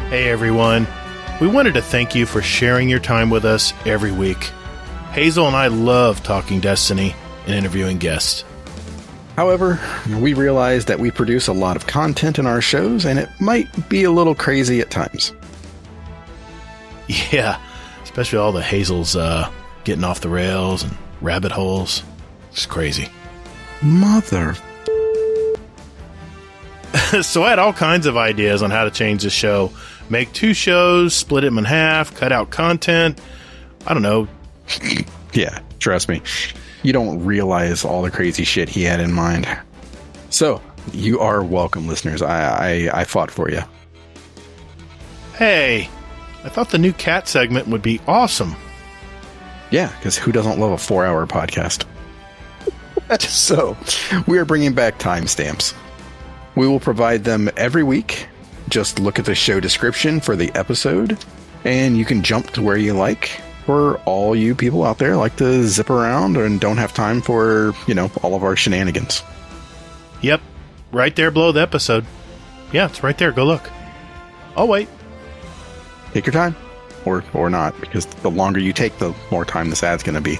Hey everyone, we wanted to thank you for sharing your time with us every week. Hazel and I love talking Destiny and interviewing guests. However, we realize that we produce a lot of content in our shows and it might be a little crazy at times. Yeah, especially all the Hazels getting off the rails and rabbit holes. It's crazy. Mother... So I had all kinds of ideas on how to change the show. Make 2 shows, split them in half, cut out content. I don't know. Yeah, trust me. You don't realize all the crazy shit he had in mind. So, you are welcome, listeners. I fought for you. Hey, I thought the new cat segment would be awesome. Yeah, because who doesn't love a 4-hour podcast? So, we are bringing back timestamps. We will provide them every week. Just look at the show description for the episode, and you can jump to where you like. For all you people out there like to zip around and don't have time for, all of our shenanigans. Yep, right there below the episode. Yeah, it's right there. Go look. I'll wait. Take your time, or not, because the longer you take, the more time this ad's going to be.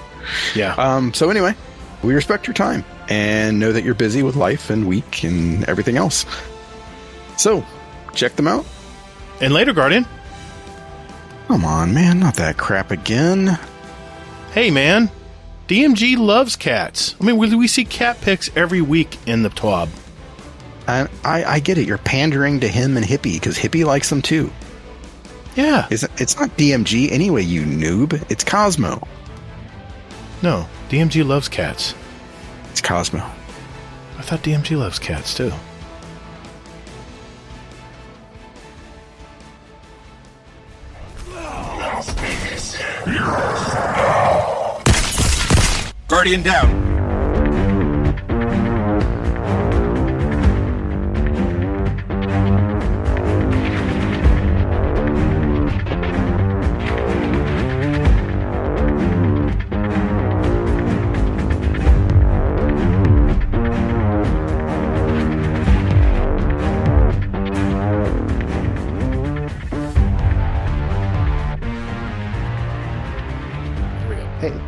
Yeah. So anyway, we respect your time and know that you're busy with life and week and everything else. So, check them out. And later, Guardian. Come on, man, not that crap again. Hey, man, DMG loves cats. I mean, we see cat pics every week in the TWAB. I get it. You're pandering to him and Hippie, because Hippie likes them too. Yeah. It's not DMG anyway, you noob. It's Cosmo. No, DMG loves cats. It's Cosmo. I thought DMG loves cats, too. Guardian down.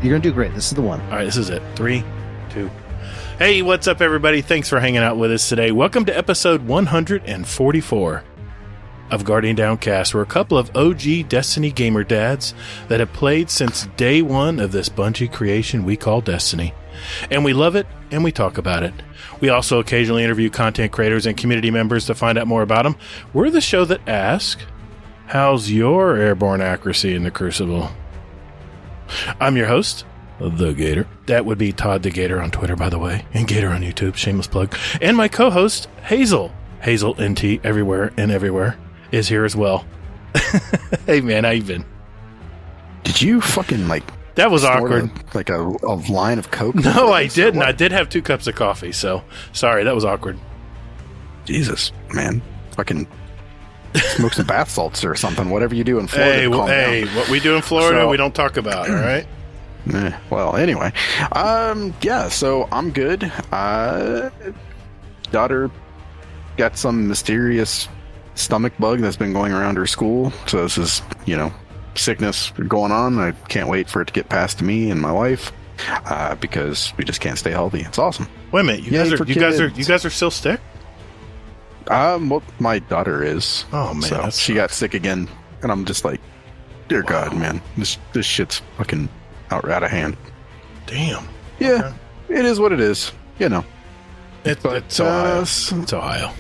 You're going to do great. This is the one. All right, this is it. 3, 2. Hey, what's up, everybody? Thanks for hanging out with us today. Welcome to episode 144 of Guardian Downcast. We're a couple of OG Destiny gamer dads that have played since day one of this Bungie creation we call Destiny. And we love it, and we talk about it. We also occasionally interview content creators and community members to find out more about them. We're the show that asks, how's your airborne accuracy in the Crucible? I'm your host, The Gatr. That would be Todd the Gatr on Twitter, by the way, and Gatr on YouTube, shameless plug. And my co-host, Hazel NT everywhere and everywhere, is here as well. Hey man, how you been? Did you fucking that was awkward. A line of Coke? No, I didn't. I did have 2 cups of coffee, so sorry, that was awkward. Jesus, man. Fucking smoke some bath salts or something. Whatever you do in Florida. Hey, what we do in Florida, we don't talk about, all right? Well, anyway. Yeah, so I'm good. Daughter got some mysterious stomach bug that's been going around her school. So this is, sickness going on. I can't wait for it to get past to me and my wife because we just can't stay healthy. It's awesome. Wait a minute. You guys are still sick? Well, my daughter is. Oh man, so she got sick again, and I'm just like, dear God, man, this shit's fucking out of hand. Damn. Yeah, okay. It is what it is. It's Ohio. It's Ohio.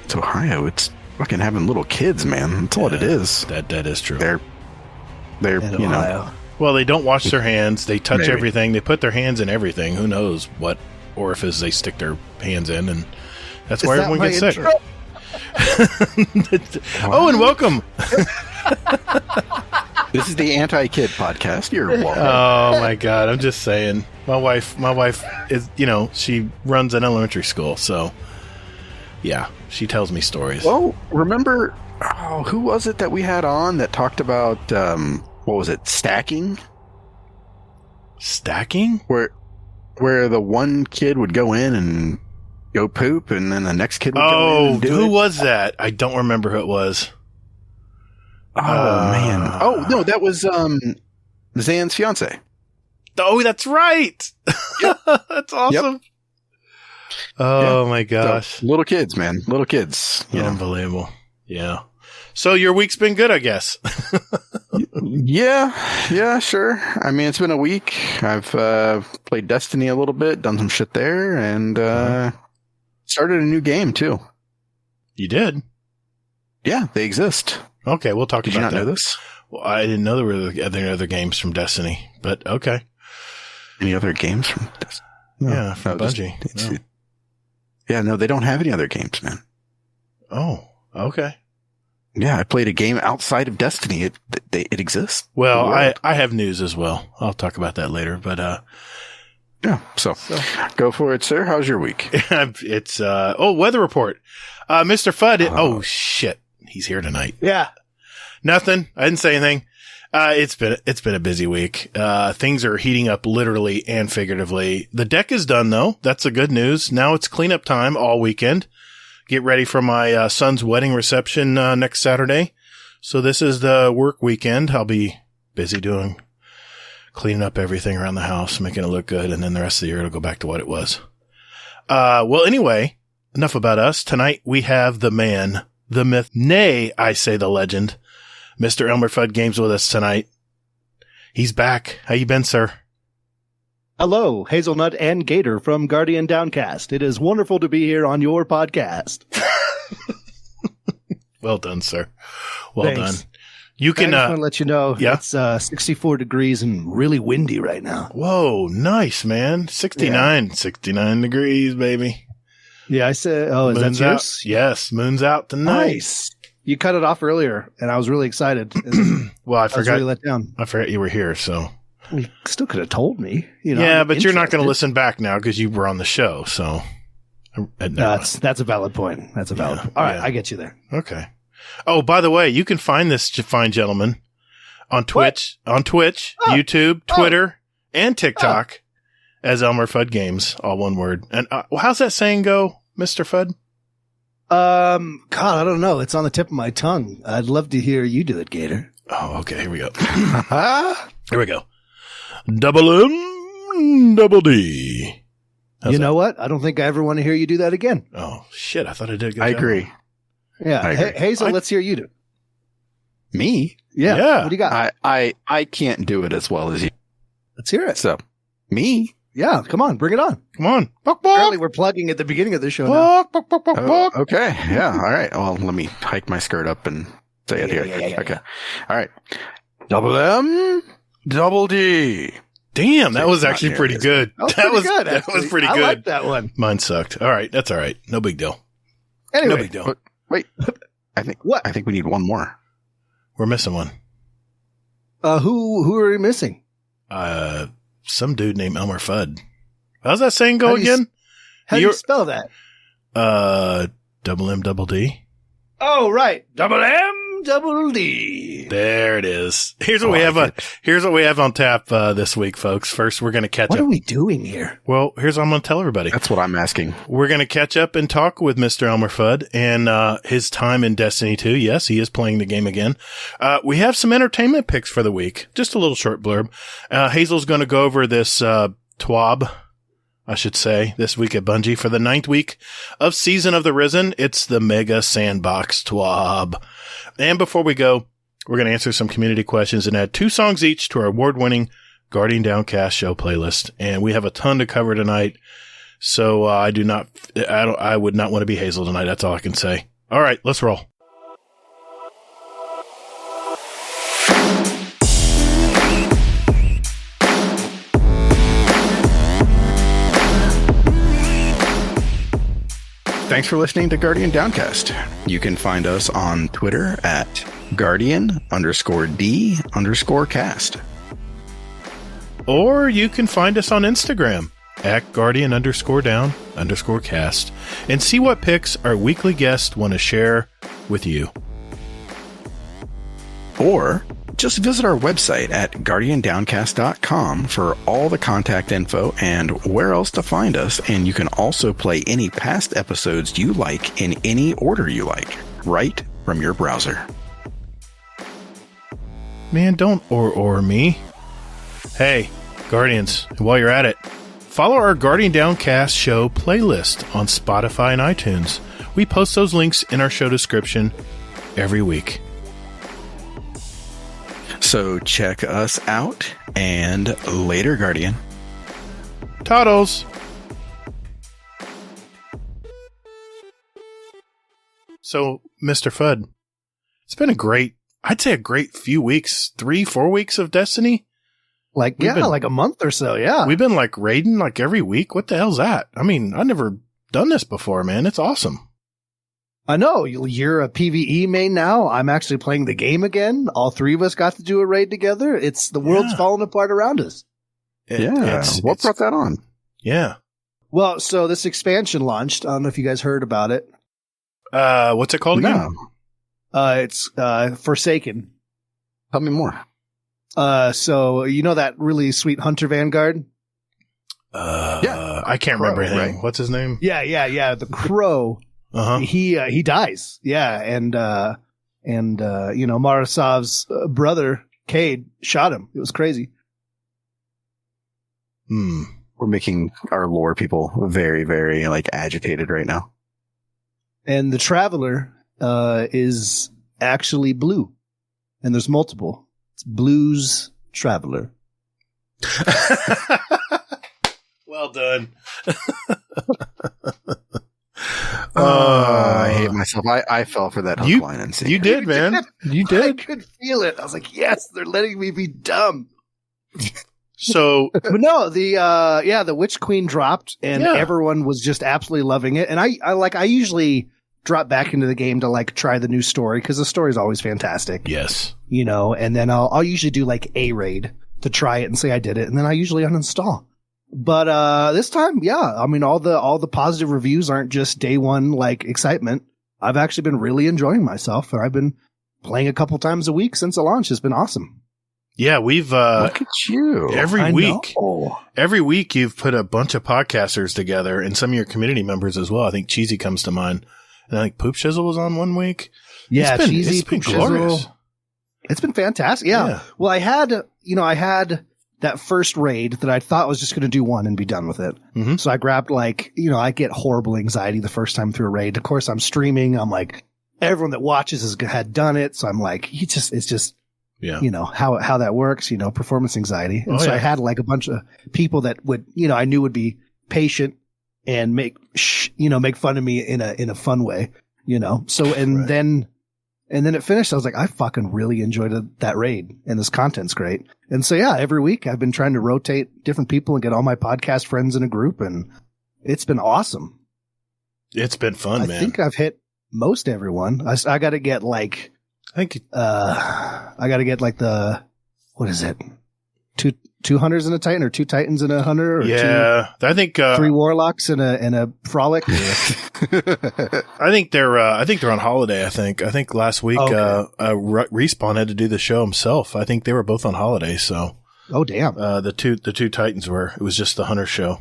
It's Ohio. It's fucking having little kids, man. That's what it is. That is true. They're Ohio. Well, they don't wash their hands. They touch everything. They put their hands in everything. Who knows what orifice they stick their hands in, and that's why everyone gets sick. Oh, and welcome. This is the Anti-Kid Podcast. You're welcome. Oh my God, I'm just saying. My wife is, she runs an elementary school, so yeah, she tells me stories. Well, remember, who was it that we had on that talked about what was it, stacking? Stacking? Where the one kid would go in and go poop, and then the next kid would go in and do it. Who was that? I don't remember who it was. man. Oh, no, that was Zan's fiance. Oh, that's right. Yep. That's awesome. Yep. Oh, my gosh. So, little kids, man. Little kids. Unbelievable. Yeah. So your week's been good, I guess. Yeah, sure. I mean, it's been a week. I've played Destiny a little bit, done some shit there, and started a new game, too. You did? Yeah, they exist. Okay, we'll talk about that. Did you not know this? Well, I didn't know there were any other games from Destiny, but okay. Any other games from Destiny? No, yeah, from Bungie. No, they don't have any other games, man. Oh, okay. Yeah, I played a game outside of Destiny. It exists. Well, I have news as well. I'll talk about that later, but yeah. So go for it, sir. How's your week? It's weather report. Mr. Fudd. Oh shit, he's here tonight. Yeah. Nothing. I didn't say anything. It's been a busy week. Things are heating up literally and figuratively. The deck is done though. That's the good news. Now it's cleanup time all weekend. Get ready for my son's wedding reception next Saturday. So this is the work weekend. I'll be busy cleaning up everything around the house, making it look good, and then the rest of the year it'll go back to what it was. Well, anyway, enough about us. Tonight we have the man, the myth, nay, I say the legend, Mr. ElmmerfuddGames with us tonight. He's back. How you been, sir? Hello, Hazelnut and Gatr from Guardian Downcast. It is wonderful to be here on your podcast. Well done, sir. Well Thanks. done. You can I just want to let you know it's 64 degrees and really windy right now. Whoa, nice, man. 69 degrees, baby. Yeah, I said, is that yours? Yes, moon's out tonight. Nice. You cut it off earlier, and I was really excited. Well, I forgot. I was really let down. I forgot you were here, so. You still could have told me. Yeah, but you're not going to listen back now because you were on the show, so. That's a valid point. That's a valid point. All right, I get you there. Okay. Oh, by the way, you can find this fine gentleman on Twitch, YouTube, Twitter, and TikTok as ElmmerfuddGames, all one word. And how's that saying go, Mr. Fudd? God, I don't know. It's on the tip of my tongue. I'd love to hear you do it, Gatr. Oh, okay. Here we go. Here we go. Double M, double D. How's you know what? I don't think I ever want to hear you do that again. Oh, shit. I thought I did a good I job. agree. Yeah. I agree. Hazel, let's hear you do. Me? Yeah. What do you got? I can't do it as well as you. Let's hear it. So, me? Yeah, come on. Bring it on. Come on. Apparently, we're plugging at the beginning of the show now. Okay. Yeah. All right. Well, let me hike my skirt up and say it here. Okay. All right. Double M, double D. Damn, that was actually pretty good. That was pretty good. I like that one. Mine sucked. All right. That's all right. No big deal. Anyway. No big deal. Wait. I think we need one more. We're missing one. Who are we missing? Some dude named Elmer Fudd. How's that saying go again? How do you spell that? Double M, double D. Oh, right. Double M, double D. There it is. Here's what we have on tap this week, folks. First, we're going to catch up. What are we doing here? Well, here's what I'm going to tell everybody. That's what I'm asking. We're going to catch up and talk with Mr. Elmer Fudd and his time in Destiny 2. Yes, he is playing the game again. We have some entertainment picks for the week. Just a little short blurb. Hazel's going to go over this TWAB, I should say, this week at Bungie for the 9th week of Season of the Risen. It's the Mega Sandbox TWAB. And before we go, we're going to answer some community questions and add 2 songs each to our award-winning Guardian Downcast show playlist. And we have a ton to cover tonight. So I would not want to be Hazel tonight. That's all I can say. All right, let's roll. Thanks for listening to Guardian Downcast. You can find us on Twitter at Guardian_D_cast. Or you can find us on Instagram at Guardian_Down_cast and see what picks our weekly guests want to share with you. Or just visit our website at guardiandowncast.com for all the contact info and where else to find us. And you can also play any past episodes you like in any order you like, right from your browser. Man, don't or me. Hey, Guardians, while you're at it, follow our Guardian Downcast show playlist on Spotify and iTunes. We post those links in our show description every week. So check us out, and later, Guardian. Toddles! So, Mr. Fudd, it's been I'd say a great few weeks, 3-4 weeks of Destiny. Like a month or so, yeah. We've been like raiding like every week. What the hell's that? I mean, I've never done this before, man. It's awesome. I know. You're a PvE main now. I'm actually playing the game again. All three of us got to do a raid together. The world's falling apart around us. What brought that on? Yeah. Well, so this expansion launched. I don't know if you guys heard about it. What's it called again? It's Forsaken. Tell me more. So you know that really sweet Hunter Vanguard? I can't remember anything. Right? What's his name? Yeah. The Crow. He dies. Yeah. And Marasav's brother, Cade, shot him. It was crazy. We're making our lore people very, very agitated right now. And the Traveler is actually blue. And there's multiple. It's Blues Traveler. Well done. I hate myself. I fell for that hook, line, and sinker. You did, man. You did. I could feel it. I was like, yes, they're letting me be dumb. So, but no, the Witch Queen dropped, and everyone was just absolutely loving it. And I usually drop back into the game to try the new story because the story is always fantastic. Yes, and then I'll usually do a raid to try it and say I did it, and then I usually uninstall. But this time, I mean, all the positive reviews aren't just day one excitement. I've actually been really enjoying myself, and I've been playing a couple times a week since the launch. It's been awesome. Yeah, we've look at you every week you've put a bunch of podcasters together and some of your community members as well. I think Cheesy comes to mind, and I think Poop Shizzle was on one week. Yeah, Cheesy, Poop Shizzle. It's been fantastic. Yeah. Well, I had that first raid that I thought was just going to do one and be done with it. Mm-hmm. So I grabbed I get horrible anxiety the first time through a raid. Of course, I'm streaming. I'm like, everyone that watches had done it. So I'm like, it's just. Yeah. How that works, performance anxiety. And I had a bunch of people that would, I knew would be patient and make fun of me in a fun way, So, then it finished. I was like, I fucking really enjoyed that raid, and this content's great. And so, every week I've been trying to rotate different people and get all my podcast friends in a group, and it's been awesome. It's been fun, man. I think I've hit most everyone. I got to get I got to get what is it? Two hunters and a titan, or two titans and a hunter? Or I think 3 warlocks and a frolic. I think they're on holiday. I think last week Respawn had to do the show himself. I think they were both on holiday. So damn. The two titans were. It was just the hunter show.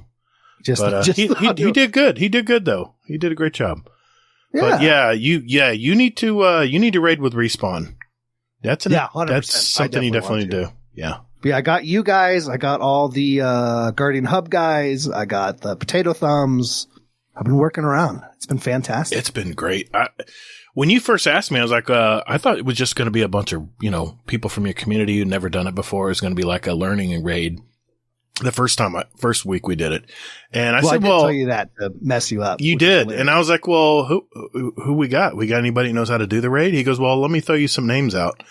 He did good. He did good though. He did a great job. Yeah. But you need to raid with Respawn. That's 100%. That's something you definitely do. Yeah. Yeah, I got you guys. I got all the Guardian Hub guys. I got the Potato Thumbs. I've been working around. It's been fantastic. It's been great. When you first asked me, I was like, I thought it was just going to be a bunch of people from your community who'd never done it before. It was going to be like a learning raid. The first week we did it. And I said, I did tell you that to mess you up. You did. And I was like, well, who we got? We got anybody who knows how to do the raid? He goes, well, let me throw you some names out.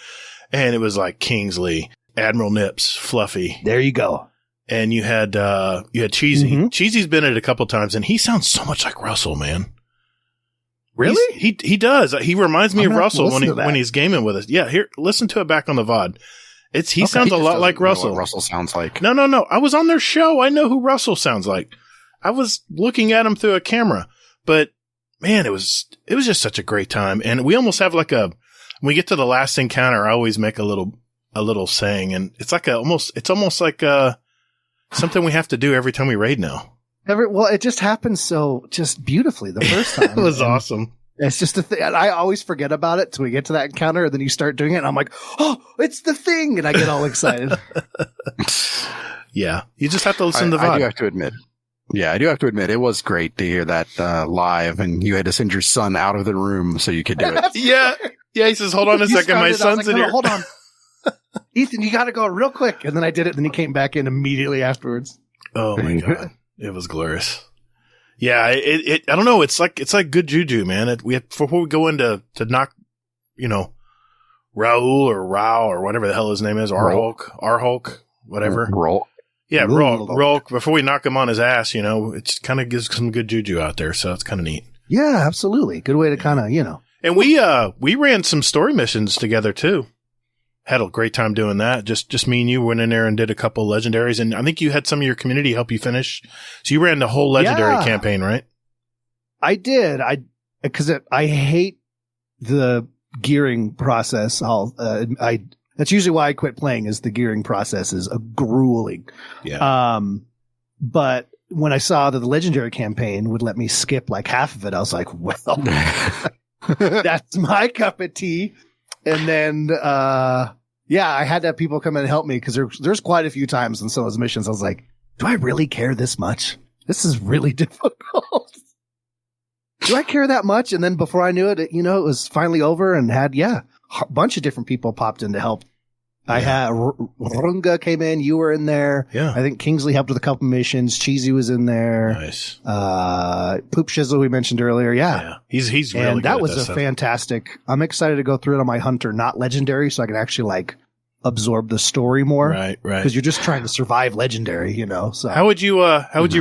And it was like Kingsley, Admiral Nips, Fluffy. There you go. And you had Cheesy. Mm-hmm. Cheesy's been it a couple times, and he sounds so much like Russell, man. Really? He does. He reminds me of Russell when he's gaming with us. Yeah, here, listen to it back on the VOD. He sounds a lot like Russell. What Russell sounds like. No. I was on their show. I know who Russell sounds like. I was looking at him through a camera, but man, it was just such a great time. And we almost have when we get to the last encounter, I always make a little saying, and it's almost like something we have to do every time we raid now. Well, it just happened so just beautifully the first time. It was awesome. It's just a thing. I always forget about it till we get to that encounter, and then you start doing it, and I'm like, oh, it's the thing, and I get all excited. Yeah, you just have to listen to the VOD. I do have to admit. Yeah, I do have to admit, it was great to hear that live, and you had to send your son out of the room so you could do it. Yeah, he says, hold on a second, my son's in here. Hold on. Ethan, you got to go real quick. And then I did it, and then he came back in immediately afterwards. Oh, my God. It was glorious. Yeah, I don't know. It's like good juju, man. Before we go into knock, Raul or Rao or whatever the hell his name is, Hulk, whatever. Roll. Yeah, Rolk. Before we knock him on his ass, it kind of gives some good juju out there, so it's kind of neat. Yeah, absolutely. Good way to kind of, And we ran some story missions together too. Had a great time doing that. Just me and you went in there and did a couple of legendaries, and I think you had some of your community help you finish. So you ran the whole legendary campaign, right? I did. Because I hate the gearing process. That's usually why I quit playing. Is the gearing process is grueling. Yeah. But when I saw that the legendary campaign would let me skip like half of it, I was like, well, that's my cup of tea. And then, I had to have people come in and help me because there's quite a few times in some of those missions I was like, do I really care this much? This is really difficult. Do I care that much? And then before I knew it, it was finally over and had, a bunch of different people popped in to help. Yeah. I had Runga came in. You were in there. Yeah. I think Kingsley helped with a couple missions. Cheesy was in there. Nice. Poop Shizzle we mentioned earlier. Yeah. He's really and good that at was stuff. Fantastic. I'm excited to go through it on my Hunter, not legendary, so I can actually absorb the story more. Right. Because you're just trying to survive legendary, So how would you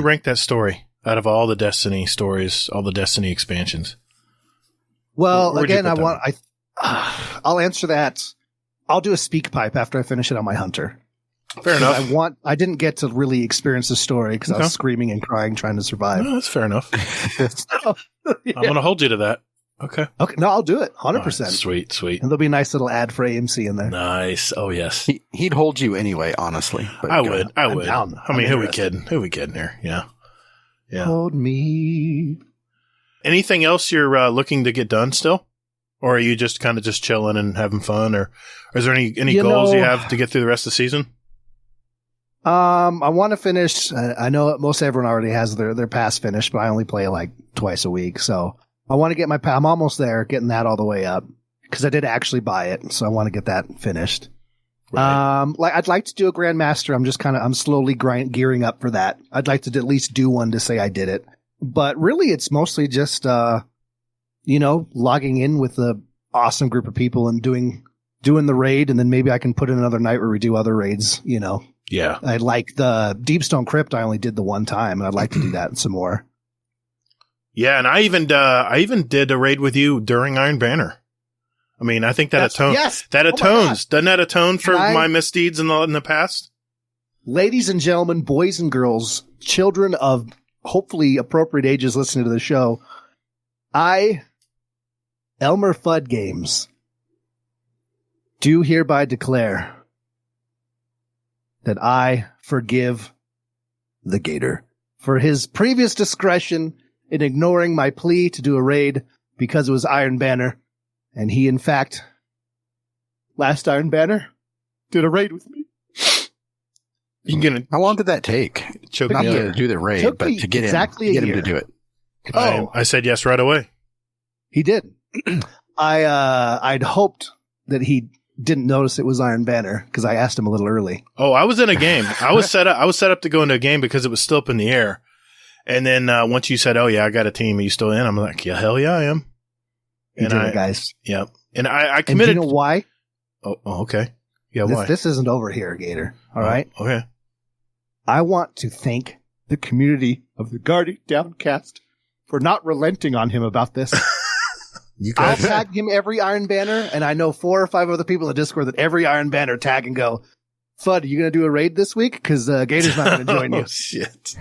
rank that story out of all the Destiny stories, all the Destiny expansions? Well, again, I'll answer that. I'll do a speak pipe after I finish it on my Hunter. Fair enough. I didn't get to really experience the story because I was screaming and crying trying to survive. No, that's fair enough. I'm going to hold you to that. Okay. No, I'll do it. 100%. Right, sweet. And there'll be a nice little ad for AMC in there. Nice. Oh, yes. He'd hold you anyway, honestly. But I would. Down. Who we kidding? Who we kidding here? Yeah. Hold me. Anything else you're looking to get done still? Or are you just kind of just chilling and having fun? Or is there any goals you have to get through the rest of the season? I want to finish. I know most everyone already has their pass finished, but I only play twice a week. So I want to get my I'm almost there, getting that all the way up because I did actually buy it. So I want to get that finished. Right. I'd like to do a Grandmaster. I'm slowly gearing up for that. I'd like to at least do one to say I did it. But really, it's mostly just, logging in with the awesome group of people and doing the raid, and then maybe I can put in another night where we do other raids, Yeah. I like the Deepstone Crypt. I only did the one time, and I'd like to do that some more. Yeah, and I even did a raid with you during Iron Banner. I mean, I think that atones. Yes. That atones. Doesn't that atone for my misdeeds in the past? Ladies and gentlemen, boys and girls, children of hopefully appropriate ages listening to the show, ElmmerfuddGames, do hereby declare that I forgive the Gatr for his previous discretion in ignoring my plea to do a raid because it was Iron Banner. And he, in fact, last Iron did a raid with me. How long did that take? Not to do the raid, but to get him to do it. I said yes right away. He did. I'd hoped that he didn't notice it was Iron Banner because I asked him a little early. Oh, I was in a game. I was set up to go into a game because it was still up in the air. And then once you said, "Oh yeah, I got a team," are you still in? I'm like, "Yeah, hell yeah, I am." You did it, guys. Yep. And I committed. And do you know why? Oh, okay. Yeah, why? This isn't over here, Gatr. All right. Okay. I want to thank the community of the Guardian Downcast for not relenting on him about this. I'll tag him every Iron Banner, and I know 4 or 5 other people in the Discord that every Iron Banner tag and go, Fudd, are you going to do a raid this week? Because Gator's not going to join you. Oh, shit.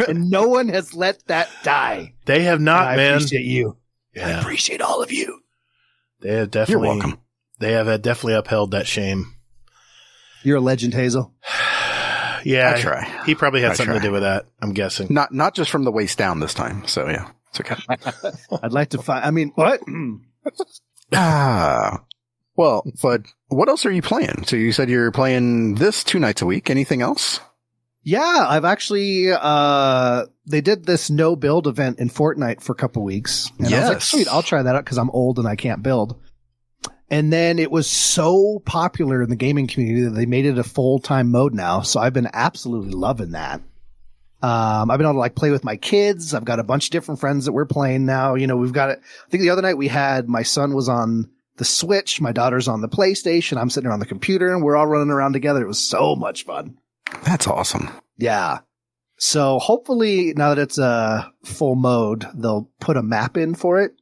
And no one has let that die. They have not, man. I appreciate you. Yeah. I appreciate all of you. They have definitely. You're welcome. They have definitely upheld that shame. You're a legend, Hazel. Yeah, I try. He probably had something to do with that. I'm guessing. Not just from the waist down this time. So yeah. It's okay. I'd like to find. I mean, what? Well, Fudd, what else are you playing? So you said you're playing this 2 nights a week. Anything else? Yeah, I've actually, they did this no build event in Fortnite for a couple weeks. And I was like, sweet, I'll try that out because I'm old and I can't build. And then it was so popular in the gaming community that they made it a full-time mode now. So I've been absolutely loving that. I've been able to like play with my kids. I've got a bunch of different friends that we're playing now. You know, we've got it. I think the other night we had, my son was on the Switch. My daughter's on the PlayStation. I'm sitting on the computer and we're all running around together. It was so much fun. That's awesome. Yeah. So hopefully now that it's a full mode, they'll put a map in for it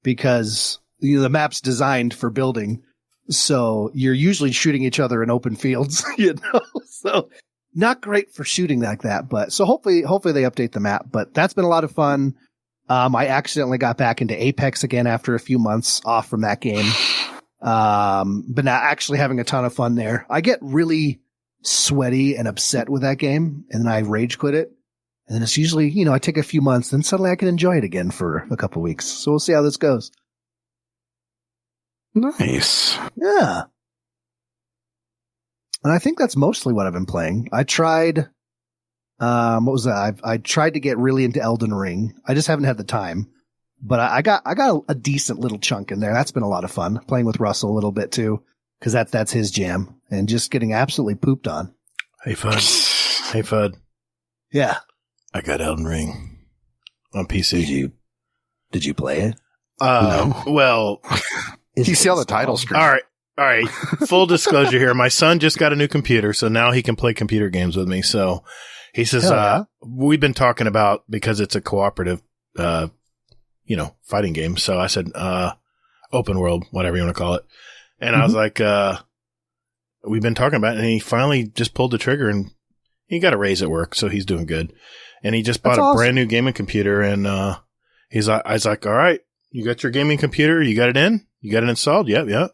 because you know, the map's designed for building. So you're usually shooting each other in open fields, you know, so not great for shooting like that. But so hopefully they update the map, but that's been a lot of fun. I accidentally got back into Apex again after a few months off from that game. But now actually having a ton of fun there. I get really sweaty and upset with that game and then I rage quit it. And then it's usually, you know, I take a few months, then suddenly I can enjoy it again for a couple weeks. So we'll see how this goes. Nice. Yeah. And I think that's mostly what I've been playing. I tried, what was that? I tried to get really into Elden Ring. I just haven't had the time, but I got a decent little chunk in there. That's been a lot of fun playing with Russell a little bit too. Cause that's his jam and just getting absolutely pooped on. Hey, Fudd. Yeah. I got Elden Ring on PC. Did you play it? No. Well, you see all the title screen. All right. Full disclosure here. My son just got a new computer, so now he can play computer games with me. So he says, we've been talking about, because it's a cooperative, fighting game. So I said, open world, whatever you want to call it. And I was like, we've been talking about it, and he finally just pulled the trigger, and he got a raise at work, so he's doing good. And he just bought a brand new gaming computer, and I was like, all right, you got your gaming computer, you got it in? You got it installed? Yep.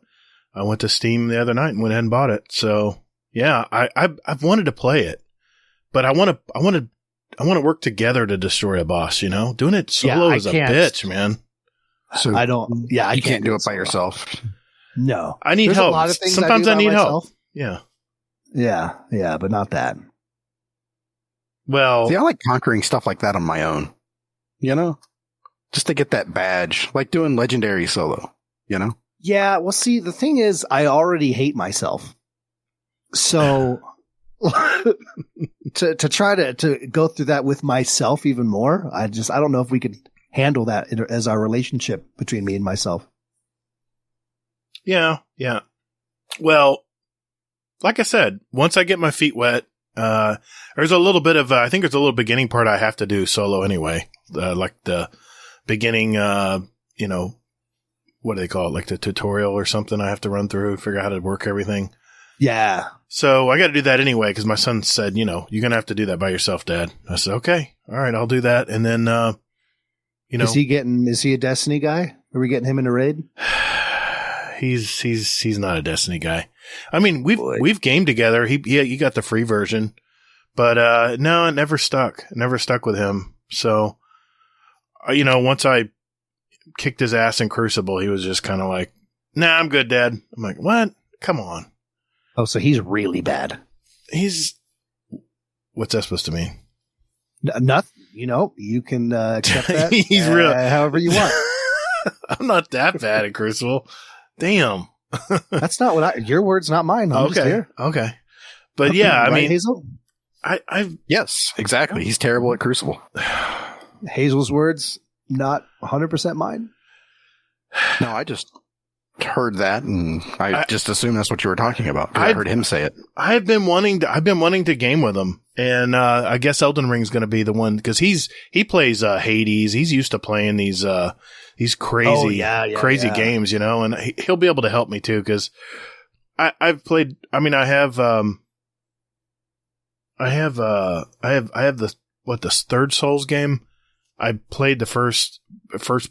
I went to Steam the other night and went ahead and bought it. So yeah, I've wanted to play it, but I want to work together to destroy a boss, you know? Doing it solo is a bitch, man. So I can't do it by yourself. No. I need help. A lot of things sometimes I need help. Yeah. Yeah, but not that. Well, see, I like conquering stuff like that on my own, you know, just to get that badge, like doing legendary solo, you know? Yeah. Well, see, the thing is, I already hate myself. So to try to go through that with myself even more, I don't know if we could handle that as our relationship between me and myself. Yeah. Well, like I said, once I get my feet wet, there's a little bit of, I think there's a little beginning part I have to do solo anyway. Like the beginning, what do they call it? Like the tutorial or something I have to run through, figure out how to work everything. Yeah. So I got to do that anyway, because my son said, you're going to have to do that by yourself, Dad. I said, okay, all right, I'll do that. And then, is he a Destiny guy? Are we getting him in a raid? He's not a Destiny guy. I mean, we've gamed together. He got the free version, but no, it never stuck. It never stuck with him. So, once I kicked his ass in Crucible, he was just kind of like, "Nah, I'm good, Dad." I'm like, "What? Come on." Oh, so he's really bad. What's that supposed to mean? Nothing. You can accept that. He's real, however you want. I'm not that bad at Crucible. Damn. That's not your words, not mine. I'm just here. Okay. But yeah, I mean, Hazel? Yes, exactly. He's terrible at Crucible. Hazel's words, not 100% mine. No, I just heard that, and I just assumed that's what you were talking about. I heard him say it. I've been wanting to game with him, and I guess Elden Ring's going to be the one, because he plays Hades. He's used to playing these crazy crazy games, and he'll be able to help me too, because I've played. I mean, I have the third Souls game. I played the first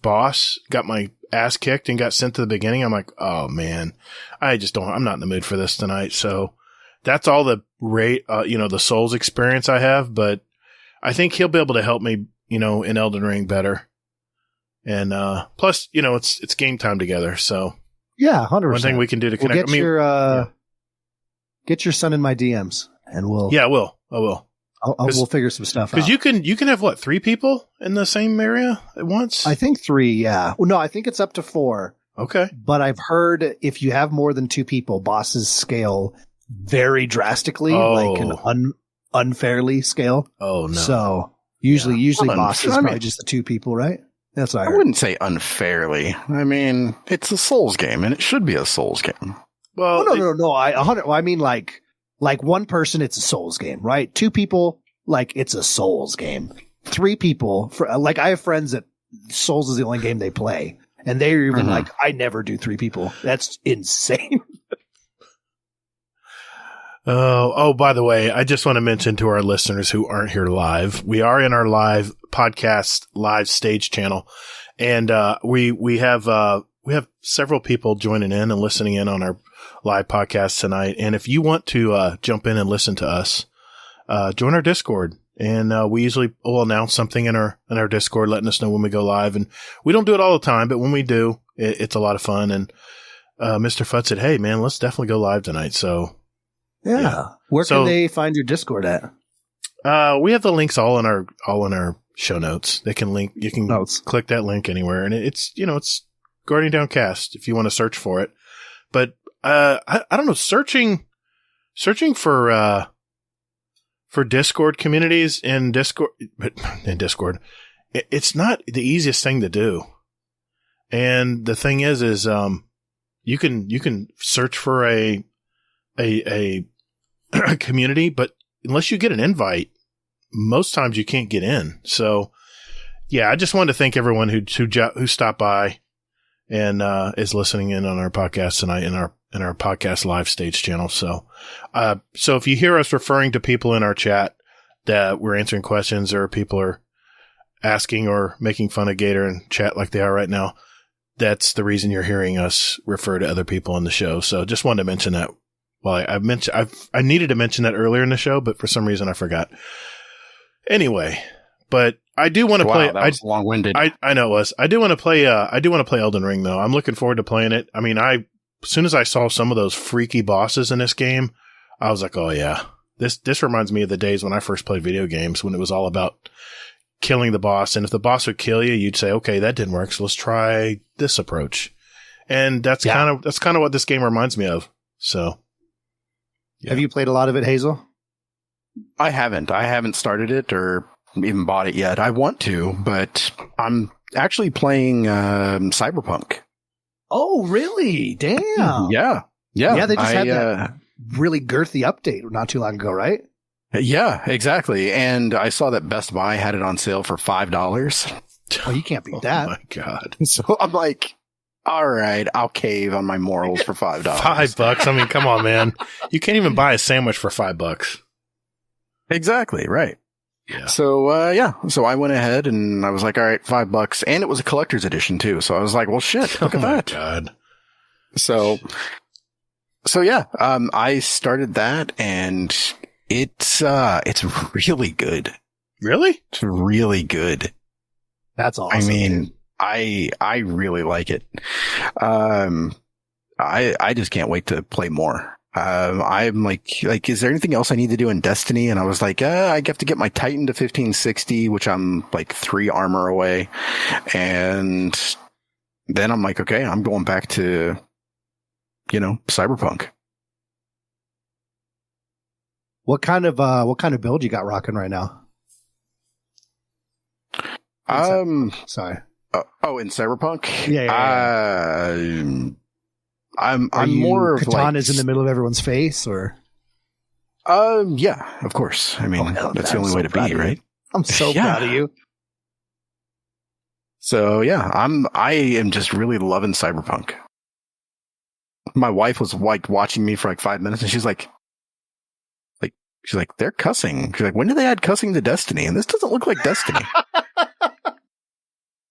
boss, got my ass kicked, and got sent to the beginning. I'm like, oh man, I'm not in the mood for this tonight. So that's all the the Souls experience I have. But I think he'll be able to help me, in Elden Ring better. And plus, you know, it's game time together. So yeah, 100%. One thing we can do to connect. Get your son in my DMs, and we'll. Yeah, I will. We'll figure some stuff out. Because you can have what, 3 people in the same area at once? I think 3. Yeah. Well, no, I think it's up to 4. Okay. But I've heard if you have more than 2 people, bosses scale very drastically, like an unfairly scale. Oh no. So usually bosses probably just the 2 people, right? That's what I heard. I wouldn't say unfairly. I mean, it's a Souls game, and it should be a Souls game. Well, no. I mean, like 1 person, it's a Souls game, right? 2 people, like it's a Souls game. 3 people, like I have friends that Souls is the only game they play, and they're even like, I never do 3 people. That's insane. Oh, by the way, I just want to mention to our listeners who aren't here live, we are in our live podcast, live stage channel. And, we have several people joining in and listening in on our live podcast tonight. And if you want to, jump in and listen to us, join our Discord. And, we usually will announce something in our Discord, letting us know when we go live. And we don't do it all the time, but when we do, it's a lot of fun. And, Mr. Fudd said, hey man, let's definitely go live tonight. So, yeah. Where can they find your Discord at? We have the links all in our show notes. You can click that link anywhere, and it's Guardian Down Cast if you want to search for it. But I don't know, searching for Discord communities in Discord, it's not the easiest thing to do. And the thing is you can search for a community, but unless you get an invite, most times you can't get in. So yeah, I just wanted to thank everyone who stopped by and is listening in on our podcast tonight in our podcast live stage channel. So if you hear us referring to people in our chat that we're answering questions, or people are asking or making fun of Gatr in chat like they are right now, that's the reason you're hearing us refer to other people in the show. So just wanted to mention that. Well, I needed to mention that earlier in the show, but for some reason I forgot. Anyway, but I do want to play. That was long-winded. I know it was. I do want to play Elden Ring though. I'm looking forward to playing it. I mean, as soon as I saw some of those freaky bosses in this game, I was like, oh yeah, this reminds me of the days when I first played video games, when it was all about killing the boss. And if the boss would kill you, you'd say, okay, that didn't work, so let's try this approach. And that's kind of what this game reminds me of. So. Yeah. Have you played a lot of it, Hazel? I haven't started it or even bought it yet. I want to, but I'm actually playing Cyberpunk. Oh, really? Damn. Yeah. They just had that really girthy update not too long ago, right? Yeah, exactly. And I saw that Best Buy had it on sale for $5. Oh, you can't beat that. Oh my God. So I'm like, all right, I'll cave on my morals for $5. $5. I mean, come on, man. You can't even buy a sandwich for $5. Exactly. Right. Yeah. So, so I went ahead and I was like, all right, $5. And it was a collector's edition too. So I was like, well, shit, look at that. God. So yeah, I started that and it's really good. Really? It's really good. That's awesome. I mean, I really like it. I just can't wait to play more. I'm like, is there anything else I need to do in Destiny? And I was like, I have to get my Titan to 1560, which I'm like 3 armor away. And then I'm like, okay, I'm going back to, Cyberpunk. What kind of build you got rocking right now? Sorry. In Cyberpunk? Yeah. I'm more of katanas in the middle of everyone's face, or? Yeah, of course. I mean, that's the only way to be, right? I'm so proud of you. So yeah, I am just really loving Cyberpunk. My wife was like watching me for like 5 minutes, and she's like, they're cussing. She's like, when did they add cussing to Destiny? And this doesn't look like Destiny.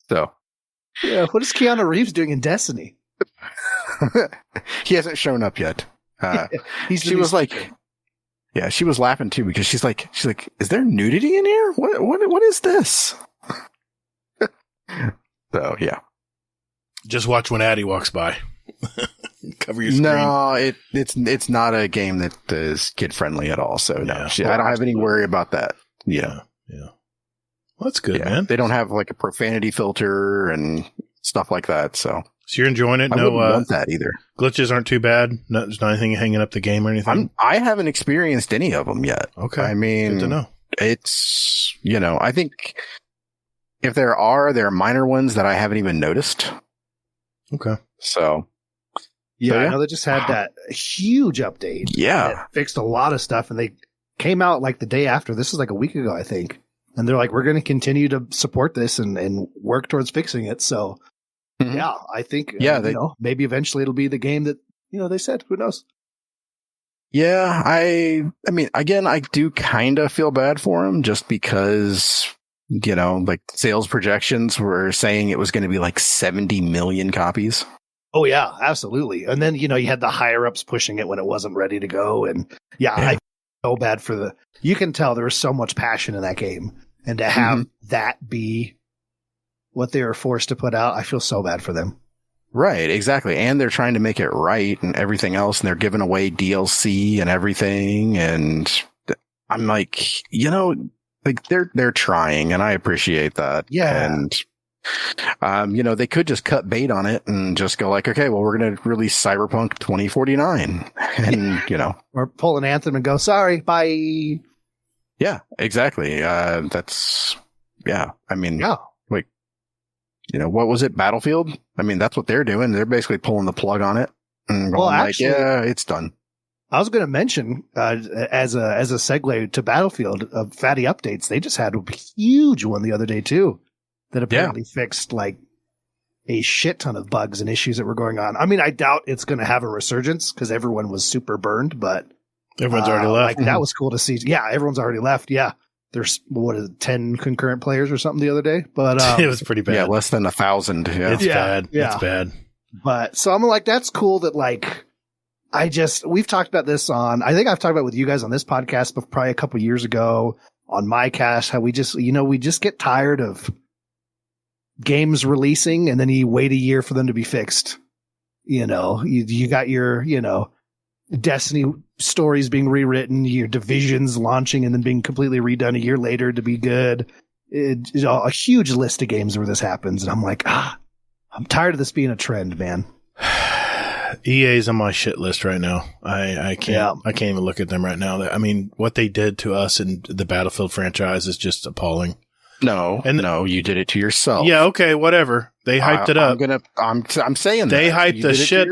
So, yeah, what is Keanu Reeves doing in Destiny? He hasn't shown up yet. She was like, yeah, she was laughing too because she's like, is there nudity in here? What is this? So, yeah. Just watch when Addy walks by. Cover your screen. No, it's not a game that is kid friendly at all. So no, I don't have any worry about that. Yeah. Well, that's good, man. They don't have like a profanity filter and stuff like that. So you're enjoying it. I no, wouldn't want that either. Glitches aren't too bad. There's not anything hanging up the game or anything. I haven't experienced any of them yet. Okay. I mean, good to know. It's, I think if there are minor ones that I haven't even noticed. Okay. So. Yeah, I know they just had that huge update. Yeah. That fixed a lot of stuff, and they came out like the day after. This is like a week ago, I think. And they're like, we're going to continue to support this and work towards fixing it. So, yeah, I think, maybe eventually it'll be the game that, they said. Who knows? Yeah, I mean, again, I do kind of feel bad for them just because, like sales projections were saying it was going to be like 70 million copies. Oh, yeah, absolutely. And then, you had the higher ups pushing it when it wasn't ready to go. And I feel so bad for you can tell there was so much passion in that game. And to have that be what they were forced to put out, I feel so bad for them. Right, exactly. And they're trying to make it right and everything else. And they're giving away DLC and everything. And I'm like, like they're trying, and I appreciate that. Yeah. And they could just cut bait on it and just go like, okay, well, we're going to release Cyberpunk 2049 and, or pull an Anthem and go, sorry, bye. Yeah, exactly. That's, I mean, like, what was it? Battlefield? I mean, that's what they're doing. They're basically pulling the plug on it and going actually, it's done. I was going to mention, as a segue to Battlefield, Fatty Updates, they just had a huge one the other day too. That apparently fixed like a shit ton of bugs and issues that were going on. I mean, I doubt it's going to have a resurgence because everyone was super burned, but everyone's already left. Like, that was cool to see. Yeah, everyone's already left. Yeah. There's 10 concurrent players or something the other day, but it was pretty bad. Yeah, less than 1,000. Yeah. It's bad. Yeah. It's bad. But so I'm like, that's cool that like, we've talked about this I think I've talked about it with you guys on this podcast, but probably a couple years ago on my cast, how we just get tired of games releasing and then you wait a year for them to be fixed. You got your, Destiny stories being rewritten, your Divisions launching and then being completely redone a year later to be good. A huge list of games where this happens. And I'm like, I'm tired of this being a trend, man. EA's on my shit list right now. I can't even look at them right now. I mean, what they did to us in the Battlefield franchise is just appalling. No, you did it to yourself. Yeah, okay, whatever. They hyped it up. I'm saying they hyped the shit.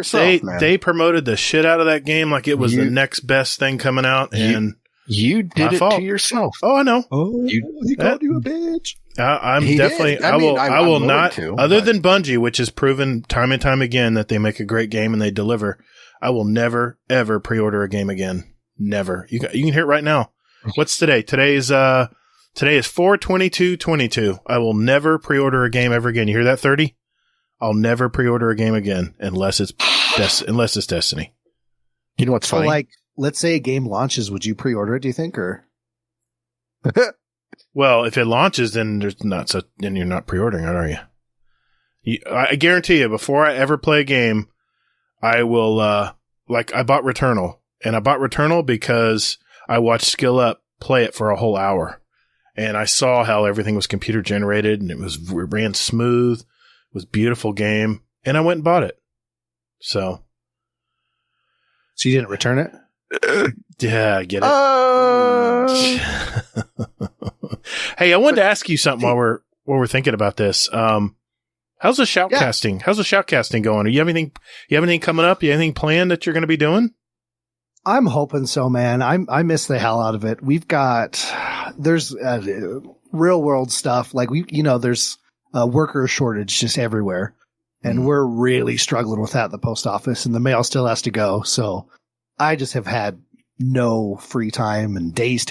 They promoted the shit out of that game like it was the next best thing coming out, and you did it to yourself. Oh, I know. Oh, he called you a bitch. I'm definitely. I will not. Other than Bungie, which has proven time and time again that they make a great game and they deliver, I will never ever pre-order a game again. Never. You can hear it right now. What's today? Today is 4/22/22. I will never pre-order a game ever again. You hear that, 30? I'll never pre-order a game again unless it's Destiny. You know what's funny? So like, let's say a game launches, would you pre-order it, do you think, or? Well, if it launches, then then you're not pre-ordering it, are you? I guarantee you, before I ever play a game, I will, I bought Returnal, and I bought Returnal because I watched Skill Up play it for a whole hour. And I saw how everything was computer generated and it ran smooth. It was a beautiful game. And I went and bought it. So you didn't return it? Yeah, I get it. Hey, I wanted to ask you something while we're thinking about this. How's the shoutcasting? How's the shoutcasting going? You have anything coming up? You have anything planned that you're going to be doing? I'm hoping so, man. I miss the hell out of it. There's real world stuff. Like there's a worker shortage just everywhere. And we're really struggling with that at the post office, and the mail still has to go. So I just have had no free time and days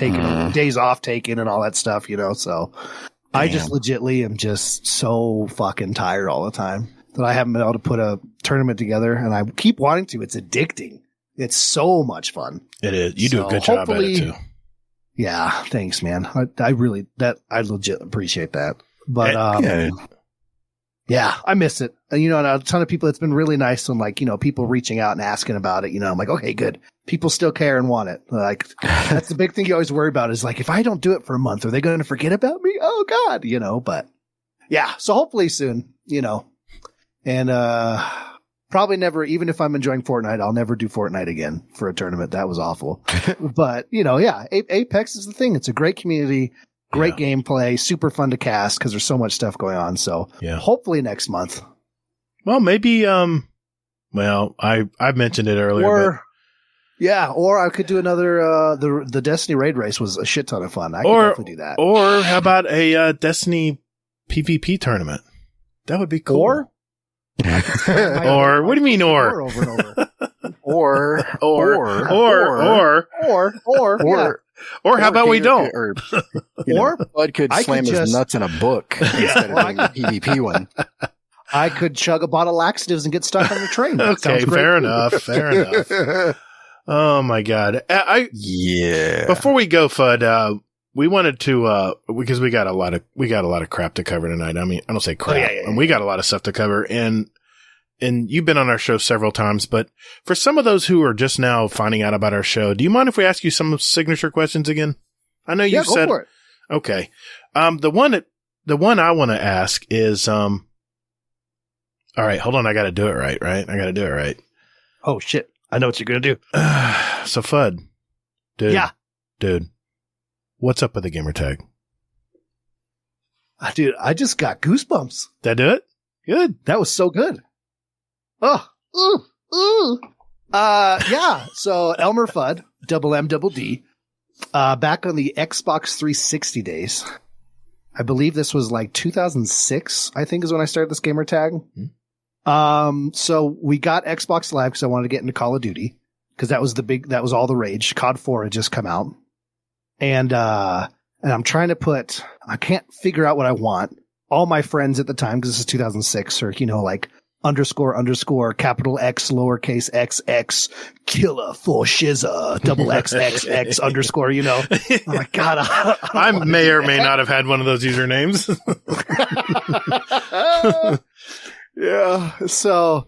off taken and all that stuff, so damn. I just legitly am just so fucking tired all the time that I haven't been able to put a tournament together, and I keep wanting to. It's addicting. It's so much fun. It is. You do a good job at it too. Yeah. Thanks, man. I legit appreciate that. But, Yeah, I miss it. And, and a ton of people, it's been really nice when people reaching out and asking about it. I'm like, okay, good. People still care and want it. Like, that's the big thing you always worry about is like, if I don't do it for a month, are they going to forget about me? Oh God, but yeah. So hopefully soon, and, probably never, even if I'm enjoying Fortnite, I'll never do Fortnite again for a tournament. That was awful. But, yeah, Apex is the thing. It's a great community. Great gameplay, super fun to cast because there's so much stuff going on. So hopefully next month. Well, maybe, I mentioned it earlier. Or I could do another, the Destiny raid race was a shit ton of fun. I could definitely do that. Or how about a Destiny PvP tournament? That would be cool. Or what do you mean or? Over and over. Or how about we don't? Or Fudd could slam his nuts in a book instead of doing the PvP one. I could chug a bottle of laxatives and get stuck on the train. Okay, fair enough. Oh my God. Before we go, Fudd, we wanted to, because we got a lot of crap to cover tonight. I mean, I don't say crap. And we got a lot of stuff to cover. And you've been on our show several times, but for some of those who are just now finding out about our show, do you mind if we ask you some signature questions again? I know you said, go for it. Okay. The one I want to ask is, all right, hold on. I got to do it right? I got to do it right. Oh shit. I know what you're going to do. So Fudd, dude, what's up with the gamer tag? Dude, I just got goosebumps. That do it? Good. That was so good. Oh, yeah. So Elmer Fudd, MMD, back on the Xbox 360 days. I believe this was like 2006, I think is when I started this gamer tag. Mm-hmm. So we got Xbox Live because I wanted to get into Call of Duty because that was all the rage. COD 4 had just come out. And I'm trying to I can't figure out what I want. All my friends at the time, because this is 2006, are, like __ capital X lowercase XX killer for shizza XXX _. Oh my God. I may or may not have had one of those usernames. Yeah. So,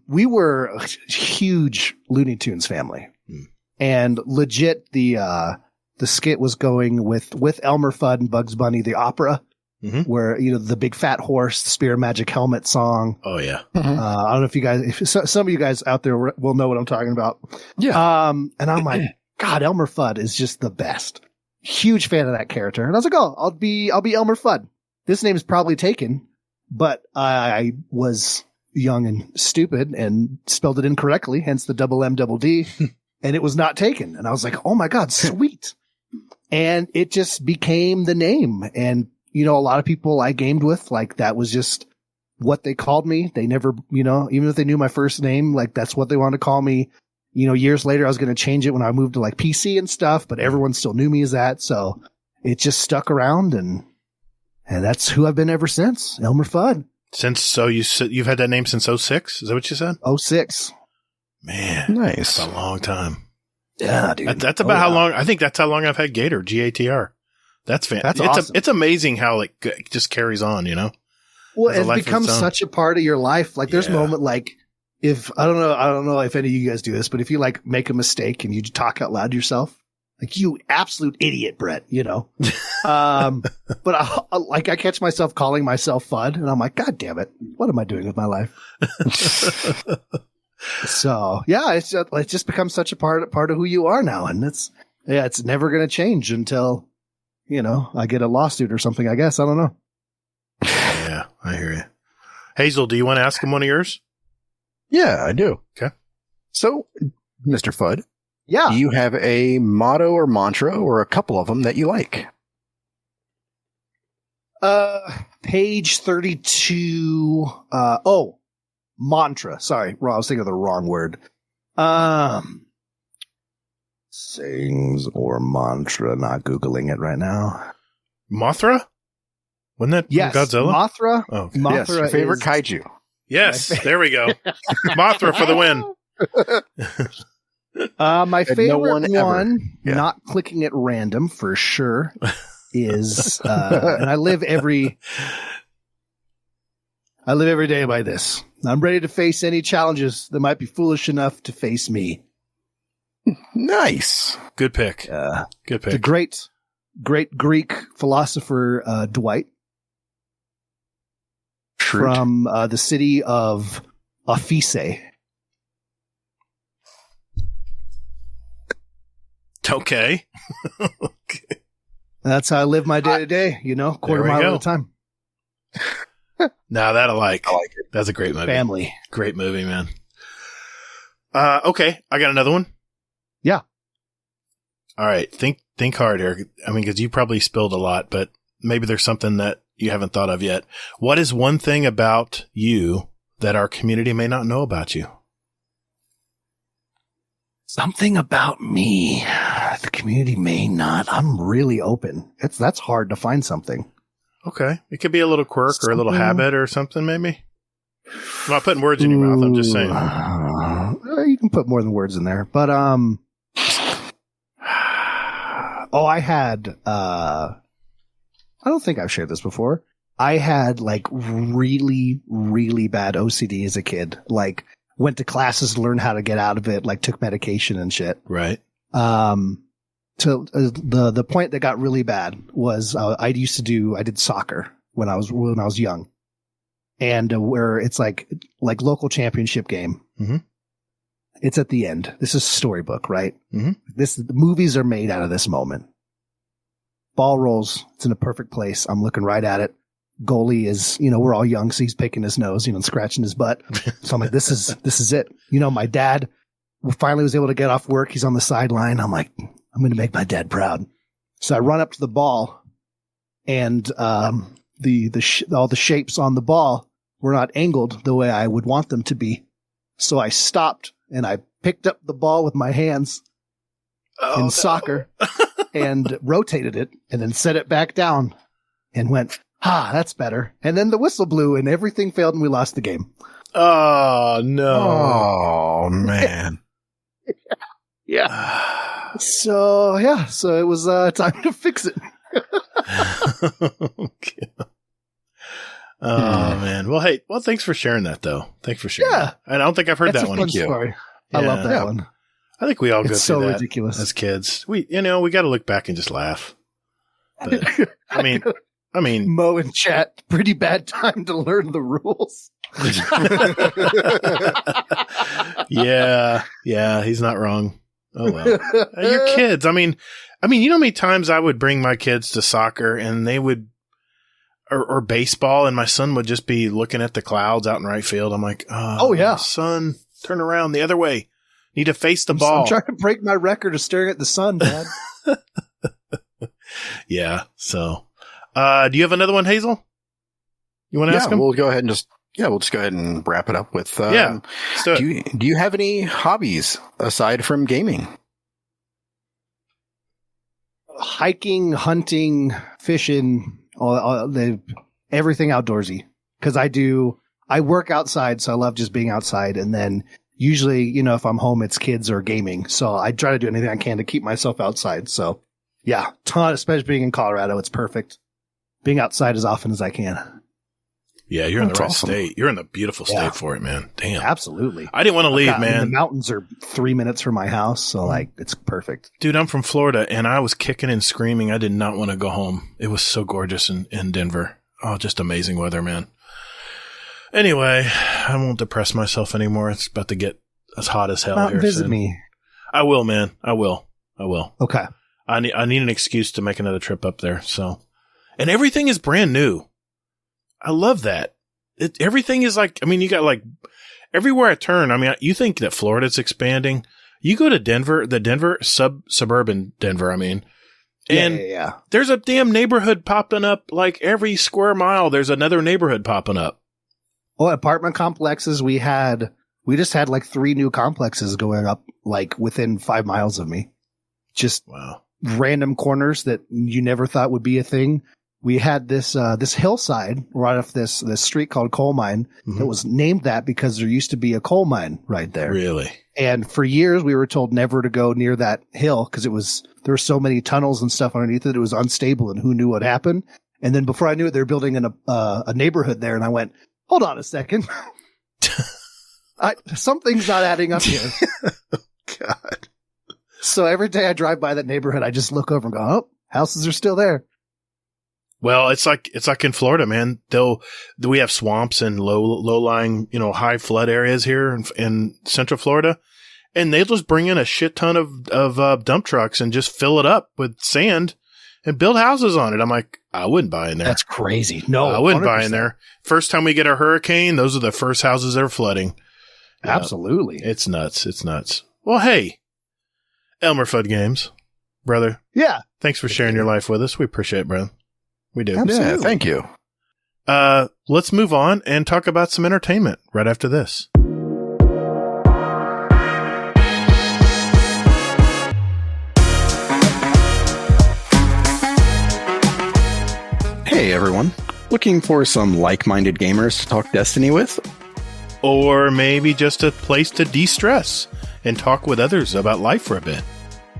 we were a huge Looney Tunes family and legit the skit was going with Elmer Fudd and Bugs Bunny, the opera. Mm-hmm. Where, the big fat horse, the Spear Magic Helmet song. Oh, yeah. Mm-hmm. I don't know if you guys, some of you guys out there will know what I'm talking about. Yeah. And I'm like, God, Elmer Fudd is just the best. Huge fan of that character. And I was like, oh, I'll be Elmer Fudd. This name is probably taken, but I was young and stupid and spelled it incorrectly, hence the MMD, and it was not taken. And I was like, oh my God, sweet. And it just became the name. And a lot of people I gamed with, like, that was just what they called me. They never, even if they knew my first name, like, that's what they wanted to call me. Years later, I was going to change it when I moved to, like, PC and stuff, but everyone still knew me as that. So it just stuck around, and that's who I've been ever since, Elmer Fudd. So you've had that name since 06? Is that what you said? 06. Man. Nice. That's a long time. Yeah, dude. That's about how long, I think that's how long I've had Gatr, GATR. That's fantastic. That's awesome. It's amazing how it just carries on, Well, it's become such a part of your life. Like there's a moment like if I don't know if any of you guys do this, but if you like make a mistake and you talk out loud to yourself, like you absolute idiot, Brett, but I catch myself calling myself Fudd and I'm like, God damn it. What am I doing with my life? So yeah, it's just become such a part of who you are now. And it's never going to change until, I get a lawsuit or something, I guess. I don't know. Yeah, I hear you. Hazel, do you want to ask him one of yours? Yeah, I do. Okay. So, Mr. Fudd, do you have a motto or mantra or a couple of them that you like? Page 32. Mantra. Sorry, I was thinking of the wrong word. Sayings or mantra, not Googling it right now. Mothra? Wasn't that Godzilla? Mothra. Oh, okay. Mothra yes, your favorite kaiju. Yes, there we go. Mothra for the win. My favorite one, not clicking at random for sure, is, and I live every I live every day by this. I'm ready to face any challenges that might be foolish enough to face me. Nice. Good pick. Good pick. The great Greek philosopher Dwight from the city of Ephesus. Okay. Okay. That's how I live my day to day, quarter mile at a time. Now that I like it. That's a great movie. Family. Great movie, man. Okay. I got another one. Yeah. All right. Think hard here. I mean, because you probably spilled a lot, but maybe there's something that you haven't thought of yet. What is one thing about you that our community may not know about you? Something about me. The community may not. I'm really open. That's hard to find something. Okay. It could be a little quirk or a little habit or something, maybe. I'm not putting words in your mouth. I'm just saying. You can put more than words in there. But, I had, I don't think I've shared this before. I had like really, really bad OCD as a kid. Like went to classes to learn how to get out of it, like took medication and shit. Right. To the point that got really bad was I did soccer when I was young, and where it's like local championship game. Mm-hmm. It's at the end. This is storybook, right? Mm-hmm. The movies are made out of this moment. Ball rolls. It's in a perfect place. I'm looking right at it. Goalie is, we're all young, so he's picking his nose, and scratching his butt. So I'm like, this is it. My dad finally was able to get off work. He's on the sideline. I'm like, I'm going to make my dad proud. So I run up to the ball, and all the shapes on the ball were not angled the way I would want them to be. So I stopped and I picked up the ball with my hands in soccer and rotated it and then set it back down and went, that's better. And then the whistle blew and everything failed and we lost the game. Oh, no. Oh, man. Yeah. So it was time to fix it. Okay. Oh, man. Well, thanks for sharing that, though. Thanks for sharing. Yeah. I don't think I've heard that one. That's a fun story. I love that one. I think we all go through so that ridiculous as kids. We got to look back and just laugh. But, I mean, Mo in chat, pretty bad time to learn the rules. Yeah, he's not wrong. Oh well, you're kids. I mean, how many times I would bring my kids to soccer and they would, or baseball, and my son would just be looking at the clouds out in right field. I'm like, oh yeah, son, turn around the other way. Need to face the ball. I'm trying to break my record of staring at the sun, Dad. Yeah. So, do you have another one, Hazel? You want to ask him? We'll go ahead and we'll just go ahead and wrap it up with, do you have any hobbies aside from gaming? Hiking, hunting, fishing, everything outdoorsy. Cause I work outside. So I love just being outside. And then usually, if I'm home, it's kids or gaming. So I try to do anything I can to keep myself outside. So yeah, especially being in Colorado, it's perfect. Being outside as often as I can. Yeah, you're in the right state. You're in the beautiful state for it, man. Damn. Absolutely. I didn't want to leave, man. The mountains are 3 minutes from my house, so it's perfect. Dude, I'm from Florida, and I was kicking and screaming. I did not want to go home. It was so gorgeous in Denver. Oh, just amazing weather, man. Anyway, I won't depress myself anymore. It's about to get as hot as hell here. Visit me. I will, man. I will. Okay. I need an excuse to make another trip up there. So, and everything is brand new. I love that. Everything is you got everywhere I turn. You think that Florida's expanding. You go to Denver, the Denver suburban Denver, and there's a damn neighborhood popping up every square mile. There's another neighborhood popping up. Oh, apartment complexes. We just had 3 new complexes going up within 5 miles of me. Just wow. Random corners that you never thought would be a thing. We had this hillside right off this street called Coal Mine that was named that because there used to be a coal mine right there. Really? And for years we were told never to go near that hill because there were so many tunnels and stuff underneath it. It was unstable and who knew what happened. And then before I knew it, they were building a neighborhood there. And I went, hold on a second. Something's not adding up here. God. So every day I drive by that neighborhood, I just look over and go, oh, houses are still there. Well, it's like in Florida, man. We have swamps and low-lying, high flood areas here in Central Florida, and they just bring in a shit ton of dump trucks and just fill it up with sand and build houses on it. I'm like, I wouldn't buy in there. That's crazy. No, I wouldn't 100%. buy in there. First time we get a hurricane, those are the first houses that are flooding. Absolutely. It's nuts. It's nuts. Well, hey, ElmmerfuddGames, brother. Yeah. Thanks for sharing your life with us. We appreciate it, brother. We do. Absolutely. Yeah, thank you. Let's move on and talk about some entertainment right after this. Hey, everyone. Looking for some like-minded gamers to talk Destiny with? Or maybe just a place to de-stress and talk with others about life for a bit.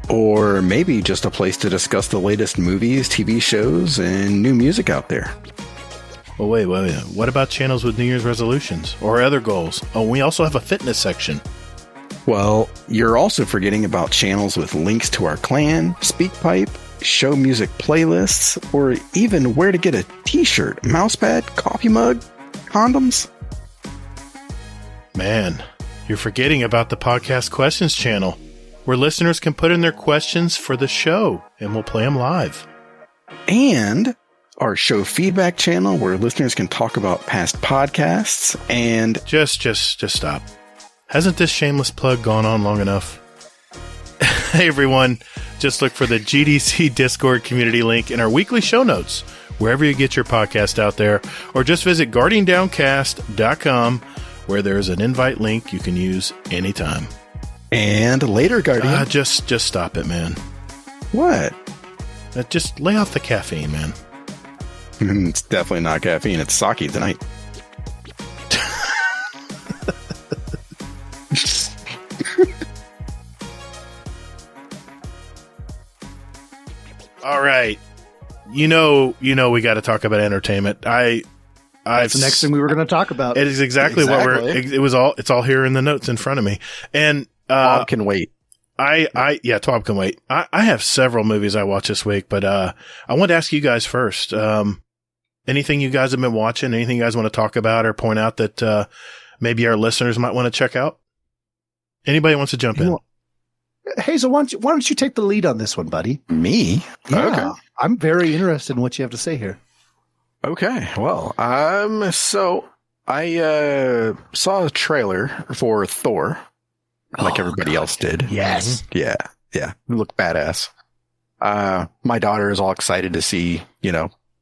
Or maybe just a place to discuss the latest movies, TV shows, and new music out there. Well, wait. What about channels with New Year's resolutions or other goals? Oh, we also have a fitness section. Well, you're also forgetting about channels with links to our clan, SpeakPipe, show music playlists, or even where to get a t-shirt, mousepad, coffee mug, condoms. Man, you're forgetting about the podcast questions channel, where listeners can put in their questions for the show, and we'll play them live. And our show feedback channel, where listeners can talk about past podcasts, and... Just stop. Hasn't this shameless plug gone on long enough? Hey, everyone. Just look for the GDC Discord community link in our weekly show notes, wherever you get your podcast out there, or just visit guardiandowncast.com, where there's an invite link you can use anytime. And later, Guardian. Just stop it, man. What? Just lay off the caffeine, man. It's definitely not caffeine. It's sake tonight. All right. We got to talk about entertainment. That's the next thing we were going to talk about. It is exactly. It's all here in the notes in front of me. And TWAB can wait. TWAB can wait. I have several movies I watched this week, but I want to ask you guys first. Anything you guys have been watching? Anything you guys want to talk about or point out that maybe our listeners might want to check out? Anybody wants to jump in? Hazel, why don't you take the lead on this one, buddy? Me? Yeah, Okay. I'm very interested in what you have to say here. Okay. Well, so I saw a trailer for Thor, like everybody else did. Yes. Yeah. It looked badass. My daughter is all excited to see,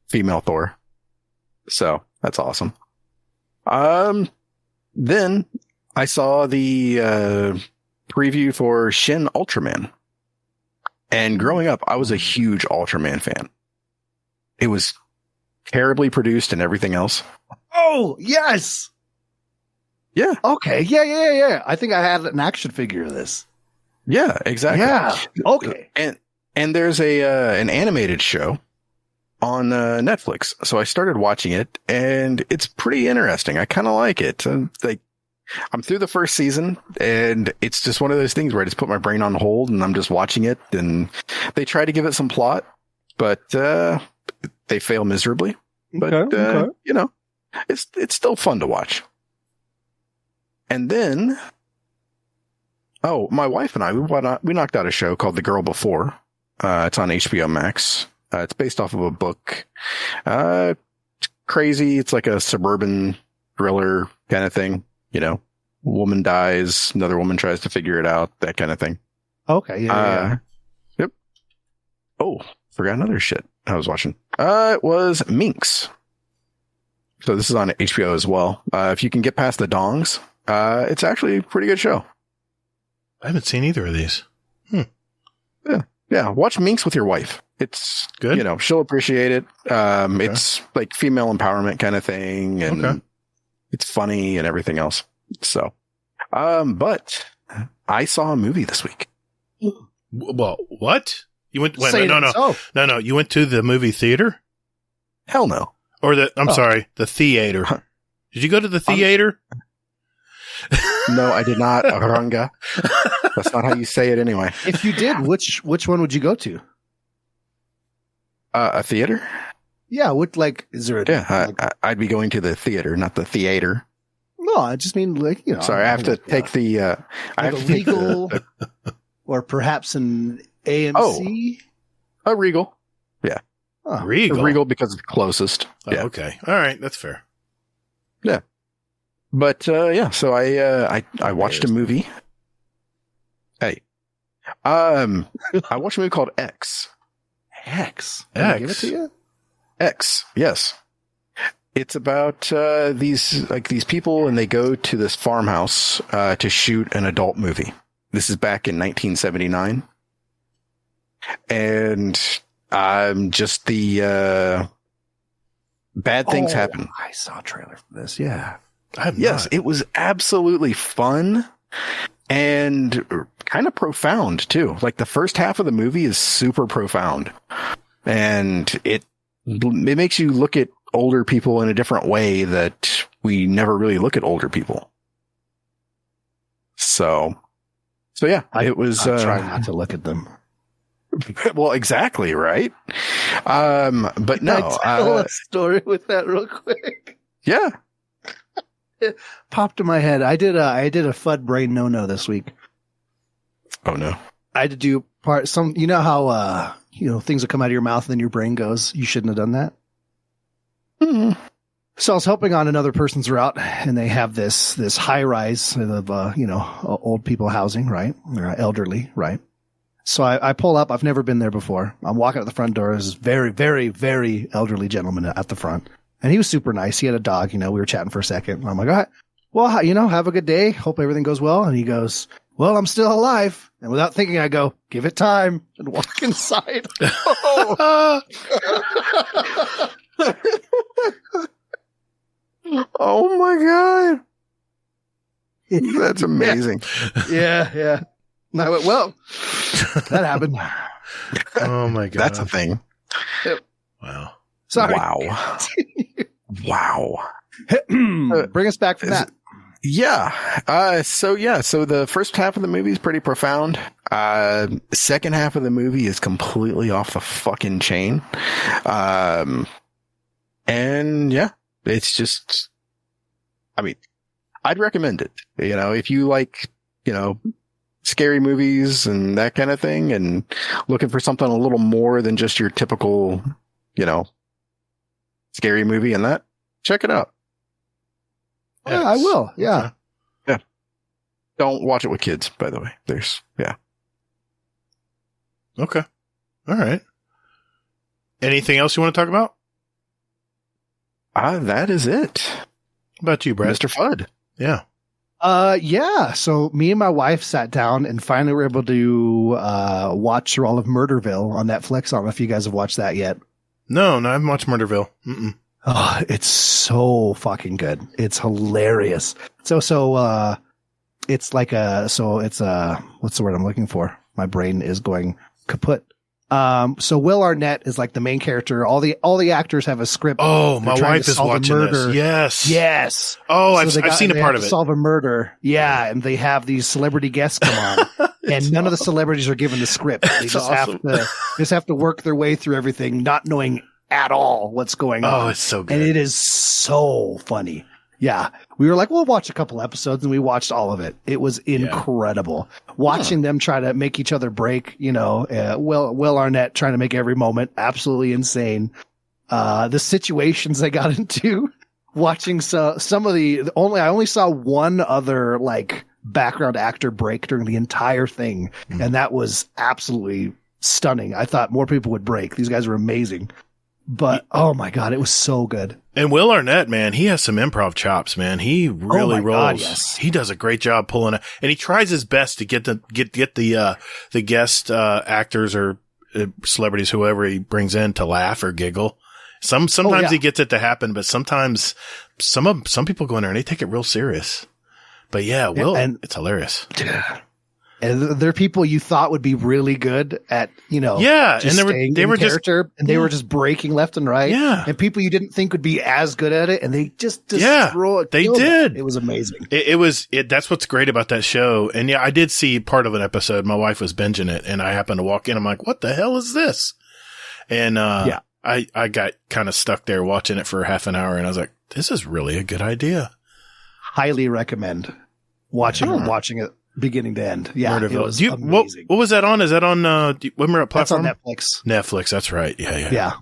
female Thor. So that's awesome. Then I saw the preview for Shin Ultraman. And growing up, I was a huge Ultraman fan. It was terribly produced and everything else. Oh, yes. Yeah. Okay. Yeah. I think I had an action figure of this. Yeah, exactly. Yeah. Okay. And there's an animated show on Netflix. So I started watching it and it's pretty interesting. I kind of like it. I'm through the first season and it's just one of those things where I just put my brain on hold and I'm just watching it, and they try to give it some plot, but they fail miserably. But Okay. it's still fun to watch. And then, my wife and I, we knocked out a show called The Girl Before. It's on HBO Max. It's based off of a book. It's crazy. It's like a suburban thriller kind of thing. Woman dies, another woman tries to figure it out, that kind of thing. Okay. Yeah. Yep. Oh, forgot another shit I was watching. It was Minx. So this is on HBO as well. If you can get past the dongs, it's actually a pretty good show. I haven't seen either of these. Yeah. Watch Minx with your wife. It's good. She'll appreciate it. It's like female empowerment kind of thing, and it's funny and everything else. So, but I saw a movie this week. Well, what? You went? No. You went to the movie theater? Hell no. Or the theater. Did you go to the theater? No, I did not. Aranga. That's not how you say it anyway. If you did, which one would you go to? A theater? Yeah, what is there? I'd be going to the theater, not the theater. No, I just mean Sorry, I have to take the. I have a to take Regal, or perhaps an AMC. Oh, a Regal. Yeah, Regal. A Regal because it's closest. Oh, yeah. Okay. All right. That's fair. Yeah. But so I watched a movie. Hey, I watched a movie called X. X. Did I give it to you? X. Yes. It's about these people, and they go to this farmhouse to shoot an adult movie. This is back in 1979, and just the bad things happen. I saw a trailer for this. Yeah. Yes, it was absolutely fun and kind of profound too. Like the first half of the movie is super profound, and it makes you look at older people in a different way that we never really look at older people. So yeah, it was. I'm trying not to look at them. Well, exactly right. But no, Can I tell a story with that real quick. Yeah. It popped in my head. I did a Fudd brain no this week. Oh no! I had to do some. You know how things will come out of your mouth and then your brain goes, "You shouldn't have done that." Mm-hmm. So I was helping on another person's route, and they have this high rise of old people housing, right? Or elderly, right? So I pull up. I've never been there before. I'm walking out the front door. There's this very, very, very elderly gentleman at the front. And he was super nice. He had a dog, we were chatting for a second. And I'm like, all right, well, have a good day. Hope everything goes well. And he goes, well, I'm still alive. And without thinking, I go, give it time, and walk inside. Oh my God. That's amazing. Yeah. And I went, well, that happened. Oh my God. That's a thing. Yep. Wow. Sorry. Wow. Bring us back from that. Yeah. So the first half of the movie is pretty profound. Second half of the movie is completely off the fucking chain. And yeah, it's just, I'd recommend it. If you like, scary movies and that kind of thing, and looking for something a little more than just your typical, scary movie and that, check it out. Yeah, I will. Yeah. Yeah. Don't watch it with kids, by the way. Okay. All right. Anything else you want to talk about? That is it. How about you, Brad? Mr. Fudd. Yeah. Yeah. So me and my wife sat down and finally were able to watch through all of Murderville on Netflix. I don't know if you guys have watched that yet. No, I haven't watched Murderville. Mm-mm. Oh, it's so fucking good. It's hilarious. So it's like what's the word I'm looking for? My brain is going kaput. So Will Arnett is like the main character. All the actors have a script. Oh, my wife is watching this. Yes. Oh, I've seen a part of it. Solve a murder. Yeah. And they have these celebrity guests come on and none of the celebrities are given the script. They just have to work their way through everything, not knowing at all what's going on. Oh, it's so good. And it is so funny. Yeah. We were like, we'll watch a couple episodes, and we watched all of it. It was incredible. Watching them try to make each other break, Will Arnett trying to make every moment absolutely insane. The situations they got into, watching some of I only saw one other background actor break during the entire thing. And that was absolutely stunning. I thought more people would break. These guys were amazing. But, oh my God, it was so good. And Will Arnett, man, he has some improv chops, man. He really rolls. God, yes. He does a great job pulling it, and he tries his best to get the guest actors or celebrities, whoever he brings in, to laugh or giggle. Sometimes he gets it to happen, but sometimes some people go in there and they take it real serious. But yeah, Will, and it's hilarious. And they're people you thought would be really good at, and they were just breaking left and right. Yeah. And people you didn't think would be as good at it. And they just destroyed. They did. It was amazing. That's what's great about that show. And yeah, I did see part of an episode. My wife was binging it and I happened to walk in. I'm like, what the hell is this? And, I got kind of stuck there watching it for half an hour and I was like, this is really a good idea. Highly recommend watching it beginning to end. Yeah. It was amazing. What was that on? Is that on, when we're at platform? That's on Netflix. Netflix. That's right. Yeah.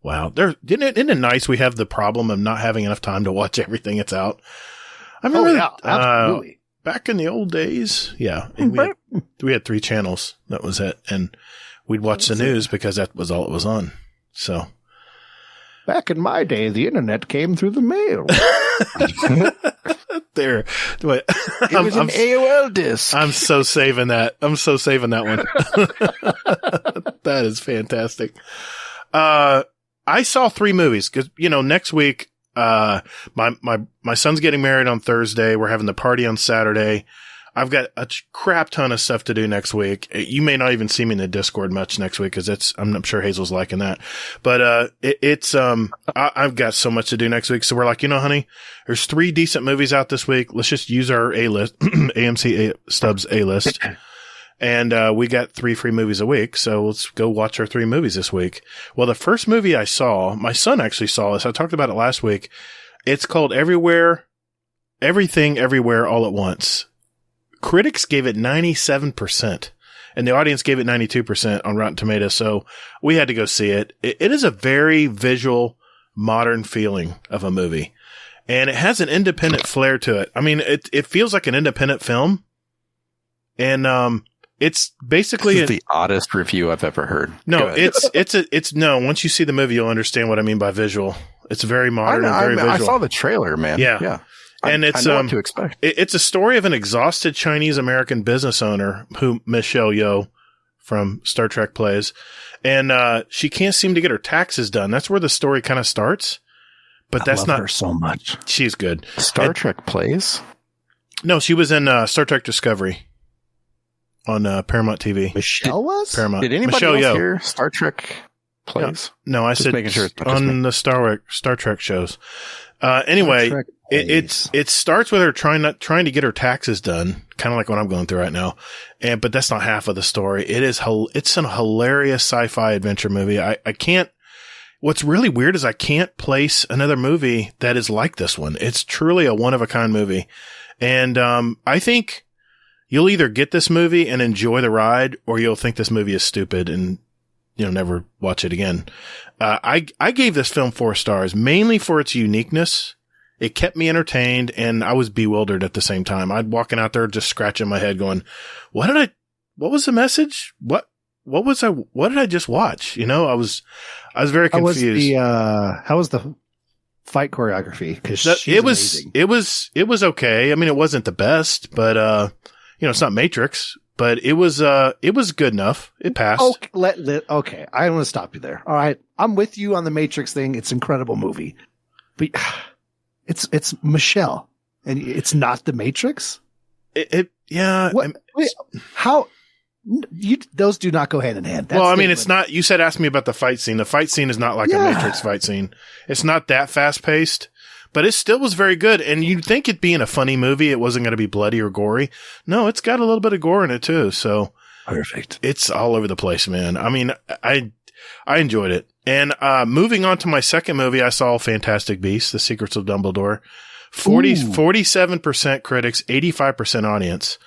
Wow. Isn't it nice we have the problem of not having enough time to watch everything that's out? I remember absolutely. Back in the old days. Yeah. We had 3 channels. That was it. And we'd watch the news because that was all it was on. So. Back in my day, the internet came through the mail. There. It was an AOL disc. I'm so saving that. one. That is fantastic. I saw 3 movies because, next week, my son's getting married on Thursday. We're having the party on Saturday. I've got a crap ton of stuff to do next week. You may not even see me in the Discord much next week because I'm sure Hazel's liking that. But, I've got so much to do next week. So we're like, honey, there's 3 decent movies out this week. Let's just use our A-list, AMC Stubbs A-list. And, we got 3 free movies a week. So let's go watch our 3 movies this week. Well, the first movie I saw, my son actually saw this. I talked about it last week. It's called Everything, Everywhere, All at Once. Critics gave it 97%, and the audience gave it 92% on Rotten Tomatoes, so we had to go see it. It is a very visual, modern feeling of a movie, and it has an independent flair to it. I mean, it feels like an independent film, and it's basically this is the oddest review I've ever heard. No, no. Once you see the movie, you'll understand what I mean by visual. It's very modern and very visual. I saw the trailer, man. Yeah. And I know what to expect. It's a story of an exhausted Chinese American business owner who Michelle Yeoh from Star Trek plays. And she can't seem to get her taxes done. That's where the story kind of starts. But that's love not her so much. She's good. Star Trek plays? No, she was in Star Trek Discovery on Paramount TV. Michelle was? Paramount. Did anybody Michelle else Yeoh. hear Star Trek plays? No, I just said making sure it's on the Star Trek shows. Anyway, it starts with her trying to get her taxes done, kind of like what I'm going through right now. But that's not half of the story. It's a hilarious sci-fi adventure movie. I can't, what's really weird is I can't place another movie that is like this one. It's truly a one of a kind movie. And, I think you'll either get this movie and enjoy the ride, or you'll think this movie is stupid and, never watch it again. I gave this film 4 stars, mainly for its uniqueness. It kept me entertained, and I was bewildered at the same time. I'd walking out there just scratching my head going, what was the message? What did I just watch? I was very confused. How was the fight choreography? Cause it was okay. I mean, it wasn't the best, but, it's not Matrix. But it was good enough. It passed. Okay. I want to stop you there. All right. I'm with you on the Matrix thing. It's an incredible movie. But it's Michelle. And it's not the Matrix? Yeah. Wait, how? Those do not go hand in hand. It's not. You said ask me about the fight scene. The fight scene is not like a Matrix fight scene. It's not that fast paced. But it still was very good. And you'd think it being a funny movie, it wasn't going to be bloody or gory. No, it's got a little bit of gore in it too. So perfect. It's all over the place, man. I mean, I enjoyed it. And, moving on to my second movie, I saw Fantastic Beasts, The Secrets of Dumbledore. 47% critics, 85% audience.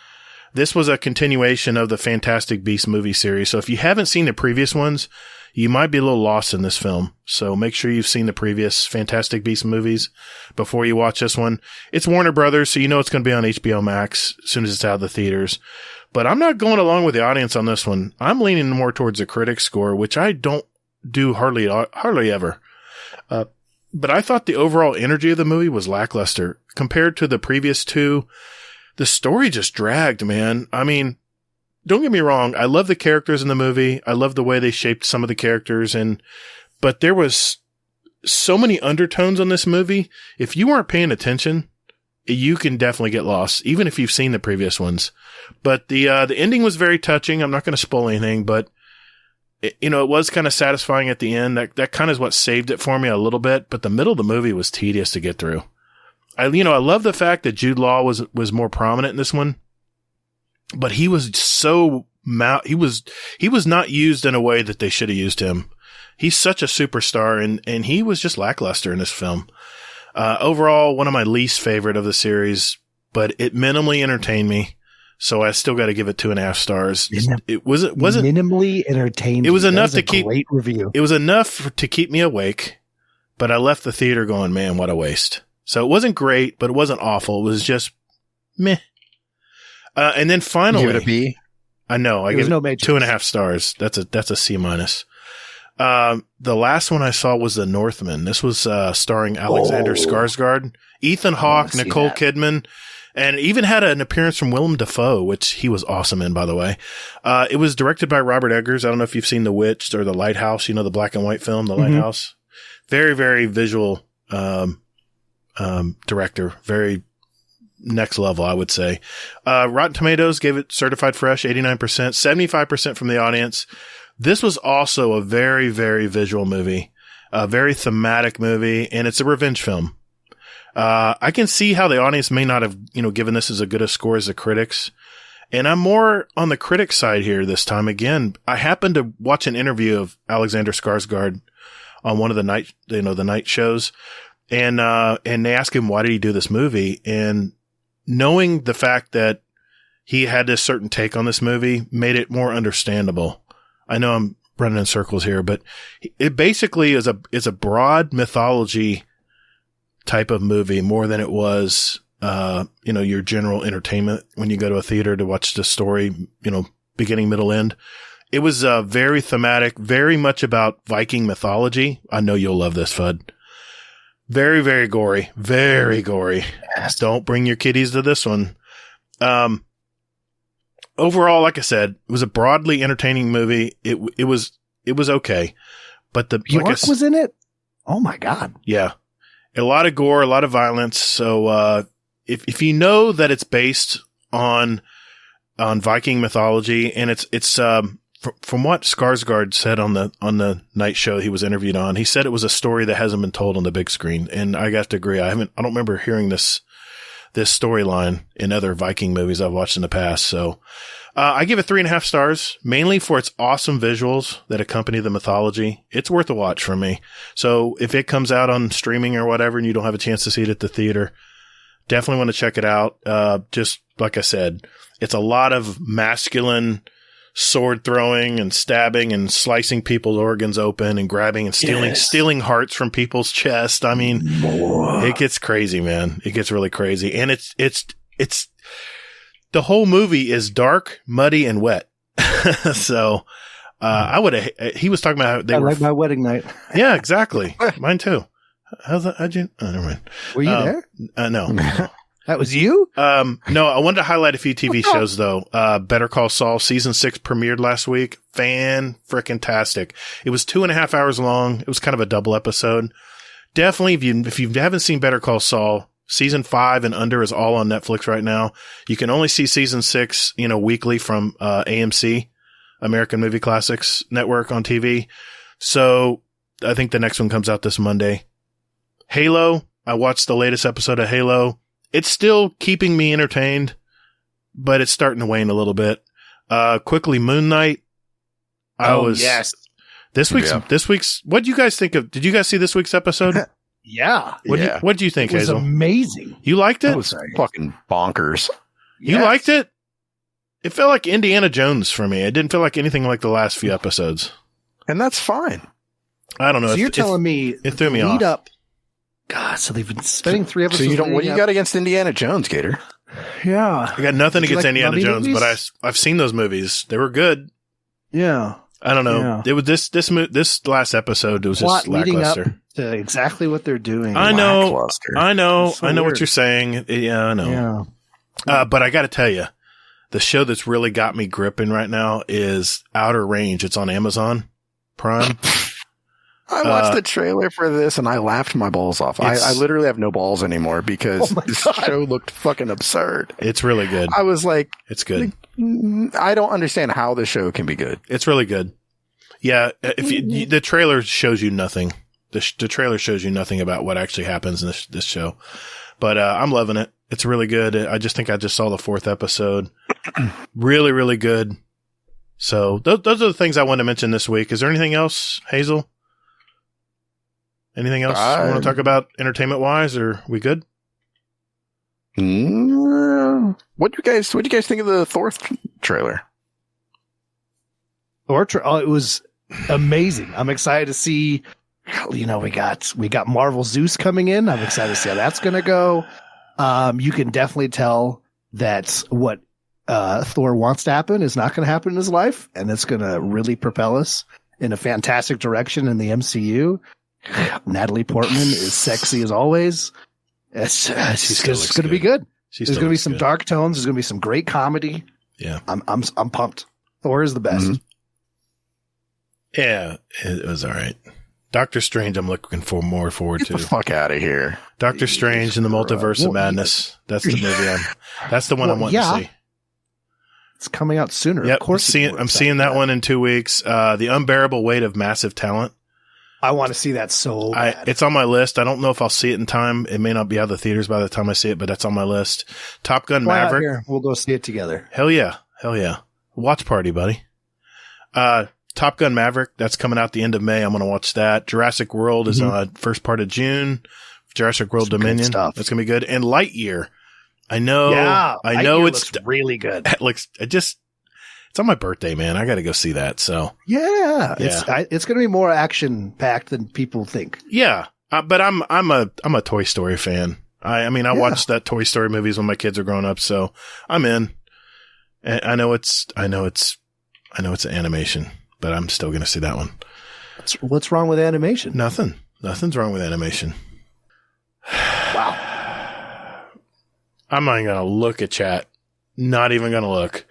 This was a continuation of the Fantastic Beasts movie series. So if you haven't seen the previous ones, you might be a little lost in this film. So make sure you've seen the previous Fantastic Beasts movies before you watch this one. It's Warner Brothers, so you know it's going to be on HBO Max as soon as it's out of the theaters. But I'm not going along with the audience on this one. I'm leaning more towards the critic score, which I don't do hardly ever. But I thought the overall energy of the movie was lackluster. Compared to the previous 2, the story just dragged, man. I mean, don't get me wrong. I love the characters in the movie. I love the way they shaped some of the characters, but there was so many undertones on this movie. If you weren't paying attention, you can definitely get lost, even if you've seen the previous ones. But the ending was very touching. I'm not going to spoil anything, but it was kind of satisfying at the end. That kind of is what saved it for me a little bit. But the middle of the movie was tedious to get through. I love the fact that Jude Law was more prominent in this one, but he was he was not used in a way that they should have used him. He's such a superstar, and he was just lackluster in this film. Overall, one of my least favorite of the series, but it minimally entertained me. So I still got to give it 2.5 stars. It wasn't minimally entertained. It was enough to keep great review. It was enough to keep me awake, but I left the theater going, man, what a waste. So it wasn't great, but it wasn't awful. It was just meh. And then finally, give it a B. I know. I give it 2.5 stars. That's a C minus. The last one I saw was The Northman. This was starring Alexander Skarsgård, Ethan Hawke, Nicole Kidman, and it even had an appearance from Willem Dafoe, which he was awesome in, by the way. It was directed by Robert Eggers. I don't know if you've seen The Witch or The Lighthouse, the black and white film, The Lighthouse. Very, very visual director. Very next level, I would say. Rotten Tomatoes gave it certified fresh, 89%, 75% from the audience. This was also a very, very visual movie, a very thematic movie, and it's a revenge film. I can see how the audience may not have, given this as good a score as the critics. And I'm more on the critic side here this time. Again, I happened to watch an interview of Alexander Skarsgård on one of the night shows. And they asked him, why did he do this movie? And knowing the fact that he had this certain take on this movie made it more understandable. I know I'm running in circles here, but it basically is a broad mythology type of movie more than it was, your general entertainment when you go to a theater to watch the story, beginning, middle, end. It was very thematic, very much about Viking mythology. I know you'll love this, Fudd. Very, very gory. Very gory. Yes. Don't bring your kiddies to this one. Overall, like I said, it was a broadly entertaining movie. It was okay. But Bjork was in it? Oh my God. Yeah. A lot of gore, a lot of violence. So, if you know that it's based on Viking mythology, and it's from what Skarsgård said on the night show he was interviewed on, he said it was a story that hasn't been told on the big screen. And I got to agree. I don't remember hearing this storyline in other Viking movies I've watched in the past. So, I give it 3.5 stars, mainly for its awesome visuals that accompany the mythology. It's worth a watch for me. So if it comes out on streaming or whatever and you don't have a chance to see it at the theater, definitely want to check it out. Just like I said, it's a lot of masculine sword throwing and stabbing and slicing people's organs open and grabbing and stealing hearts from people's chest. I mean, it gets crazy, man. It gets really crazy. And it's the whole movie is dark, muddy, and wet. So, he was talking about how I like my wedding night. Yeah, exactly. Mine too. How's that? Never mind. Were you there? No. That was you? No, I wanted to highlight a few TV shows though. Better Call Saul season 6 premiered last week. Fan-frickin-tastic. It was 2.5 hours long. It was kind of a double episode. Definitely, if you haven't seen Better Call Saul, season 5 and under is all on Netflix right now. You can only see season 6, weekly from AMC, American Movie Classics Network on TV. So I think the next one comes out this Monday. Halo. I watched the latest episode of Halo. It's still keeping me entertained, but it's starting to wane a little bit. Quickly, Moon Knight. Yes. This week's, what do you guys think of? Did you guys see this week's episode? Yeah. What do you think, Hazel? It was amazing. You liked it? That was fucking bonkers. You liked it? It felt like Indiana Jones for me. It didn't feel like anything like the last few episodes. And that's fine. I don't know. So you're telling me it threw me off. Up. God, so they've been spending 3 episodes. So what do you got against Indiana Jones, Gatr? Yeah. I got nothing against Indiana Jones, movies? But I've seen those movies. They were good. Yeah. I don't know. Yeah. It was this last episode was just lackluster. Leading up to exactly what they're doing. I know what you're saying. Yeah, I know. Yeah. But I got to tell you, the show that's really got me gripping right now is Outer Range. It's on Amazon Prime. I watched the trailer for this and I laughed my balls off. I literally have no balls anymore because this show looked fucking absurd. It's really good. I was like, it's good. I don't understand how the show can be good. It's really good. Yeah. The trailer shows you nothing. The trailer shows you nothing about what actually happens in this show, but I'm loving it. It's really good. I just think I just saw the 4th episode. Really, really good. So those are the things I wanted to mention this week. Is there anything else, Hazel? Anything else you want to talk about entertainment wise, or are we good? What do you guys think of the Thor trailer? It was amazing. I'm excited to see. We got Marvel Zeus coming in. I'm excited to see how that's going to go. You can definitely tell that what Thor wants to happen is not going to happen in his life, and it's going to really propel us in a fantastic direction in the MCU. Natalie Portman is sexy as always. It's going to be good. There's going to be some dark tones. There's going to be some great comedy. Yeah, I'm pumped. Thor is the best. Mm-hmm. Yeah, it was all right. Doctor Strange, I'm looking more forward to. Get the fuck out of here. Doctor Strange and the Multiverse of Madness. That's the movie. That's the one I want to see. It's coming out sooner. Yep, of course, I'm seeing that one in 2 weeks. The Unbearable Weight of Massive Talent. I want to see that so bad. It's on my list. I don't know if I'll see it in time. It may not be out of the theaters by the time I see it, but that's on my list. Top Gun Maverick. Here. We'll go see it together. Hell yeah. Watch party, buddy. Top Gun Maverick, that's coming out the end of May. I'm going to watch that. Jurassic World is first part of June. Jurassic World Dominion. That's going to be good. And Lightyear. I know it's really good. It's on my birthday, man. I got to go see that. So it's going to be more action packed than people think. Yeah. But I'm a Toy Story fan. I watched that Toy Story movies when my kids are growing up. So I'm in. And I know it's an animation, but I'm still going to see that one. What's wrong with animation? Nothing. Nothing's wrong with animation. Wow. I'm not even going to look at chat. Not even going to look.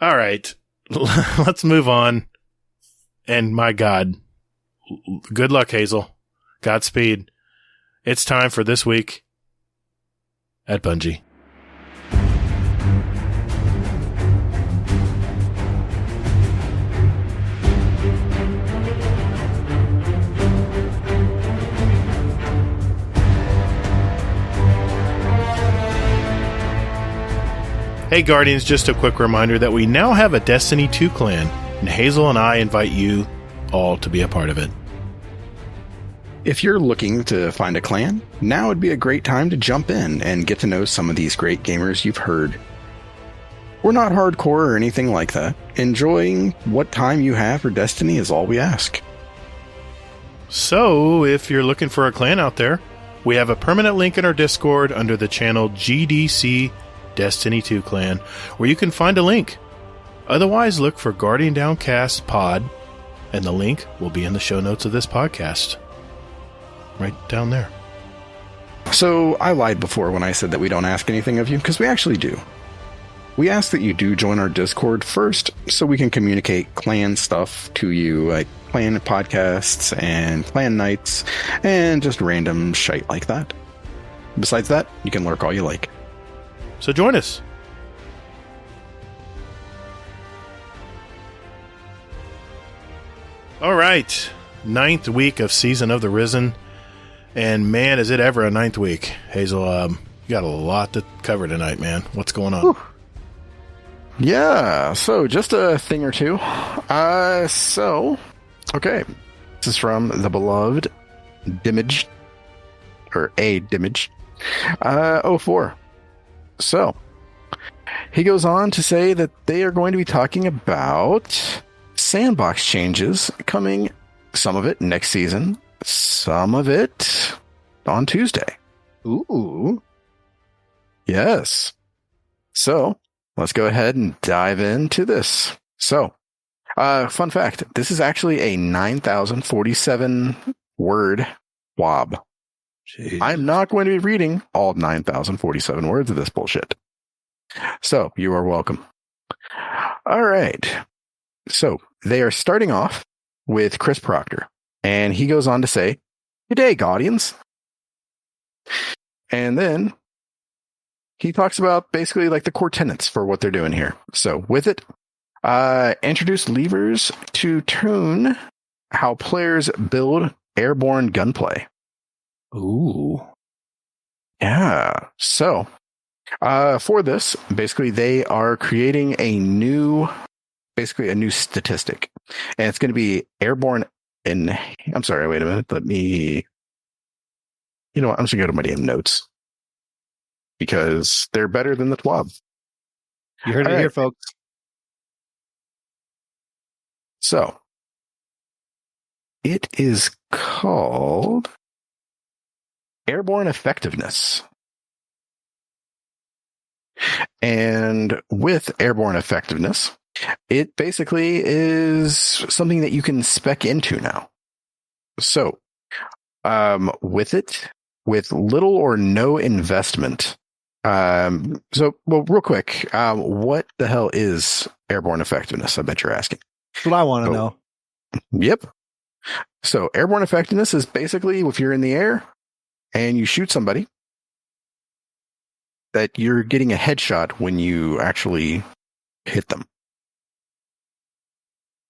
All right. Let's move on. And my God, good luck, Hazel. Godspeed. It's time for This Week at Bungie. Hey Guardians, just a quick reminder that we now have a Destiny 2 clan, and Hazel and I invite you all to be a part of it. If you're looking to find a clan, now would be a great time to jump in and get to know some of these great gamers you've heard. We're not hardcore or anything like that. Enjoying what time you have for Destiny is all we ask. So, if you're looking for a clan out there, we have a permanent link in our Discord under the channel GDC Destiny 2 Clan, where you can find a link. Otherwise, look for Guardian Downcast Pod, and the link will be in the show notes of this podcast. Right down there. So, I lied before when I said that we don't ask anything of you, because we actually do. We ask that you do join our Discord first, so we can communicate clan stuff to you, like clan podcasts and clan nights, and just random shite like that. Besides that, you can lurk all you like. So join us. All right. 9th week of Season of the Risen. And man, is it ever a 9th week. Hazel, you got a lot to cover tonight, man. What's going on? Whew. Yeah, so just a thing or two. Okay. This is from the beloved Dimage, or A Dimage, 04. So, he goes on to say that they are going to be talking about sandbox changes coming, some of it next season, some of it on Tuesday. Ooh. Yes. So, let's go ahead and dive into this. So, fun fact, this is actually a 9,047 word TWAB. Jeez. I'm not going to be reading all 9,047 words of this bullshit. So, you are welcome. All right. So, they are starting off with Chris Proctor. And he goes on to say, "Good day, Guardians." And then he talks about basically like the core tenets for what they're doing here. So with it, introduce levers to tune how players build airborne gunplay. Ooh. Yeah. So for this, basically they are creating a new statistic. And it's going to be airborne I'm sorry, wait a minute. Let me, you know what? I'm just going to go to my damn notes because they're better than the TWAB. You heard it here, folks. So it is called airborne effectiveness. And with airborne effectiveness, it basically is something that you can spec into now. So with it, with little or no investment. Real quick, what the hell is airborne effectiveness? I bet you're asking. That's what I want to know. Yep. So airborne effectiveness is basically if you're in the air and you shoot somebody, that you're getting a headshot when you actually hit them.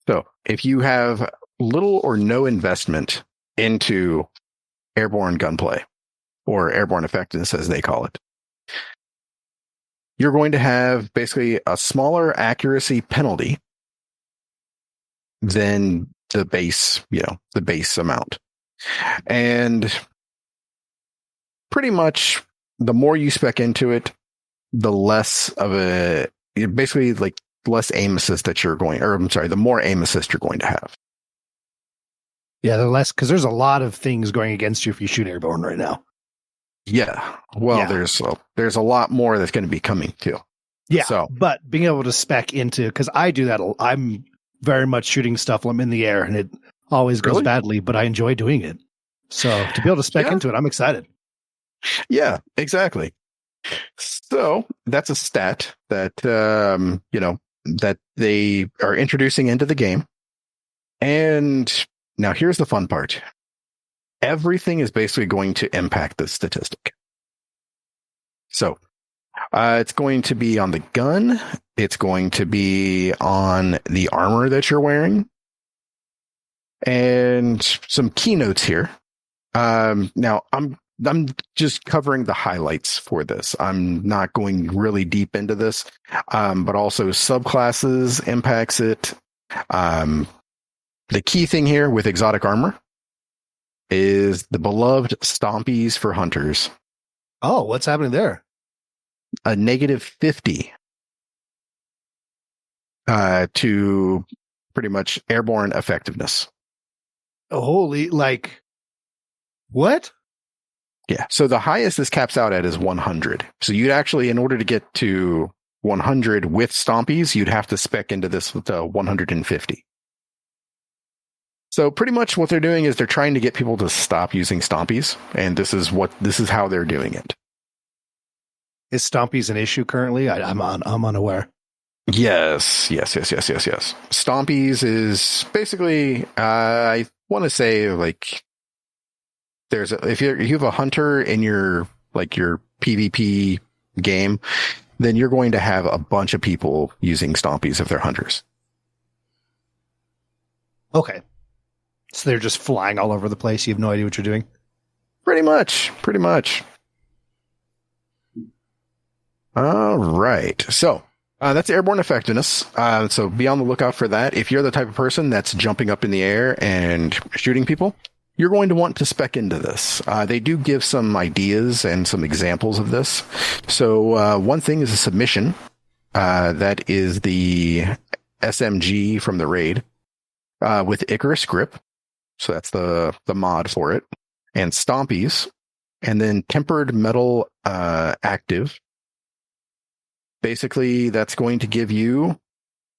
So if you have little or no investment into airborne gunplay, or airborne effectiveness as they call it, you're going to have basically a smaller accuracy penalty than the base amount. And pretty much the more you spec into it, the less of basically like less aim assist the more aim assist you're going to have. Yeah, the less, because there's a lot of things going against you if you shoot airborne right now. Yeah. Well, yeah. There's a lot more that's going to be coming too. Yeah. But being able to spec into, because I do that, I'm very much shooting stuff when I'm in the air and it always goes badly, but I enjoy doing it. So to be able to spec into it, I'm excited. Yeah, exactly. So that's a stat that, that they are introducing into the game. And now here's the fun part. Everything is basically going to impact this statistic. So it's going to be on the gun. It's going to be on the armor that you're wearing. And some keynotes here. Now I'm just covering the highlights for this. I'm not going really deep into this, but also subclasses impacts it. The key thing here with exotic armor is the beloved stompies for hunters. Oh, what's happening there? A -50 to pretty much airborne effectiveness. Holy, what? Yeah. So the highest this caps out at is 100. So you'd actually, in order to get to 100 with stompies, you'd have to spec into this with 150. So pretty much what they're doing is they're trying to get people to stop using stompies, and this is how they're doing it. Is stompies an issue currently? I'm unaware. Yes. Stompies is basically, I want to say like if you have a hunter in your PvP game, then you're going to have a bunch of people using stompies if they're hunters. Okay. So they're just flying all over the place. You have no idea what you're doing? Pretty much. All right. So that's airborne effectiveness. So be on the lookout for that. If you're the type of person that's jumping up in the air and shooting people, you're going to want to spec into this. They do give some ideas and some examples of this. So one thing is a submission. That is the SMG from the raid with Icarus grip. So that's the mod for it. And stompies. And then tempered metal active. Basically, that's going to give you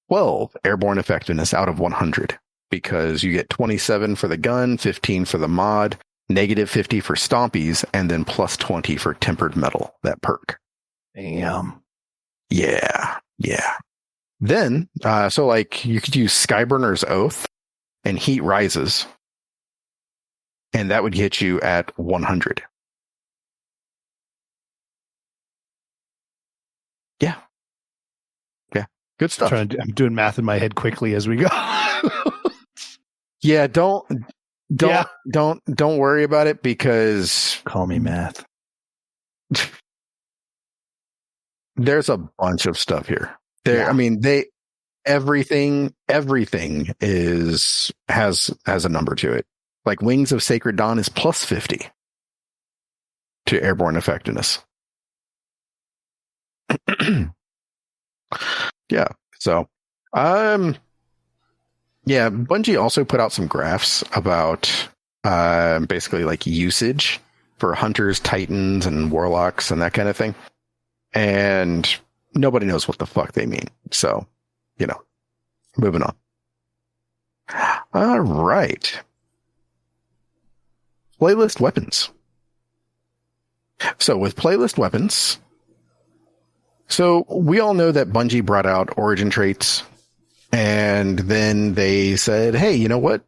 12 airborne effectiveness out of 100. Because you get 27 for the gun, 15 for the mod, -50 for stompies, and then +20 for tempered metal, that perk. Damn. Yeah. Then, so you could use Skyburner's Oath and Heat Rises. and that would get you at 100. Yeah. Good stuff. I'm doing math in my head quickly as we go. Yeah, don't worry about it, because call me math. There's a bunch of stuff here. Yeah. I mean, everything has a number to it. Like Wings of Sacred Dawn is plus 50 to airborne effectiveness. Yeah. So, yeah, Bungie also put out some graphs about basically like usage for hunters, titans, and warlocks and that kind of thing. And nobody knows what the fuck they mean. So, moving on. All right. Playlist weapons. So with playlist weapons, so we all know that Bungie brought out origin traits, and then they said, hey, you know what?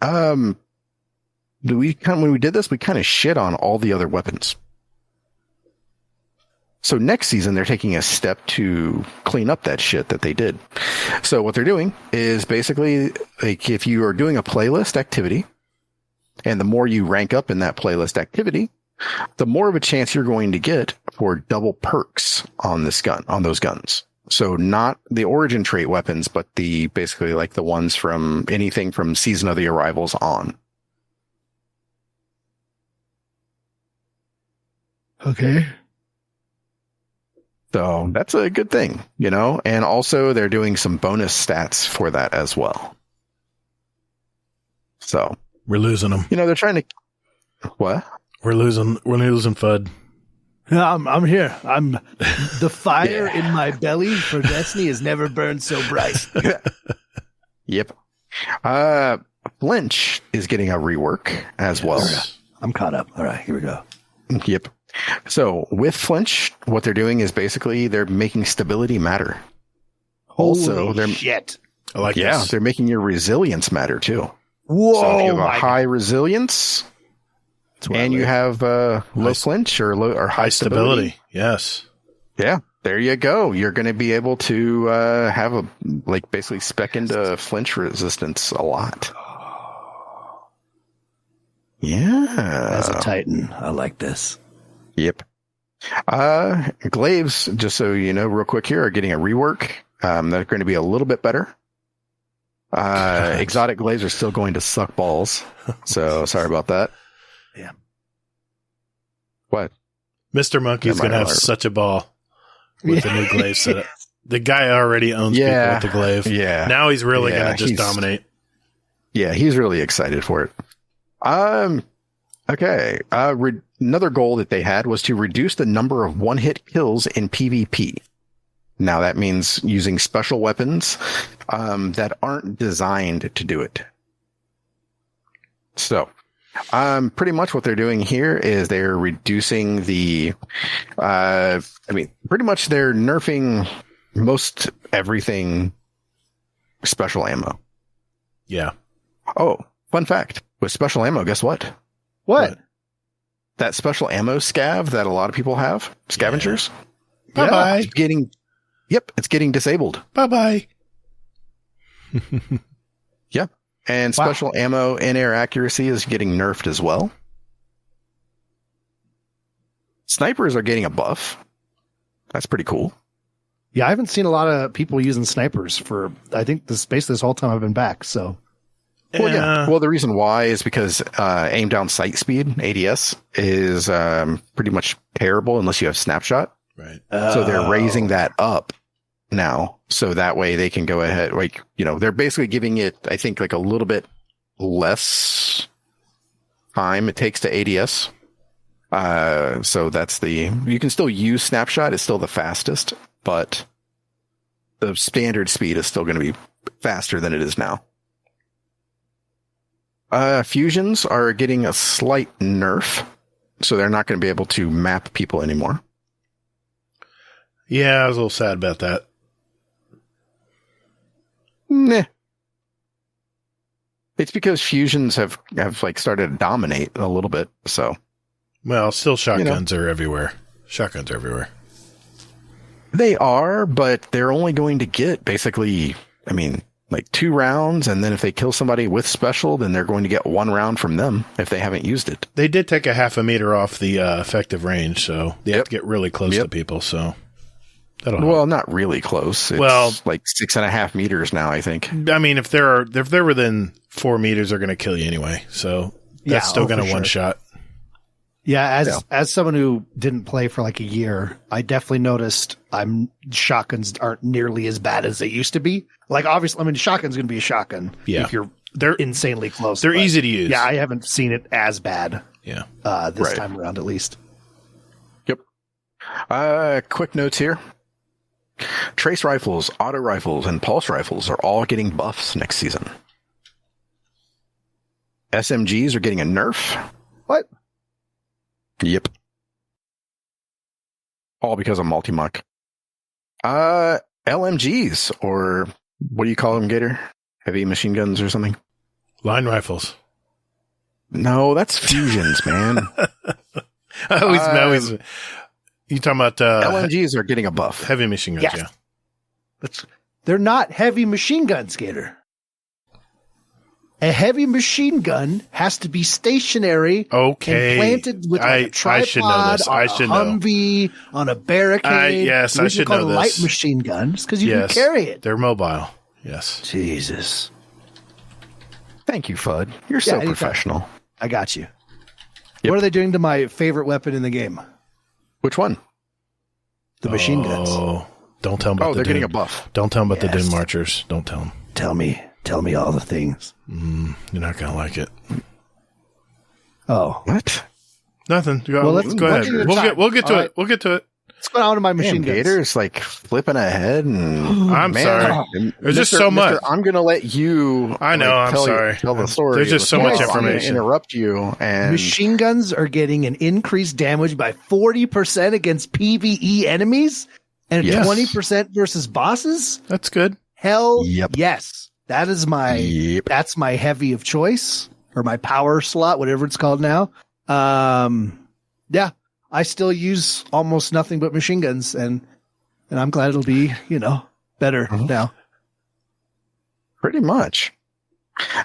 When we did this, we kind of shit on all the other weapons. So next season, they're taking a step to clean up that shit that they did. So what they're doing is basically, like, if you are doing a playlist activity, and the more you rank up in that playlist activity, the more of a chance you're going to get for double perks on those guns. So not the origin trait weapons, but basically like the ones from anything from Season of the Arrivals on. Okay. So that's a good thing, and also they're doing some bonus stats for that as well. So we're losing them. They're trying to, what? We're losing Fudd. I'm here. The fire in my belly for Destiny has never burned so bright. Yep. Flinch is getting a rework as well. I'm caught up. All right, here we go. Yep. So with Flinch, what they're doing is basically they're making stability matter. Holy shit. I like this. Yeah, they're making your resilience matter too. Whoa. So if you have a high resilience and you have low flinch or high stability. Yes. Yeah, there you go. You're going to be able to have basically spec into flinch resistance a lot. Yeah. As a Titan, I like this. Yep. Glaives, just so you know, real quick here, are getting a rework. They're going to be a little bit better. Exotic glaives are still going to suck balls. So sorry about that. Yeah. What? Mr. Monkey's going to have such a ball with the new glaive setup. The guy already owns people with the glaive. Yeah. Now he's really going to just dominate. Yeah, he's really excited for it. Okay. Another goal that they had was to reduce the number of one-hit kills in PvP. Now that means using special weapons that aren't designed to do it. So, pretty much what they're doing here is they're reducing pretty much they're nerfing most everything special ammo. Yeah. Oh, fun fact. With special ammo, guess what? What? That special ammo scav that a lot of people have, scavengers. Yeah. Bye-bye. It's getting disabled. Bye-bye. Yep. And special ammo in-air accuracy is getting nerfed as well. Snipers are getting a buff. That's pretty cool. Yeah, I haven't seen a lot of people using snipers for, I think, this whole time I've been back, so. Well, yeah. Well, the reason why is because aim down sight speed, ADS, is pretty much terrible unless you have snapshot. Right. So they're raising that up now. So that way they can go ahead, they're basically giving it, I think, like a little bit less time it takes to ADS. So you can still use snapshot. It's still the fastest, but the standard speed is still going to be faster than it is now. Fusions are getting a slight nerf, so they're not going to be able to map people anymore. Yeah, I was a little sad about that. Nah. It's because fusions have like started to dominate a little bit. So, well, still shotguns are everywhere. Shotguns are everywhere. They are, but they're only going to get basically, I mean, like 2 rounds. And then if they kill somebody with special, then they're going to get 1 round from them if they haven't used it. They did take a half a meter off the effective range. So they have to get really close to people. So that'll help. Well, not really close. It's like 6.5 meters now, I think. I mean, if they're within 4 meters, they're going to kill you anyway. So that's still going to one shot. Yeah, as someone who didn't play for like a year, I definitely noticed shotguns aren't nearly as bad as they used to be. Like, obviously, I mean, shotgun's going to be a shotgun if they're insanely close. They're easy to use. Yeah, I haven't seen it as bad. Yeah, this time around at least. Yep. Quick notes here. Trace rifles, auto rifles, and pulse rifles are all getting buffs next season. SMGs are getting a nerf. What? Yep. All because of multi-muck. LMGs, or what do you call them, Gatr? Heavy machine guns or something? Line rifles. No, that's fusions, man. I always you talking about LMGs are getting a buff. Heavy machine guns, They're not heavy machine guns, Gatr. A heavy machine gun has to be stationary and planted with a tripod, I should know this. on a Humvee, on a barricade. Yes, I should know this. Light machine guns because you can carry it. They're mobile. Yes. Jesus. Thank you, Fudd. You're so professional. I got you. Yep. What are they doing to my favorite weapon in the game? Which one? The machine guns. Oh, don't tell them about they're getting a buff. Don't tell them about the Doom Marchers. Don't tell them. Tell me all the things. You're not going to like it. Oh. What? Nothing. Go ahead. We'll get to it. We'll get to it. What's going on with my machine guns? Gator's like flipping ahead, and I'm sorry. There's just so much. I'm going to let you. I know. I'm sorry. Tell the story. There's just so much information. I'm gonna interrupt you. And machine guns are getting an increased damage by 40% against PvE enemies and 20% versus bosses. That's good. Hell yes. That is that's my heavy of choice, or my power slot, whatever it's called now. I still use almost nothing but machine guns, and I'm glad it'll be, better now. Pretty much.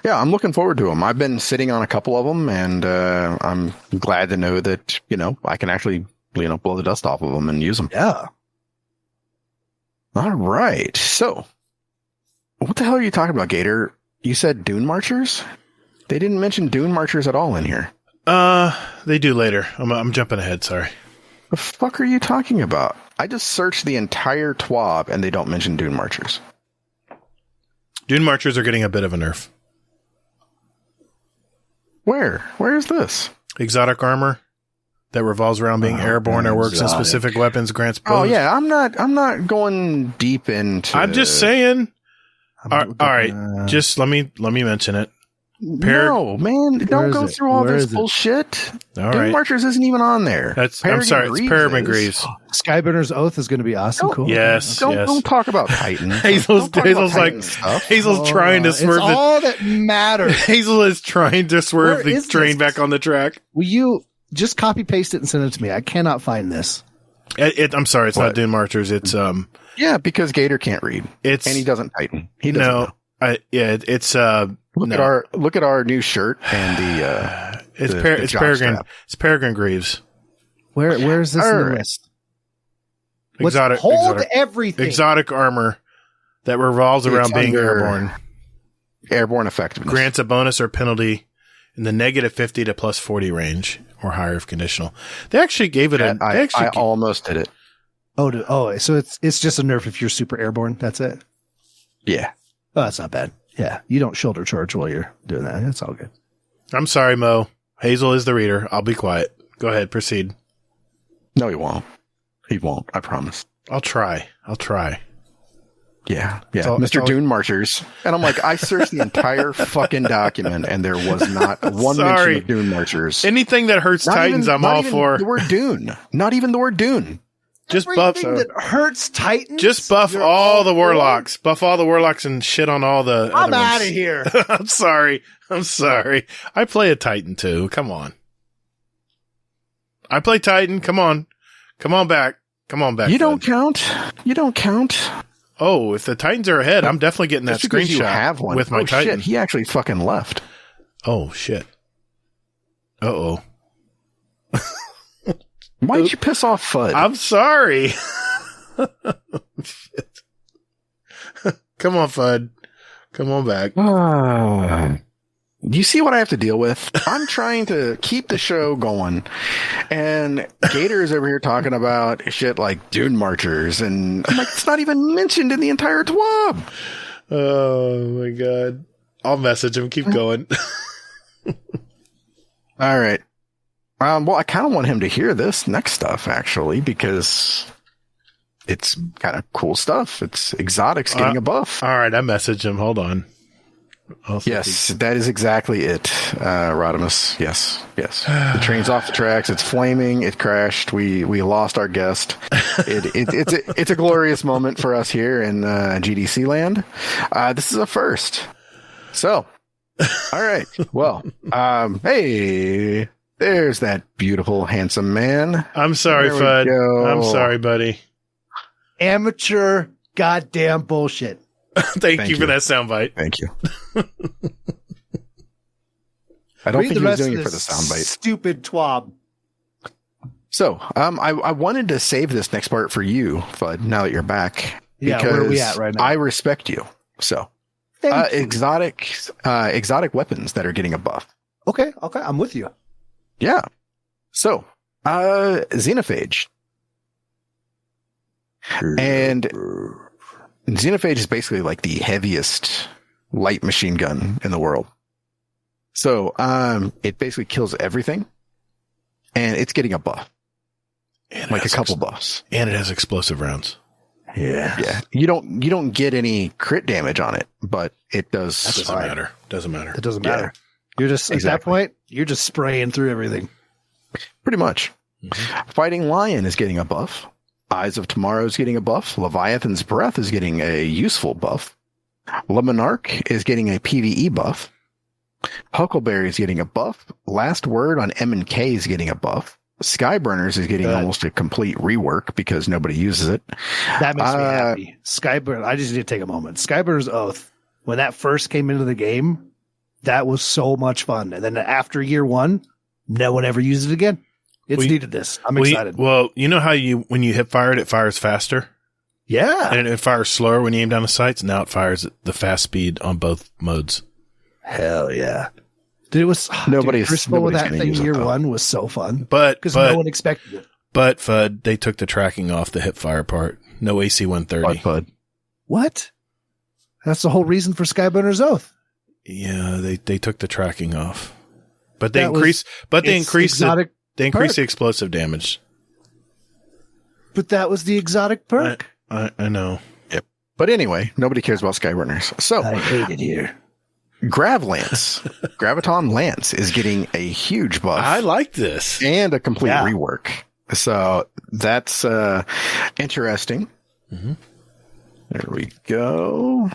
Yeah, I'm looking forward to them. I've been sitting on a couple of them, and I'm glad to know that, I can actually, blow the dust off of them and use them. Yeah. All right. So, what the hell are you talking about, Gatr? You said Dune Marchers? They didn't mention Dune Marchers at all in here. They do later. I'm jumping ahead. Sorry. The fuck are you talking about? I just searched the entire TWAB and they don't mention Dune Marchers. Dune Marchers are getting a bit of a nerf. Where? Where is this? Exotic armor that revolves around being airborne or works in specific weapons grants bonus. Oh yeah, I'm not going deep into. I'm just saying. All right, just let me mention it. No, man, don't go through all this bullshit. Dune Marchers isn't even on there. I'm sorry, it's Peregrine Greaves. Skyburner's Oath is going to be awesome. Cool. Yes, don't talk about Titan. Hazel's trying to swerve. It's all that matters. Hazel is trying to swerve the train back on the track. Will you just copy paste it and send it to me? I cannot find this. I'm sorry, it's not Dune Marchers. It's yeah, because Gatr can't read. And he doesn't Titan. He doesn't know. It's look at our new shirt and the it's Peregrine. It's Peregrine Greaves. Where is this in the list? Everything. Exotic armor that revolves around being airborne. Airborne effectiveness grants a bonus or penalty in the -50 to +40 range or higher if conditional. They actually gave it I almost did it. So it's just a nerf if you're super airborne. That's it. Yeah. Oh, that's not bad. Yeah, you don't shoulder charge while you're doing that. That's all good. I'm sorry, Mo. Hazel is the reader. I'll be quiet. Go ahead, proceed. No, he won't. He won't. I promise. I'll try. Yeah. Mr. Dune Marchers. And I'm like, I searched the entire fucking document and there was not one mention of Dune Marchers. Anything that hurts Titans, I'm all for. The word Dune. Not even the word Dune. Just buff that hurts Titans. Just buff all the warlocks. Buff all the warlocks and shit on all the. I'm out of here. I'm sorry. I play a Titan too. Come on. I play Titan. Come on back. You don't count. Oh, if the Titans are ahead, I'm definitely getting that screenshot. You have one with my Titan. Shit, he actually fucking left. Oh shit. Uh-oh. Why'd you piss off Fudd? I'm sorry. Shit. Come on, Fudd. Come on back. Do you see what I have to deal with? I'm trying to keep the show going, and Gatr is over here talking about shit like Dune Marchers, and I'm like, it's not even mentioned in the entire TWAB. Oh my god. I'll message him. Keep going. All right. Well, I kind of want him to hear this next stuff, actually, because it's kind of cool stuff. It's Exotics getting a buff. All right, I messaged him. Hold on. Yes, that is exactly it, Rodimus. Yes. The train's off the tracks. It's flaming. It crashed. We lost our guest. It's a glorious moment for us here in GDC land. This is a first. So, all right. Well, hey. There's that beautiful, handsome man. I'm sorry, Fudd. I'm sorry, buddy. Amateur goddamn bullshit. Thank you for that soundbite. Thank you. I don't think he was doing it for the soundbite. Stupid TWAB. So, I wanted to save this next part for you, Fudd, now that you're back. Yeah, where are we at right now? I respect you. So, exotic weapons that are getting a buff. Okay, I'm with you. Yeah. So, Xenophage. And Xenophage is basically like the heaviest light machine gun in the world. So, it basically kills everything, and it's getting a buff. Like a couple buffs. And it has explosive rounds. Yeah. You don't get any crit damage on it, but it does. That doesn't matter. It doesn't matter. You're just, at that point, you're just spraying through everything. Pretty much. Mm-hmm. Fighting Lion is getting a buff. Eyes of Tomorrow is getting a buff. Leviathan's Breath is getting a useful buff. Lemonarch is getting a PvE buff. Huckleberry is getting a buff. Last Word on M&K is getting a buff. Skyburners is getting almost a complete rework because nobody uses it. That makes me happy. Skyburn. I just need to take a moment. Skyburner's Oath, when that first came into the game, that was so much fun. And then after year one, no one ever used it again. It's needed this. I'm excited. Well, you know how when you hip fire it fires faster? Yeah. And it fires slower when you aim down the sights. Now it fires at the fast speed on both modes. Hell yeah. Dude, it was nobody's with that thing year one was so fun. Because no one expected it. But Fudd, they took the tracking off the hip fire part. No AC 130. Fudd. What? That's the whole reason for Skyburner's Oath. Yeah, they took the tracking off. But they increased the explosive damage. But that was the exotic perk. I know. Yep. But anyway, nobody cares about Skyburners. So I hate it here. Graviton Lance is getting a huge buff. I like this. And a complete rework. So that's interesting. Mm-hmm. There we go.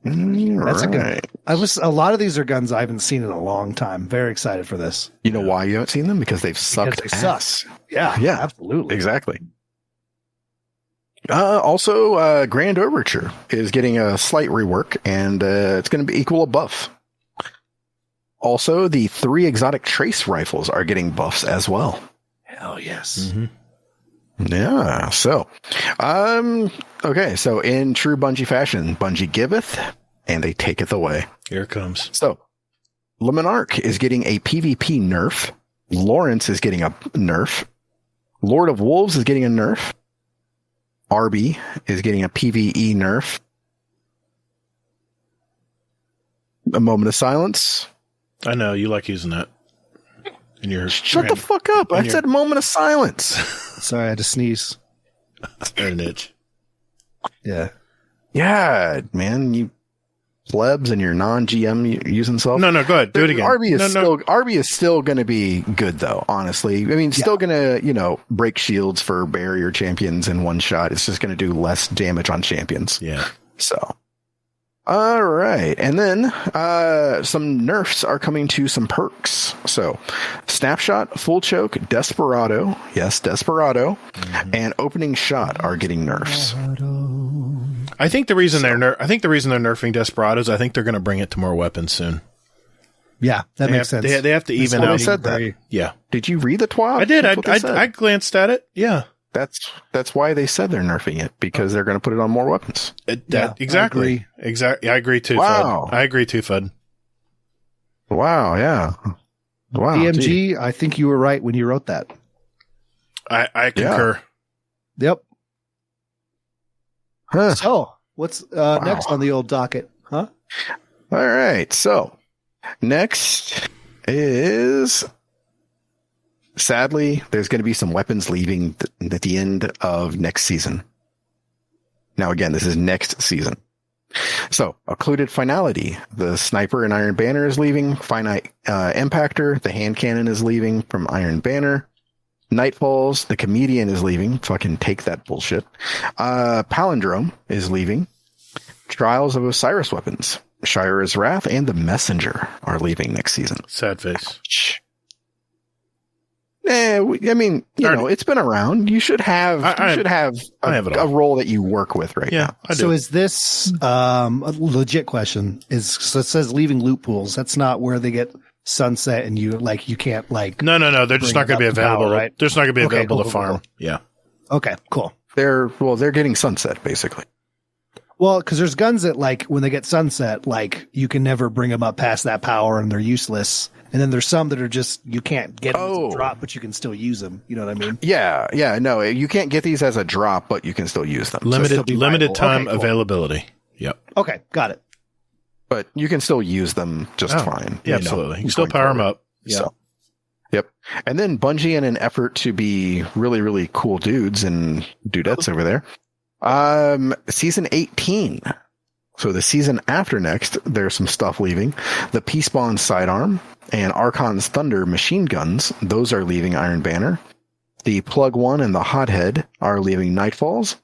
That's a good. A lot of these are guns I haven't seen in a long time. Very excited for this. You know why you haven't seen them? Because they've sucked ass. Yeah, absolutely. Exactly. Also, Grand Overture is getting a slight rework, and it's going to be equal a buff. Also, the 3 exotic trace rifles are getting buffs as well. Hell yes. Mm-hmm. Yeah. So, okay. So in true Bungie fashion, Bungie giveth and they taketh away. Here it comes. So Lemonarch is getting a PvP nerf. Lawrence is getting a nerf. Lord of Wolves is getting a nerf. Arby is getting a PvE nerf. A moment of silence. I know you like using that. Shut the fuck up. I said moment of silence. Sorry, I had to sneeze. An itch. Yeah. Yeah, man. plebs and your non-GM using self. No, go ahead. Do it again. RB is still going to be good, though, honestly. I mean, still going to, break shields for barrier champions in one shot. It's just going to do less damage on champions. Yeah. So, all right. And then some nerfs are coming to some perks. So, Snapshot, Full Choke, Desperado. Yes, Desperado. Mm-hmm. And Opening Shot are getting nerfs. I think the reason they're nerfing Desperados, I think they're going to bring it to more weapons soon. Yeah, that makes sense. They have to even out. They said that. Yeah. Did you read the TWAB? I did. I glanced at it. Yeah. That's why they said they're nerfing it, because they're going to put it on more weapons. Exactly. I agree too. Wow. Fudd. I agree too, Fudd. Wow. Yeah. Wow. DMG, gee. I think you were right when you wrote that. I concur. Yep. Huh. So, what's next on the old docket? Huh? All right. So, next is, sadly, there's going to be some weapons leaving at the end of next season. Now, again, this is next season. So, Occluded Finality. The Sniper and Iron Banner is leaving. Finite Impactor. The Hand Cannon is leaving from Iron Banner. Nightfalls, the Comedian is leaving. Fucking take that bullshit. Palindrome is leaving. Trials of Osiris weapons. Shira's Wrath and the Messenger are leaving next season. Sad face. I mean, it's been around. You should have a role that you work with right now. So is this a legit question? So it says leaving loot pools. That's not where they get sunset and you can't No. They're just not going to be available, right? They're just not going to be available to farm. Cool. Yeah. Okay, cool. They're getting sunset basically. Well, because there's guns that when they get sunset, you can never bring them up past that power and they're useless. And then there's some that are just, you can't get them as a drop, but you can still use them. You know what I mean? Yeah. No, you can't get these as a drop, but you can still use them. Limited time availability. Yep. Okay, got it. But you can still use them just fine. Yeah, absolutely. You can still power them up. Yeah. So, yep. And then Bungie, in an effort to be really, really cool dudes and dudettes over there, season 18. So the season after next, there's some stuff leaving. The Peacebawn Sidearm and Archon's Thunder machine guns, those are leaving Iron Banner. The Plug One and the Hothead are leaving Nightfalls.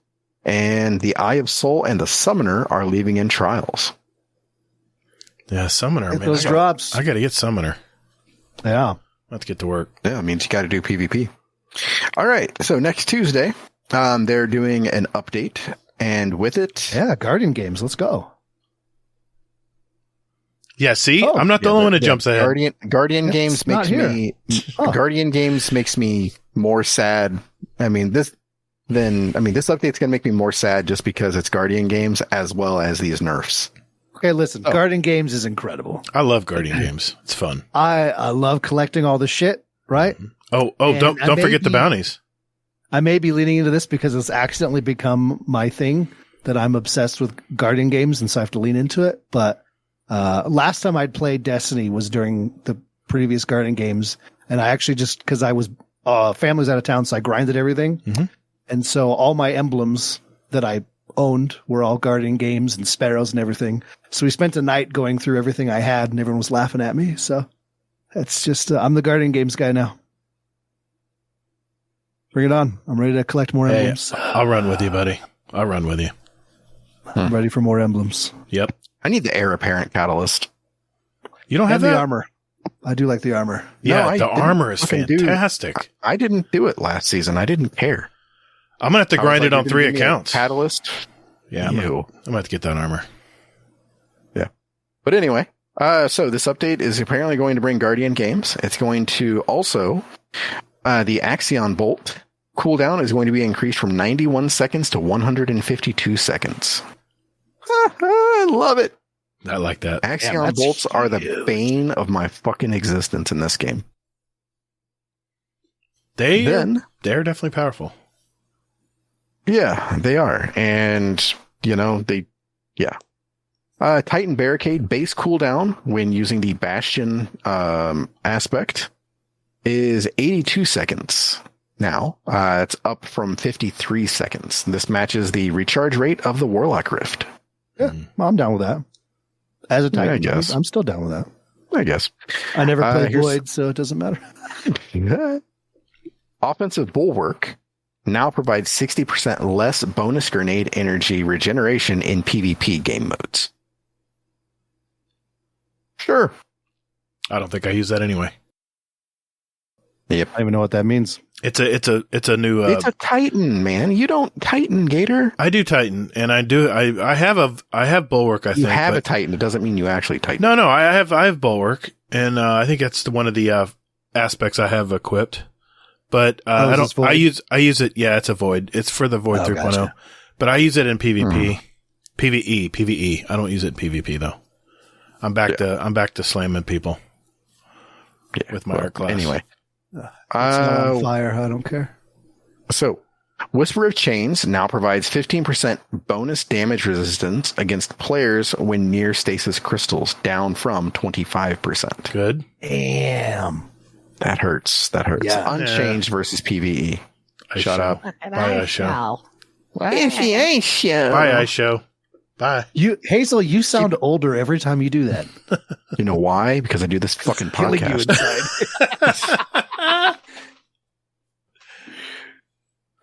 And the Eye of Soul and the Summoner are leaving in Trials. Yeah, Summoner, man. Those drops. I got to get Summoner. Yeah. Let's get to work. Yeah, it means you got to do PvP. All right. So next Tuesday, they're doing an update. And with it... Yeah, Guardian Games. Let's go. Yeah, see? I'm not the only one that jumps ahead. Guardian Games makes me... Guardian Games makes me more sad. This update's going to make me more sad just because it's Guardian Games as well as these nerfs. Okay, listen. Guardian Games is incredible. I love Guardian Games. It's fun. I love collecting all the shit, right? Mm-hmm. Don't forget the bounties. I may be leaning into this because it's accidentally become my thing that I'm obsessed with Guardian Games, and so I have to lean into it. But last time I'd played Destiny was during the previous Guardian Games, and I actually just because I was family was out of town, so I grinded everything, and so all my emblems that I owned were all Guardian Games and Sparrows and everything. So we spent a night going through everything I had, and everyone was laughing at me. So it's just I'm the Guardian Games guy now. Bring it on. I'm ready to collect more emblems. I'll run with you, buddy. I'll run with you. I'm ready for more emblems. Yep. I need the Heir Apparent Catalyst. You don't have the armor. I do like the armor. Yeah, the armor is fantastic. I didn't do it last season. I didn't care. I'm going to have to grind it on 3 accounts. Catalyst? Yeah, I'm going to have to get that armor. Yeah. But anyway, so this update is apparently going to bring Guardian Games. It's going to also... the Axion Bolt cooldown is going to be increased from 91 seconds to 152 seconds. I love it. I like that. Axion bolts are the bane of my fucking existence in this game. They're definitely powerful. Yeah, they are. And, Titan Barricade base cooldown when using the Bastion aspect is 82 seconds now. It's up from 53 seconds. This matches the recharge rate of the Warlock Rift. Yeah, I'm down with that. As a Titan, I guess. I'm still down with that. I guess. I never played Void, so it doesn't matter. Offensive Bulwark now provides 60% less bonus grenade energy regeneration in PvP game modes. Sure. I don't think I use that anyway. Yep. I don't even know what that means. It's a new. It's a Titan, man. You don't Titan, Gatr. I do Titan, and I have Bulwark. I think you have a Titan. It doesn't mean you actually Titan. No. I have Bulwark, and I think that's one of the aspects I have equipped. But I don't. I use it. Yeah, it's a Void. It's for the Void 3.0. Gotcha. But I use it in PvP, PvE. I don't use it in PvP though. I'm back to slamming people. Yeah, with my art class. Anyway, it's on fire. I don't care. So, Whisper of Chains now provides 15% bonus damage resistance against players when near stasis crystals, down from 25%. Good. Damn. That hurts. Yeah. Unchanged versus PvE. Shut up. Bye, Isho. Bye, Isho. Bye. Hazel, you sound older every time you do that. You know why? Because I do this fucking podcast.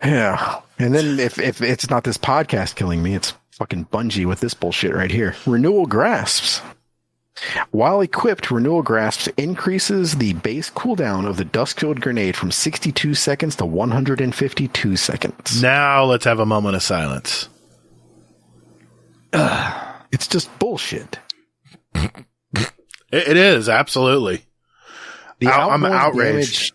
Yeah. And then if it's not this podcast killing me, it's fucking Bungie with this bullshit right here. Renewal Grasps. While equipped, Renewal Grasps increases the base cooldown of the Duskfield grenade from 62 seconds to 152 seconds. Now let's have a moment of silence. It's just bullshit. It is, absolutely. I'm outraged.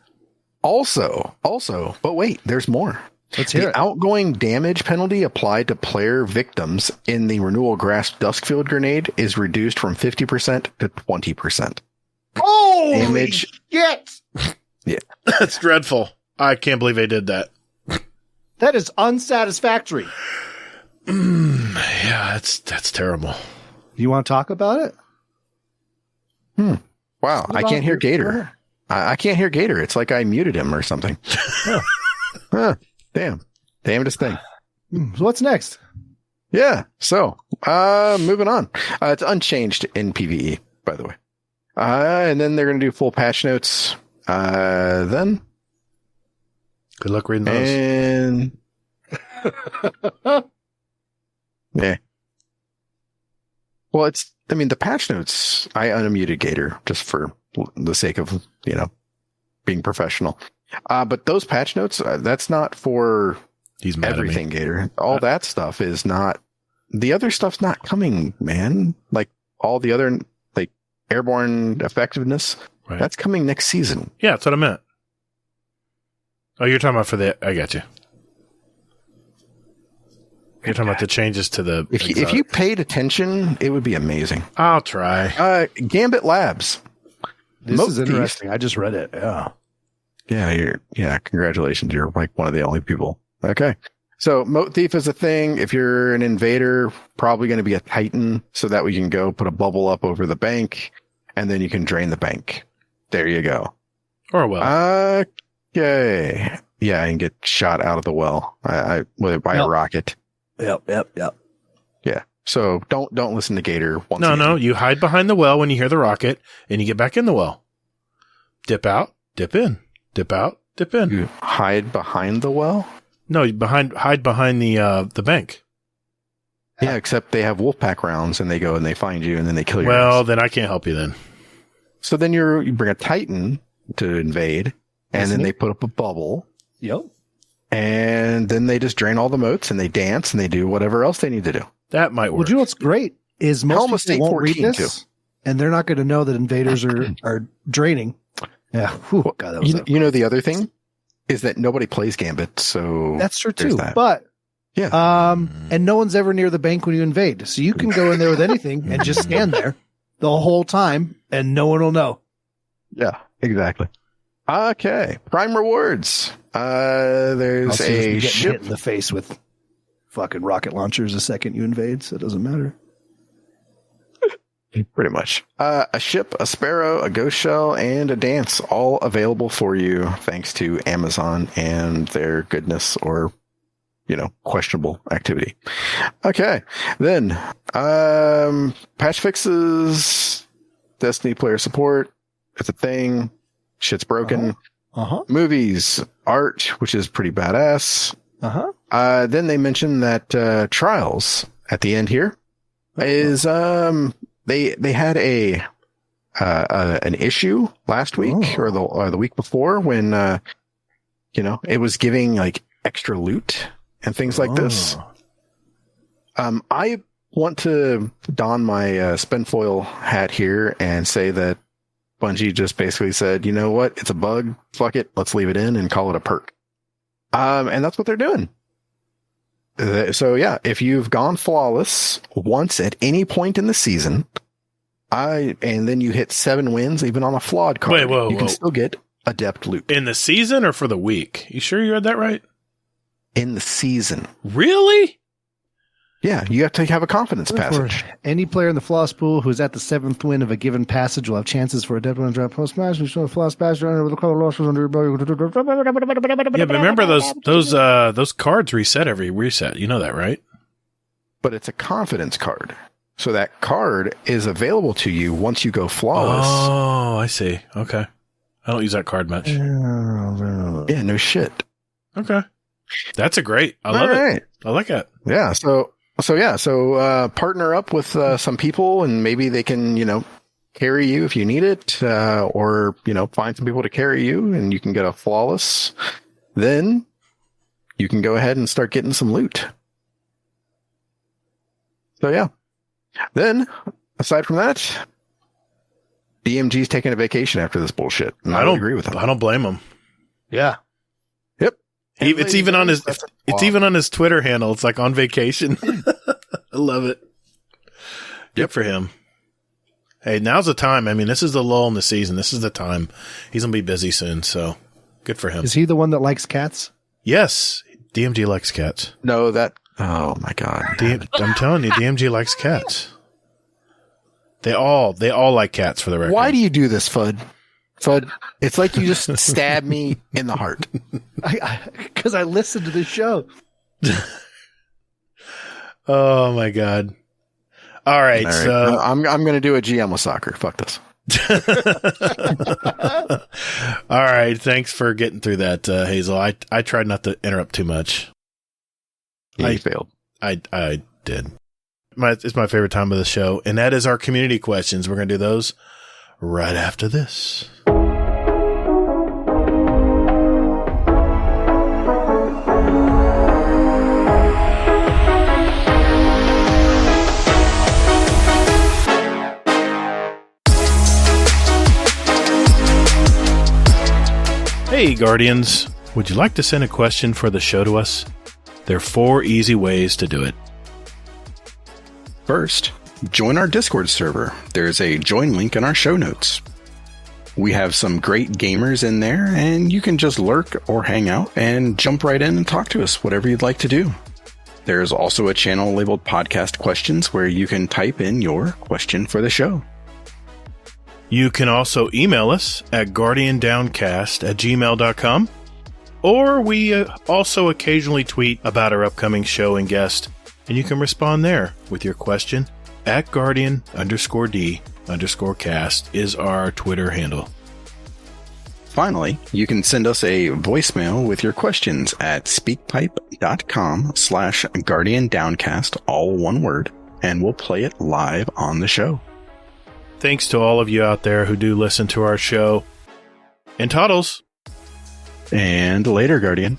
Also, but wait, there's more. Let's hear it. The outgoing damage penalty applied to player victims in the Renewal Grasp Duskfield grenade is reduced from 50% to 20%. Oh, damage. Shit! Yeah. That's dreadful. I can't believe they did that. That is unsatisfactory. Yeah, that's terrible. You want to talk about it? Wow, I can't hear Gatr. I can't hear Gatr. It's like I muted him or something. Damn. Damnedest thing. So what's next? Yeah. So, moving on. It's unchanged in PvE, by the way. And then they're going to do full patch notes. Then. Good luck reading those. And. Yeah. Well, the patch notes, I unmuted Gatr just for the sake of, being professional. But those patch notes, that's not for everything, Gatr. All that stuff is not, the other stuff's not coming, man. Like all the other, like airborne effectiveness, right. That's coming next season. Yeah, that's what I meant. Oh, you're talking about I got you. You're talking about the changes to the... If you paid attention, it would be amazing. I'll try. Gambit Labs. This is interesting. I just read it. Yeah. Congratulations. You're like one of the only people. Okay. So Moat Thief is a thing. If you're an invader, probably going to be a Titan. So that we can go put a bubble up over the bank and then you can drain the bank. There you go. Or a well. Okay. Yeah. And get shot out of the well by a rocket. Yep. Yeah. So don't listen to Gatr. No. You hide behind the well when you hear the rocket, and you get back in the well. Dip out, dip in. Dip out, dip in. You hide behind the well? No, hide behind the bank. Yeah, except they have Wolfpack rounds, and they go and they find you, and then they kill you. Well, then I can't help you then. So then you bring a Titan to invade, and then they put up a bubble. Yep. And then they just drain all the moats and they dance and they do whatever else they need to do. That might work. Well, you know what's great is most people won't read this, and they're not going to know that invaders are draining. Yeah. Whew, God, that was the other thing is that nobody plays Gambit, so that's true too. But yeah, and no one's ever near the bank when you invade, so you can go in there with anything and just stand there the whole time, and no one will know. Yeah, exactly. Okay, Prime Rewards. There's a ship hit in the face with fucking rocket launchers the second you invade, so it doesn't matter. Pretty much. A ship, a sparrow, a ghost shell, and a dance, all available for you thanks to Amazon and their goodness or questionable activity. Okay. Then, patch fixes, Destiny player support. It's a thing. Shit's broken. Movies, art, which is pretty badass. Then they mentioned that, Trials at the end here is, they had an issue last week or the week before when, it was giving like extra loot and things like this. I want to don my Spinfoil hat here and say that Bungie just basically said, you know what? It's a bug. Fuck it. Let's leave it in and call it a perk. And that's what they're doing. So yeah, if you've gone flawless once at any point in the season, and then you hit 7 wins, even on a flawed card, you can still get adept loot. In the season or for the week? You sure you read that right? In the season. Really? Yeah, you have to have a confidence passage. Any player in the floss pool who is at the 7th win of a given passage will have chances for a dead one drop post match. We show a floss passage with the color losses under your Yeah, but remember those cards reset every reset. You know that, right? But it's a confidence card. So that card is available to you once you go flawless. Oh, I see. Okay. I don't use that card much. Yeah, no shit. Okay. That's a great. I love it. I like it. Yeah. So partner up with some people and maybe they can, carry you if you need it, or, find some people to carry you and you can get a flawless. Then you can go ahead and start getting some loot. So yeah. Then, aside from that, DMG's taking a vacation after this bullshit. I don't agree with him. I don't blame him. Yeah. Yep. It's even on his Twitter handle. It's like on vacation. I love it. Good for him. Hey, now's the time. I mean, this is the lull in the season. This is the time. He's going to be busy soon, so good for him. Is he the one that likes cats? Yes. DMG likes cats. No, oh my God. I'm telling you, DMG likes cats. They all like cats, for the record. Why do you do this, Fudd? Fudd, it's like you just stabbed me in the heart. Because I listened to the show. Oh my God. All right. So I'm going to do a GM with soccer. Fuck this. All right. Thanks for getting through that, Hazel. I tried not to interrupt too much. Yeah, you failed. I did. It's my favorite time of the show, and that is our community questions. We're going to do those right after this. Hey, Guardians. Would you like to send a question for the show to us? There are 4 easy ways to do it. First, join our Discord server. There's a join link in our show notes. We have some great gamers in there, and you can just lurk or hang out and jump right in and talk to us, whatever you'd like to do. There's also a channel labeled Podcast Questions where you can type in your question for the show. You can also email us at guardiandowncast@gmail.com, or we also occasionally tweet about our upcoming show and guest, and you can respond there with your question at Guardian_D_cast is our Twitter handle. Finally, you can send us a voicemail with your questions at speakpipe.com/GuardianDowncast, all one word, and we'll play it live on the show. Thanks to all of you out there who do listen to our show. And Toddles. And later, Guardian.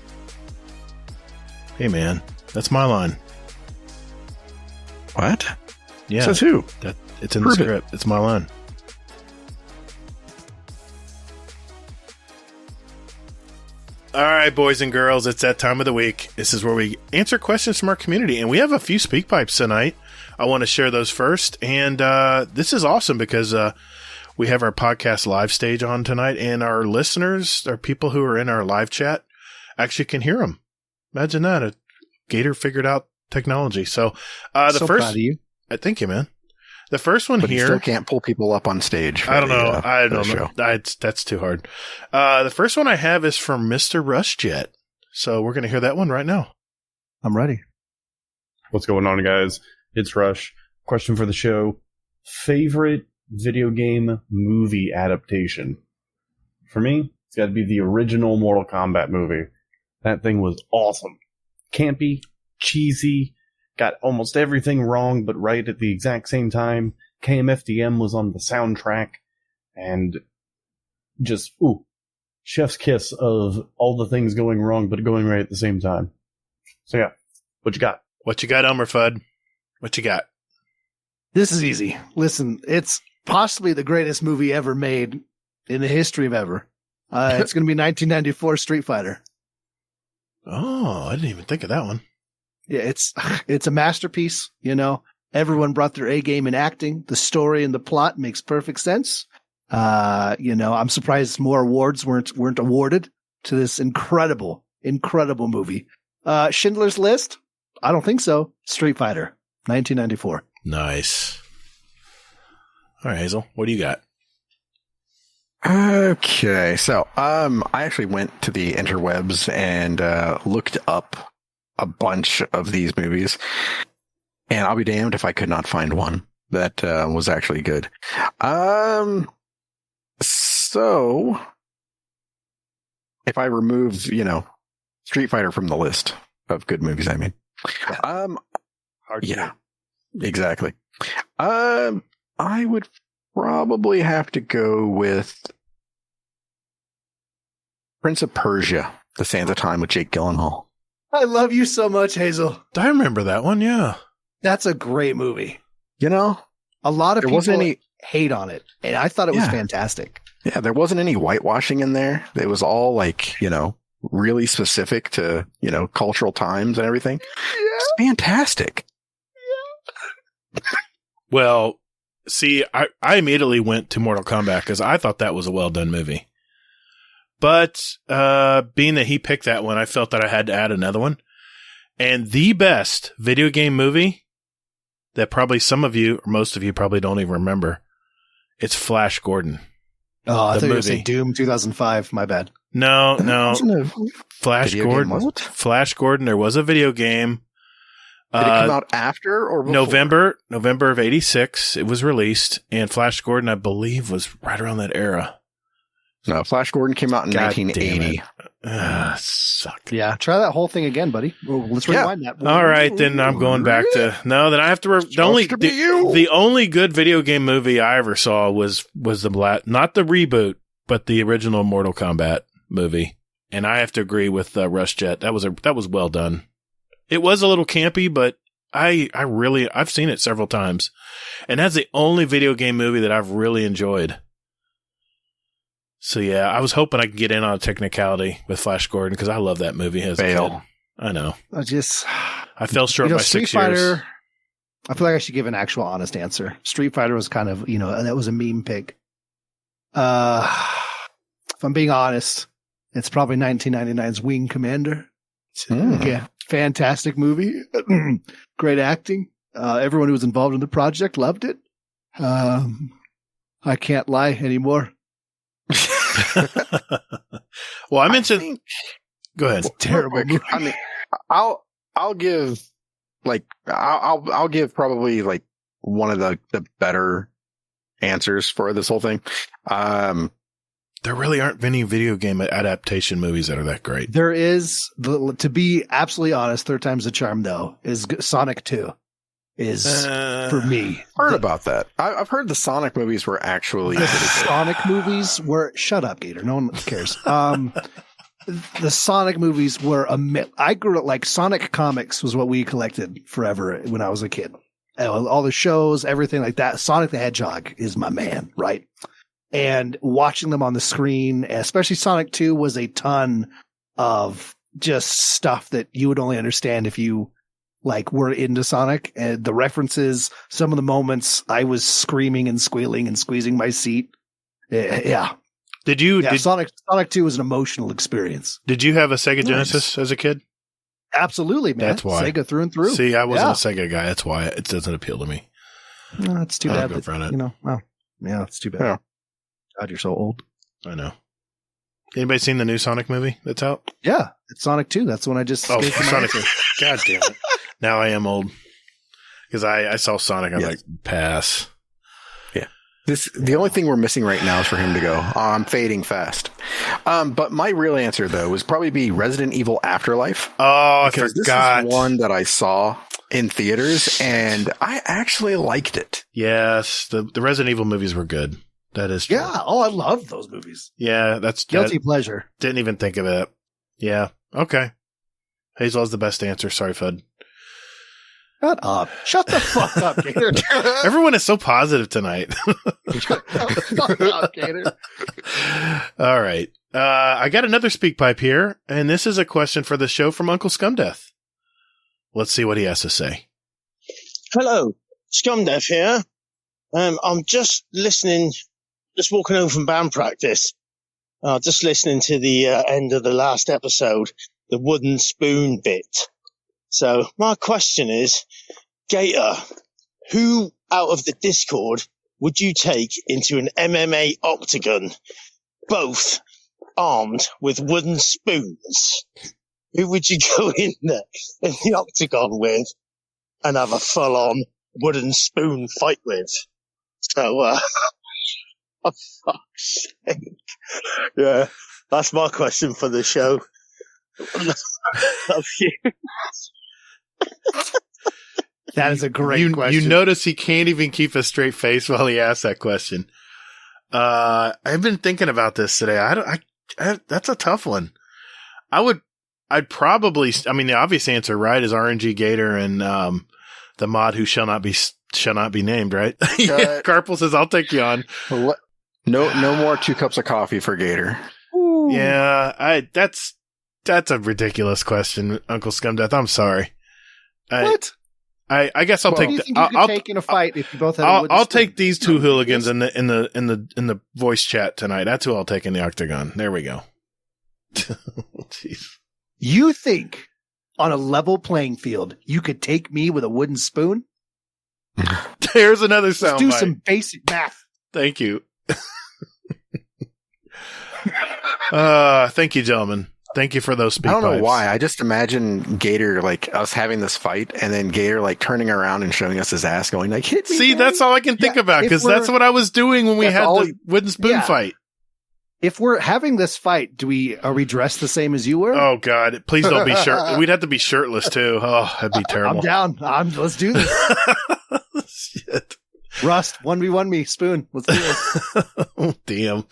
Hey, man. That's my line. What? Yeah. Says who? It's in the script. It's my line. All right, boys and girls. It's that time of the week. This is where we answer questions from our community. And we have a few speak pipes tonight. I want to share those first. And this is awesome because we have our podcast live stage on tonight. And our listeners, our people who are in our live chat, actually can hear them. Imagine that. Gatr figured out technology. So the first, proud of you. Thank you, man. The first one but here. You still can't pull people up on stage. I don't know. I don't know. That's too hard. The first one I have is from Mr. Rushjet. So we're going to hear that one right now. I'm ready. What's going on, guys? It's Rush. Question for the show. Favorite video game movie adaptation? For me, it's got to be the original Mortal Kombat movie. That thing was awesome. Campy, cheesy, got almost everything wrong but right at the exact same time. KMFDM was on the soundtrack, and just, chef's kiss of all the things going wrong but going right at the same time. So yeah, what you got? What you got, Fudd? What you got? This is easy. Listen, it's possibly the greatest movie ever made in the history of ever. It's going to be 1994 Street Fighter. Oh, I didn't even think of that one. Yeah, it's a masterpiece. You know, everyone brought their A game in acting. The story and the plot makes perfect sense. You know, I'm surprised more awards weren't awarded to this incredible movie. Schindler's List? I don't think so. Street Fighter, 1994. Nice. All right, Hazel, what do you got? Okay, so I actually went to the interwebs and looked up a bunch of these movies, and I'll be damned if I could not find one that was actually good. So if I remove, Street Fighter from the list of good movies, I mean, yeah, exactly. I would probably have to go with Prince of Persia: The Sands of Time with Jake Gyllenhaal. I love you so much, Hazel. I remember that one, yeah. That's a great movie. You know, a lot of people hate on it, and I thought it was fantastic. Yeah, there wasn't any whitewashing in there. It was all like, really specific to, cultural times and everything. Yeah. It's fantastic. Yeah. Well, see, I immediately went to Mortal Kombat because I thought that was a well done movie. But being that he picked that one, I felt that I had to add another one. And the best video game movie that probably some of you or most of you probably don't even remember, it's Flash Gordon. Oh, I thought you were going to say Doom 2005. My bad. No. Flash Gordon. Flash Gordon. There was a video game. Did it come out after or before? November of 86. It was released, and Flash Gordon, I believe, was right around that era. No, Flash Gordon came out in 1980. Suck. Yeah, try that whole thing again, buddy. Well, let's rewind that. All right, then I'm going back to then I have to. The only good video game movie I ever saw was the not the reboot, but the original Mortal Kombat movie, and I have to agree with Rush Jet. That was well done. It was a little campy, but I've seen it several times, and that's the only video game movie that I've really enjoyed. So yeah, I was hoping I could get in on a technicality with Flash Gordon because I love that movie as a kid. I know. I fell short by 6 years. I feel like I should give an actual honest answer. Street Fighter was kind of, that was a meme pick. If I'm being honest, it's probably 1999's Wing Commander. Yeah, fantastic movie. Great acting. Everyone who was involved in the project loved it. I can't lie anymore. Well, I mentioned. Go ahead. Terrible. I mean, I'll give I'll give probably like one of the better answers for this whole thing. There really aren't many video game adaptation movies that are that great. There is, to be absolutely honest, third time's the charm though, is Sonic 2 is for me. Heard about that. I've heard the Sonic movies were actually the Sonic movies were, shut up, Gatr. No one cares. The Sonic movies were I grew up like Sonic comics was what we collected forever when I was a kid. All the shows, everything like that. Sonic the Hedgehog is my man, right? And watching them on the screen, especially Sonic 2, was a ton of just stuff that you would only understand if you were into Sonic. And the references, some of the moments, I was screaming and squealing and squeezing my seat. Yeah. Sonic 2 was an emotional experience. Did you have a Sega Genesis as a kid? Absolutely, man. That's why. Sega through and through. See, I wasn't a Sega guy. That's why it doesn't appeal to me. No, it's too bad. Yeah, it's too bad. Yeah. God, you're so old. I know. Anybody seen the new Sonic movie that's out? Yeah, it's Sonic 2. That's the one I just. Oh, Sonic. God damn it. Now I am old. Because I saw Sonic, I'm like, pass. Yeah. The only thing we're missing right now is for him to go, I'm fading fast. But my real answer, though, would probably be Resident Evil Afterlife. Oh, I because forgot. This is one that I saw in theaters, and I actually liked it. Yes, the Resident Evil movies were good. That is true. Yeah. Oh, I love those movies. Yeah, that's Guilty pleasure. Didn't even think of it. Yeah. Okay. Hazel has the best answer. Sorry, Fudd. Shut up. Shut the fuck up, Gatr. Everyone is so positive tonight. Shut the fuck up, Gatr. All right. I got another speak pipe here, and this is a question for the show from Uncle Scumdeath. Let's see what he has to say. Hello, Scumdeath here. I'm just listening, just walking home from band practice. Just listening to the end of the last episode, the wooden spoon bit. So my question is, Gatr, who out of the Discord would you take into an MMA octagon, both armed with wooden spoons? Who would you go in there in the octagon with and have a full-on wooden spoon fight with? So, for fuck's sake. Yeah, that's my question for the show. Love you. That is a great question. You notice he can't even keep a straight face while he asks that question. I've been thinking about this today. That's a tough one. I'd probably, the obvious answer, right, is RNG Gatr and, the mod who shall not be named, right? Yeah, Carpel says, I'll take you on. No more 2 cups of coffee for Gatr. Ooh. Yeah, that's a ridiculous question, Uncle Scumdeath. I'm sorry. What? I guess I'll take. I'll take in a fight if you both have. I'll take these 2 hooligans in the voice chat tonight. That's who I'll take in the octagon. There we go. Jeez. You think on a level playing field you could take me with a wooden spoon? There's another Let's sound. do bite. some basic math. Thank you. Thank you, gentlemen. Thank you for those speak I don't know pipes. why. I just imagine Gatr, like, us having this fight, and then Gatr, like, turning around and showing us his ass, going, like, hit me. See, man. that's all I can think about, because that's what I was doing when we had the wooden spoon fight. If we're having this fight, are we dressed the same as you were? Oh God! Please don't be shirt. We'd have to be shirtless too. Oh, that'd be terrible. I'm down. Let's do this. Shit. Rust 1v1 me spoon. Let's do this. Oh, damn.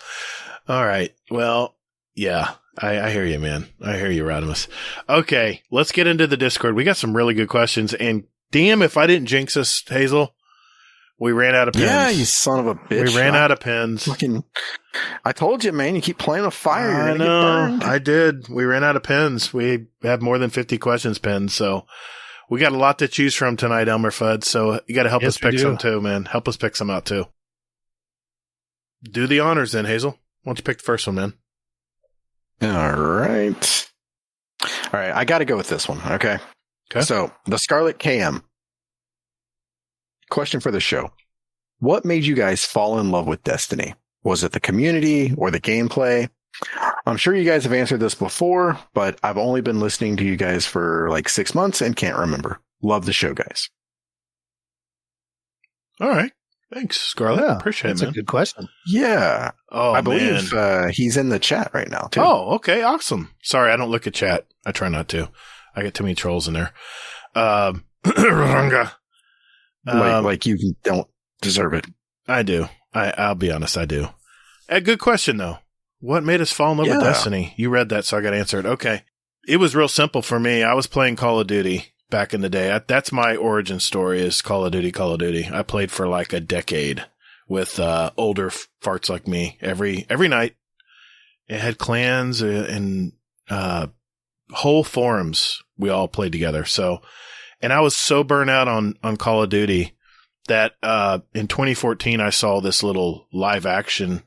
All right. Well, yeah. I hear you, man. I hear you, Rodimus. Okay, let's get into the Discord. We got some really good questions, and damn if I didn't jinx us, Hazel. We ran out of pins. Yeah, you son of a bitch. We ran out of pins. I told you, man. You keep playing with fire. You're I gonna know. get burned. I did. We ran out of pins. We have more than 50 questions pinned, so we got a lot to choose from tonight, Elmer Fudd. So you got to help us pick some too, man. Help us pick some out too. Do the honors then, Hazel. Why don't you pick the first one, man? All right. I got to go with this one. Okay. So the Scarlet KM. Question for the show. What made you guys fall in love with Destiny? Was it the community or the gameplay? I'm sure you guys have answered this before, but I've only been listening to you guys for like 6 months and can't remember. Love the show, guys. All right. Thanks, Scarlet. Yeah, appreciate it, man. That's a good question. Yeah. Oh, I believe he's in the chat right now, too. Oh, okay. Awesome. Sorry, I don't look at chat. I try not to. I get too many trolls in there. Like you don't deserve it. I do. I'll be honest. I do. A good question, though. What made us fall in love with Destiny? You read that, so I got to answer it. Okay. It was real simple for me. I was playing Call of Duty back in the day. That's my origin story is Call of Duty. I played for like a decade with older farts like me every night. It had clans and whole forums. We all played together. So, and I was so burnt out on Call of Duty that in 2014 I saw this little live action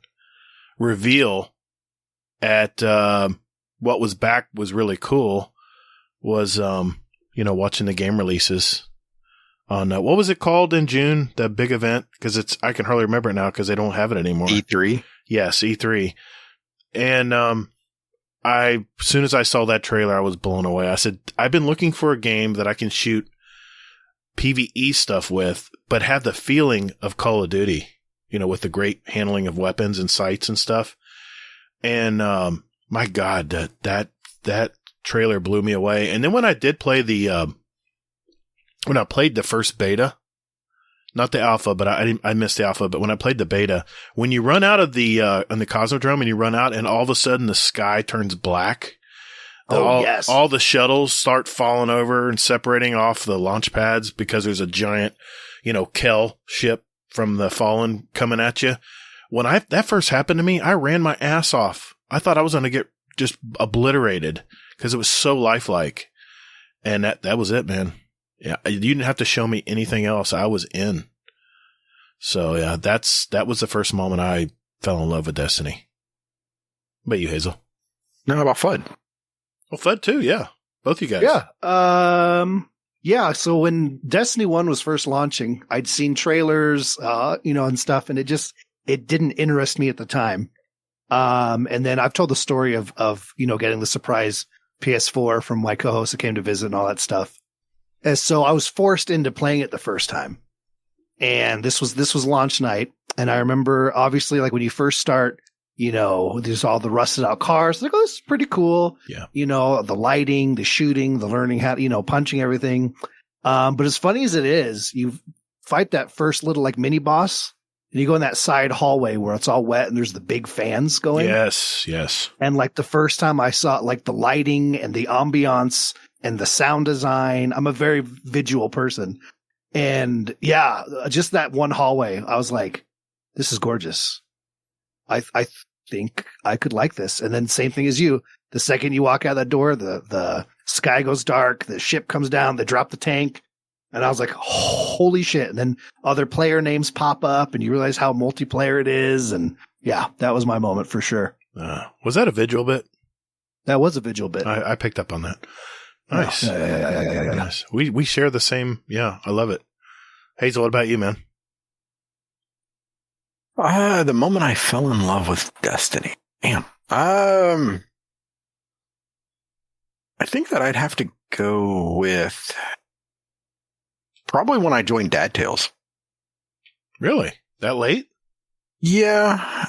reveal at what was back was really cool was watching the game releases on what was it called in June, the big event, because I can hardly remember it now because they don't have it anymore. E3. Yes, E3. And as soon as I saw that trailer, I was blown away. I said, I've been looking for a game that I can shoot PvE stuff with, but have the feeling of Call of Duty, with the great handling of weapons and sights and stuff. And, my God, that trailer blew me away. And then when I did play when I played the first beta, not the alpha, but I missed the alpha, but when I played the beta, when you run out of the on the Cosmodrome and you run out and all of a sudden the sky turns black. Yes. All the shuttles start falling over and separating off the launch pads because there's a giant, Kel ship from the Fallen coming at you. When that first happened to me, I ran my ass off. I thought I was going to get just obliterated because it was so lifelike. And that was it, man. Yeah. You didn't have to show me anything else. I was in. So yeah, that was the first moment I fell in love with Destiny. What about you, Hazel? No, how about FUD? Well, FUD too. Yeah. Both you guys. Yeah. Yeah. So when Destiny 1 was first launching, I'd seen trailers, and stuff, and it didn't interest me at the time. And then I've told the story of getting the surprise PS4 from my co-host that came to visit and all that stuff. And so I was forced into playing it the first time. And this was launch night. And I remember obviously like when you first start, there's all the rusted out cars. Like, oh, this is pretty cool. Yeah. The lighting, the shooting, the learning how, punching everything. But as funny as it is, you fight that first little like mini boss and you go in that side hallway where it's all wet and there's the big fans going. Yes. Yes. And like the first time I saw like the lighting and the ambiance and the sound design, I'm a very visual person. And yeah, just that one hallway, I was like, this is gorgeous. I think I could like this. And then same thing as you. The second you walk out that door, the sky goes dark, the ship comes down, they drop the tank. And I was like, holy shit. And then other player names pop up and you realize how multiplayer it is. And yeah, that was my moment for sure. Was that a visual bit? That was a visual bit. I picked up on that. Nice. Yeah. Nice. We share the same. Yeah, I love it. Hazel, what about you, man? The moment I fell in love with Destiny. Damn. I think that I'd have to go with probably when I joined Dad Tales. Really? That late? Yeah.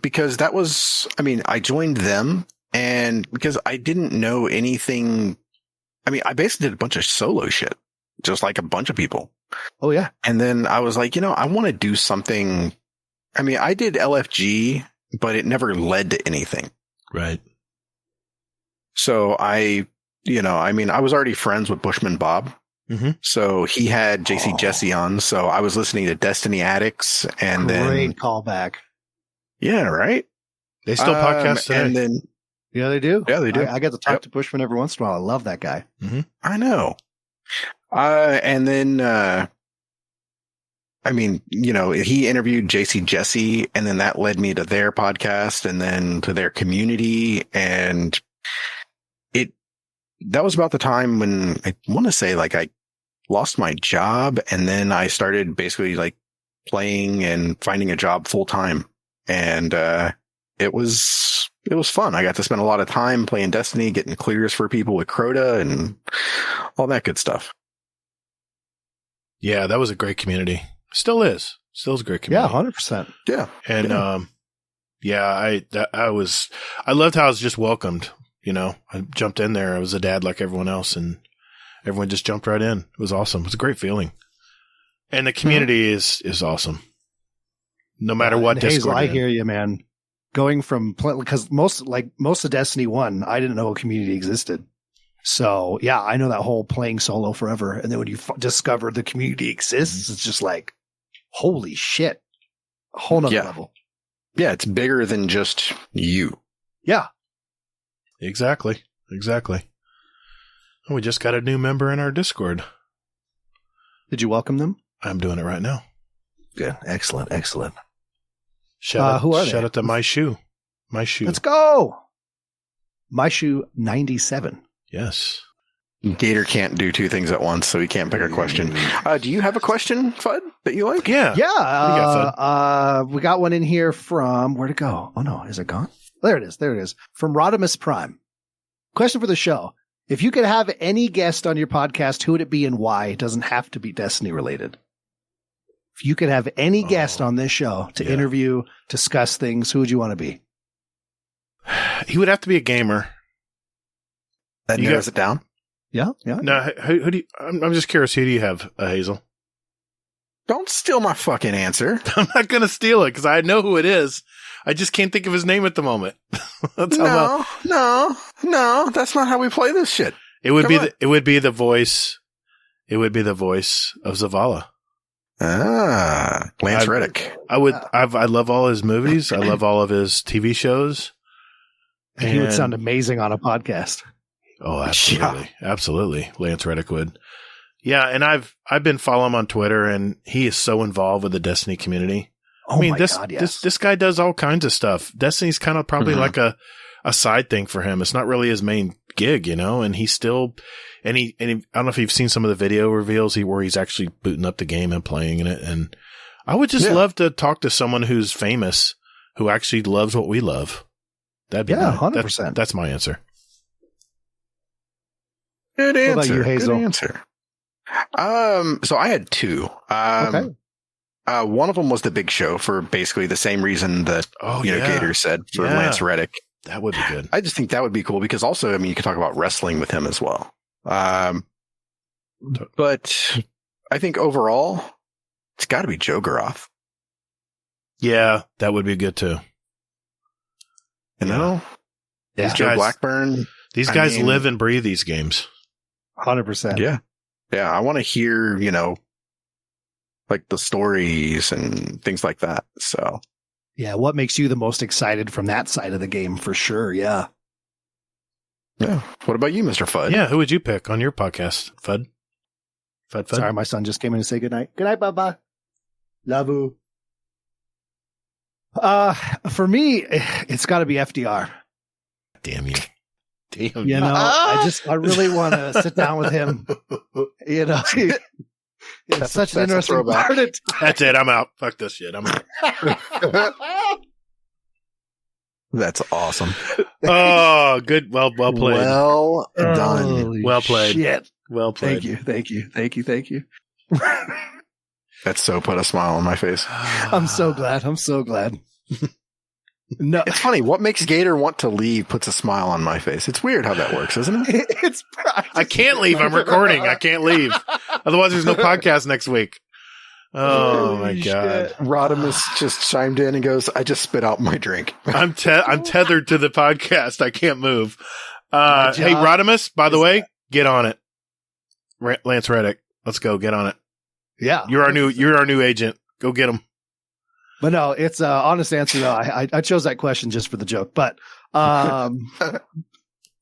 Because that was, I joined them and because I didn't know anything. I basically did a bunch of solo shit, just like a bunch of people. Oh yeah. And then I was like, I want to do something. I did LFG, but it never led to anything. Right. So I was already friends with Bushman Bob. Mm-hmm. So he had JC Jesse on. So I was listening to Destiny Addicts and Great callback. Yeah, right. They still podcast today. And then, yeah, they do. Yeah, they do. I get to talk to Bushman every once in a while. I love that guy. Mm-hmm. I know. And then, he interviewed JC Jesse and then that led me to their podcast and then to their community. And that was about the time when I want to say like I lost my job and then I started basically like playing and finding a job full time. And, it was fun. I got to spend a lot of time playing Destiny, getting clears for people with Crota and all that good stuff. Yeah, that was a great community. Still is a great community. Yeah, 100%. Yeah. And, I loved how I was just welcomed. I jumped in there. I was a dad like everyone else and everyone just jumped right in. It was awesome. It was a great feeling. And the community is awesome. No matter what Discord. Hazel, I hear you, man. Going from, because most of Destiny 1, I didn't know a community existed. So yeah, I know that whole playing solo forever. And then when you discover the community exists, it's just like, holy shit, a whole nother level. Yeah. It's bigger than just you. Yeah. Exactly. We just got a new member in our Discord. Did you welcome them? I'm doing it right now. Good. Excellent. Shout who are they? Shout out to My Shoe. Let's go. My Shoe 97. Yes. Gatr can't do two things at once, so he can't pick a question. Do you have a question, Fudd, that you like? Yeah. Yeah. We got one in here from, where'd it go? Oh no, is it gone? There it is. From Rodimus Prime. Question for the show. If you could have any guest on your podcast, who would it be and why? It doesn't have to be Destiny related. If you could have any guest on this show to interview, discuss things, who would you want to be? He would have to be a gamer. That narrows it down? Yeah. No, who do you, I'm just curious, who do you have, Hazel? Don't steal my fucking answer. I'm not going to steal it because I know who it is. I just can't think of his name at the moment. No, that's not how we play this shit. It would be the voice of Zavala. Lance Reddick. I love all his movies. I love all of his TV shows. And he would sound amazing on a podcast. Oh, absolutely. Yeah. Absolutely. Lance Reddick would. Yeah. And I've been following him on Twitter, and he is so involved with the Destiny community. Oh, I mean, this guy does all kinds of stuff. Destiny's kind of probably like a side thing for him. It's not really his main gig, and he's still, and I don't know if you've seen some of the video reveals where he's actually booting up the game and playing in it. And I would just love to talk to someone who's famous, who actually loves what we love. That'd be 100%. That's my answer. Good answer. What about you, Hazel? Good answer. So I had two. Okay. One of them was the Big Show for basically the same reason that Gatr said for Lance Reddick. That would be good. I just think that would be cool because also, I mean, you could talk about wrestling with him as well. But I think overall, it's got to be Joe Garoth. Yeah, that would be good too. Joe Blackburn. These guys live and breathe these games. 100%. Yeah. I want to hear, like the stories and things like that. So, yeah, what makes you the most excited from that side of the game for sure? Yeah. Yeah. What about you, Mr. Fudd? Yeah, who would you pick on your podcast, Fudd? Fudd. Sorry, my son just came in to say goodnight. Good night, Baba. Love you. For me, it's got to be FDR. Damn you. I really want to sit down with him. It's such an interesting part of time. That's it. I'm out. Fuck this shit. I'm out. That's awesome. Oh, good. Well played. Well done. Well played. Shit. Well played. Thank you. That so put a smile on my face. I'm so glad. No, it's funny. What makes Gatr want to leave puts a smile on my face. It's weird how that works, isn't it? I can't leave. I'm recording. I can't leave. Otherwise, there's no podcast next week. Oh my God. Rodimus just chimed in and goes, I just spit out my drink. I'm tethered to the podcast. I can't move. Hey, Rodimus, by the way, get on it. Lance Reddick. Let's go. Get on it. Yeah. You're our new agent. Go get him. But no, it's an honest answer though. I chose that question just for the joke, but,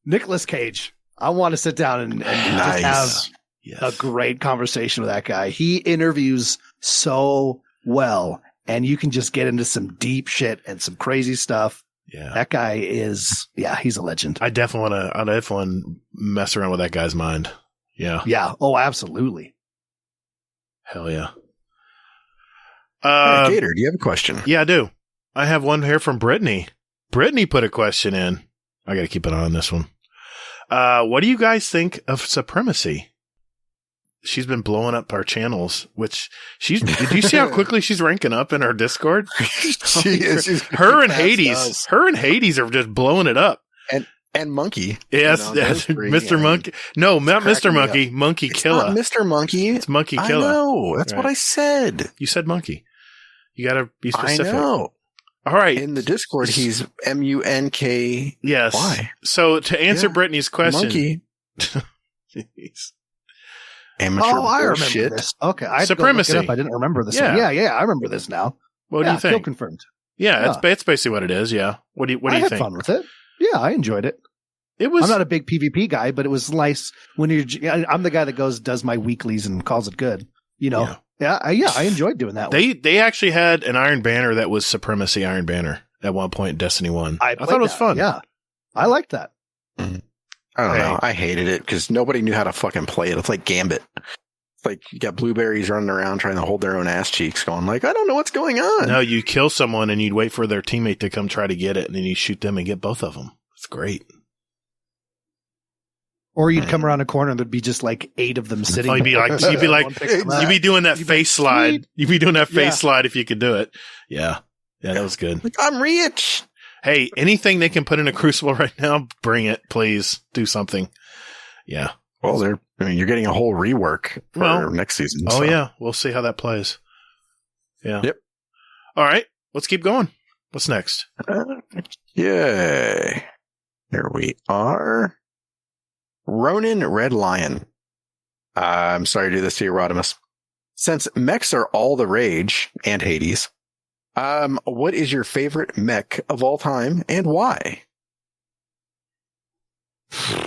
Nicolas Cage, I want to sit down and just have a great conversation with that guy. He interviews so well, and you can just get into some deep shit and some crazy stuff. Yeah. That guy is, he's a legend. I definitely want to mess around with that guy's mind. Yeah. Yeah. Oh, absolutely. Hell yeah. Gatr, do you have a question? Yeah, I do. I have one here from Brittany. Brittany put a question in. I got to keep an eye on this one. What do you guys think of Supremacy? She's been blowing up our channels, which did you see how quickly she's ranking up in our Discord? She is. Her and Hades are just blowing it up. And Monkey. Yes, Mr. Monkey. No, not Mr. Monkey. Monkey Killer. It's not Mr. Monkey. It's Monkey Killer. I know. That's what I said. You said Monkey. You got to be specific. I know. All right. In the Discord, he's MUNK. Yes. Why? So to answer Brittany's question. Monkey. Jeez. Amateur I bullshit. remember this. Okay. I Supremacy. I didn't remember this. Yeah. Yeah. I remember this now. What do you think? Feel confirmed. Yeah, it's basically what it is. Yeah. What do you think? I had fun with it. Yeah, I enjoyed it. I'm not a big PvP guy, but it was nice when I'm the guy that does my weeklies and calls it good. Yeah, I enjoyed doing that. They actually had an Iron Banner that was Supremacy Iron Banner at one point in Destiny 1. I thought it was fun. Yeah, I liked that. I don't know. I hated it because nobody knew how to fucking play it. It's like Gambit. It's like you got blueberries running around trying to hold their own ass cheeks going like, I don't know what's going on. No, you kill someone and you'd wait for their teammate to come try to get it, and then you shoot them and get both of them. It's great. Or you'd come around a corner and there'd be just like 8 of them sitting. Oh, you'd be doing that face slide. You'd be doing that face slide if you could do it. Yeah. Yeah, that was good. Like, I'm rich. Hey, anything they can put in a Crucible right now, bring it, please. Do something. Yeah. Well, you're getting a whole rework for next season. Oh, yeah. We'll see how that plays. Yeah. Yep. All right. Let's keep going. What's next? Yay. Here we are. Ronin Red Lion. I'm sorry to do this to you, Rodimus. Since mechs are all the rage, and Hades, what is your favorite mech of all time and why?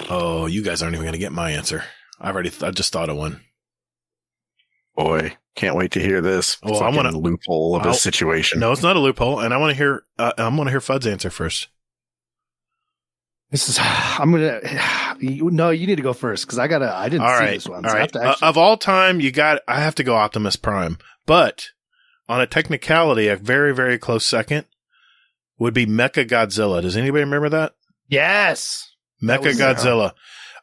Oh, you guys aren't even going to get my answer. I just thought of one. Boy, can't wait to hear this. Well, I want a loophole of a situation. No, it's not a loophole, and I want to hear. I'm going to hear Fudd's answer first. You need to go first because I didn't see this one. All so right. Of all time, I have to go Optimus Prime. But on a technicality, a very, very close second would be Mecha Godzilla. Does anybody remember that? Yes. Mecha Godzilla.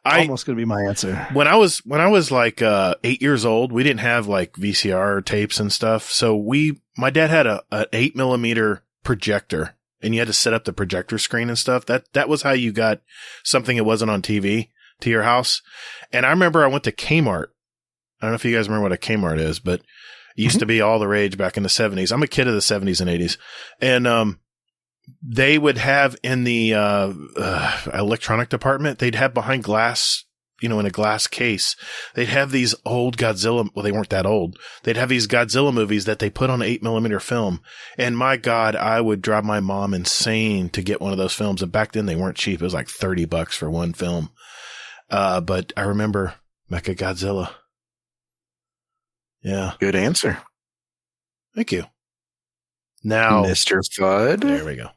Almost going to be my answer. When I was like 8 years old, we didn't have like VCR tapes and stuff. So my dad had a 8mm projector. And you had to set up the projector screen and stuff. That was how you got something that wasn't on TV to your house. And I remember I went to Kmart. I don't know if you guys remember what a Kmart is, but it used to be all the rage back in the 70s. I'm a kid of the 70s and 80s. And they would have in the electronic department, they'd have behind glass, in a glass case, they'd have these old Godzilla. Well, they weren't that old. They'd have these Godzilla movies that they put on 8mm film. And my God, I would drive my mom insane to get one of those films. And back then they weren't cheap. It was like $30 for one film. But I remember Mecha Godzilla. Yeah. Good answer. Thank you. Now, Mr. Fudd. There we go.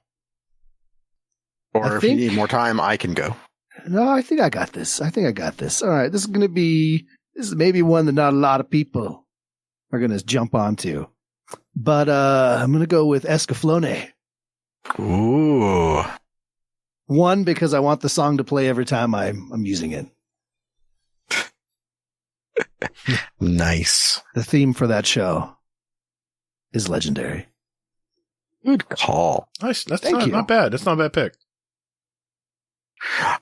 Or if you need more time, I can go. No, I think I got this. All right. This is maybe one that not a lot of people are going to jump onto. But I'm going to go with Escaflowne. Ooh. One, because I want the song to play every time I'm using it. Nice. The theme for that show is legendary. Good call. Nice. That's not bad. That's not a bad pick.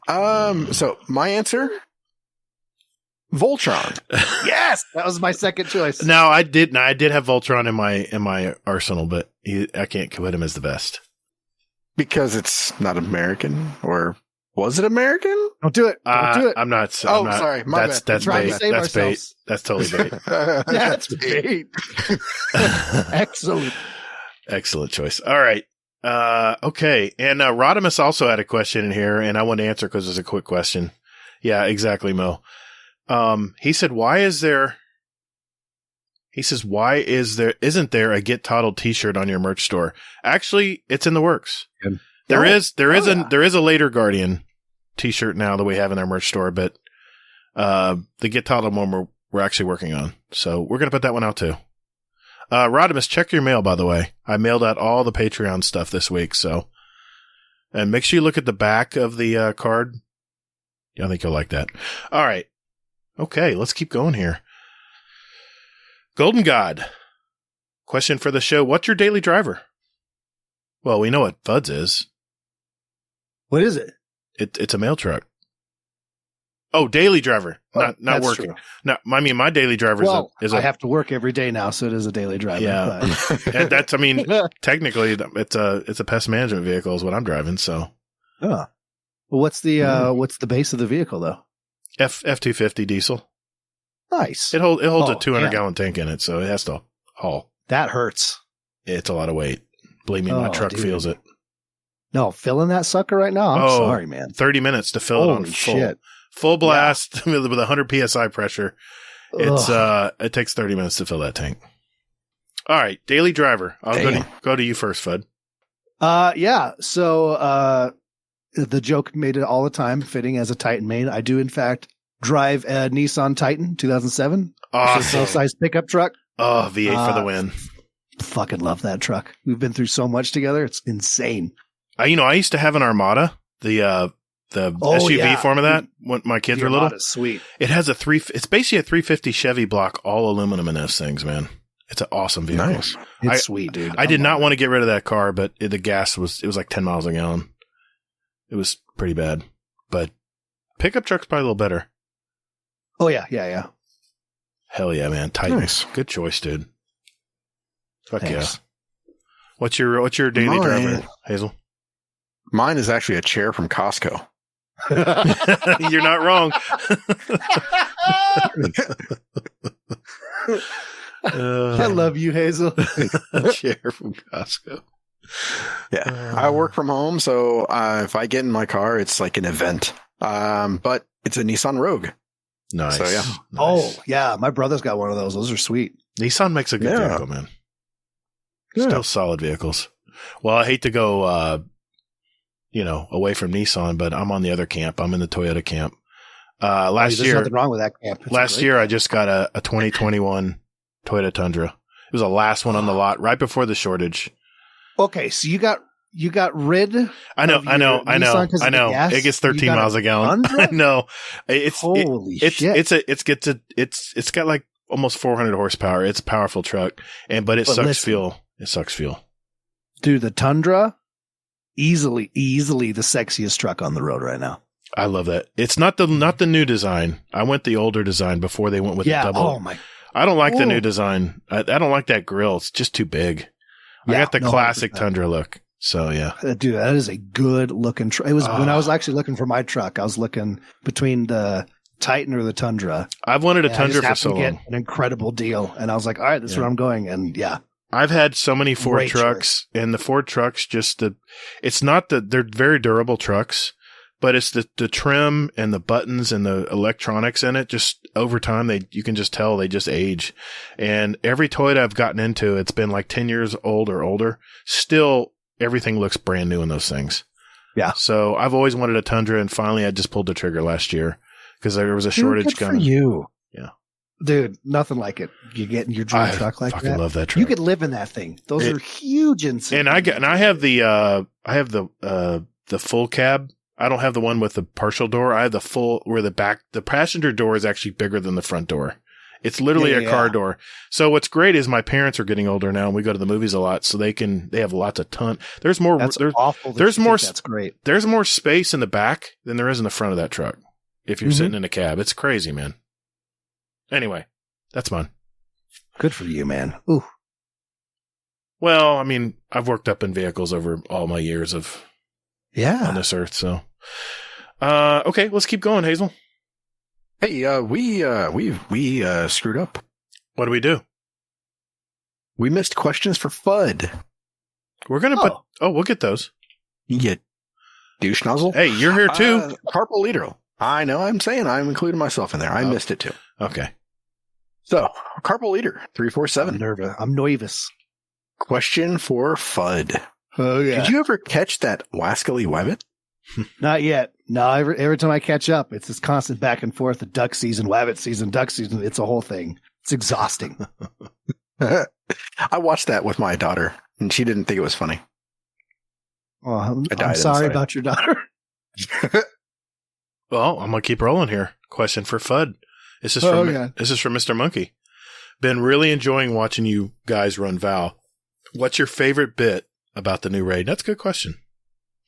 So my answer, Voltron. Yes, that was my second choice. No, I did have Voltron in my arsenal, but I can't put him as the best because it's not American, or was it American? Don't do it. Don't do it. I'm not. Sorry, my bad. That's bait. That's bait. That's totally bait. That's bait. Excellent choice. All right. Okay. And Rodimus also had a question in here, and I want to answer because it's a quick question. Yeah, exactly, Mo. He said, isn't there a Get Toddled t-shirt on your merch store? Actually, it's in the works. Good. There is a Later Guardian t-shirt now that we have in our merch store, but the Get Toddled one we're actually working on. So we're going to put that one out too. Rodimus, check your mail, by the way. I mailed out all the Patreon stuff this week, so. And make sure you look at the back of the card. Yeah, I think you'll like that. All right. Okay, let's keep going here. Golden God. Question for the show. What's your daily driver? Well, we know what Fudd's is. What is it? It's a mail truck. Oh, daily driver, not working. True. No, I mean my daily driver is. I have to work every day now, so it is a daily driver. Yeah, that's. I mean, technically, it's a pest management vehicle is what I'm driving. So, well, what's the base of the vehicle though? F-250 diesel. Nice. It holds a 200-gallon tank in it, so it has to haul. That hurts. It's a lot of weight. Believe me, my truck feels it. No, filling that sucker right now. I'm sorry, man. 30 minutes to fill it on full. Shit. Full blast with 100 PSI pressure. It takes 30 minutes to fill that tank. All right. Daily driver. I'll go to you first, Fudd. Yeah. So, the joke made it all the time, fitting as a Titan main. I do, in fact, drive a Nissan Titan 2007. Awesome. Full-size pickup truck. Oh, V8 for the win. Fucking love that truck. We've been through so much together. It's insane. I used to have an Armada, the SUV form of that when my kids were little. Armada's sweet. It has it's basically a 350 Chevy block, all aluminum in those things, man. It's an awesome vehicle. Nice. It's sweet, dude. I did not want to get rid of that car, but the gas was like 10 miles a gallon. It was pretty bad, but pickup truck's probably a little better. Oh yeah. Hell yeah, man. Titan. Nice. Good choice, dude. Fuck Thanks. yeah. What's your daily driver, Hazel? Mine is actually a chair from Costco. You're not wrong. I love you, Hazel. Chair from Costco. Yeah, I work from home, so if I get in my car, it's like an event. But it's a Nissan Rogue. Nice. So, yeah. Nice. Oh, yeah. My brother's got one of those. Those are sweet. Nissan makes a good vehicle, man. Yeah. Still solid vehicles. Well, I hate to go, away from Nissan, but I'm on the other camp. I'm in the Toyota camp. Last There's year, nothing wrong with that camp. last year I just got a 2021 Toyota Tundra. It was the last one on the lot right before the shortage. Okay, so you got rid. I know. Gas? It gets 13 miles a gallon. I know. Holy shit! It's got like almost 400 horsepower. It's a powerful truck, but it sucks fuel. It sucks fuel. Dude, the Tundra, easily the sexiest truck on the road right now. I love that. It's not the new design. I went the older design before they went with the double. Oh my! I don't like the new design. I don't like that grill. It's just too big. I got the classic 100%. Tundra look. So yeah, dude, that is a good looking truck. It was when I was actually looking for my truck. I was looking between the Titan or the Tundra. I've wanted a Tundra for so long. Get an incredible deal, and I was like, all right, this is where I'm going. And yeah, I've had so many Ford trucks, and the Ford trucks they're very durable trucks, but it's the trim and the buttons and the electronics in it. Just over time, you can just tell they just age. And every Toyota I've gotten into, it's been like 10 years old or older. Still, everything looks brand new in ththose things. Yeah. So I've always wanted a Tundra, and finally I just pulled the trigger last year because there was a shortage coming. For you. Yeah. Dude, nothing like it. You get in your dream truck like that. I fucking love that truck. You could live in that thing. Those are huge insane. And I have the full cab. I don't have the one with the partial door. I have the full where the passenger door is actually bigger than the front door. It's literally a car door. So what's great is my parents are getting older now, and we go to the movies a lot, so they have lots of There's more. That's awful. There's more. That's great. There's more space in the back than there is in the front of that truck. If you're sitting in a cab, it's crazy, man. Anyway, that's mine. Good for you, man. Ooh. Well, I mean, I've worked up in vehicles over all my years of on this earth. So, okay, let's keep going, Hazel. Hey, we screwed up. What do we do? We missed questions for Fudd. We're gonna put. Oh, we'll get those. You douche nozzle. Hey, you're here too. Carpal Leader. I know. I'm saying I'm including myself in there. I missed it too. Okay. So, Carpal Leader 347. I'm nervous. Question for Fudd. Oh yeah. Did you ever catch that wascally wabbit? Not yet. No, every time I catch up, it's this constant back and forth. The duck season, wabbit season, duck season. It's a whole thing. It's exhausting. I watched that with my daughter, and she didn't think it was funny. Oh, I'm sorry about your daughter. Well, I'm going to keep rolling here. Question for Fudd. This is from Mr. Monkey. Been really enjoying watching you guys run Val. What's your favorite bit about the new raid? That's a good question.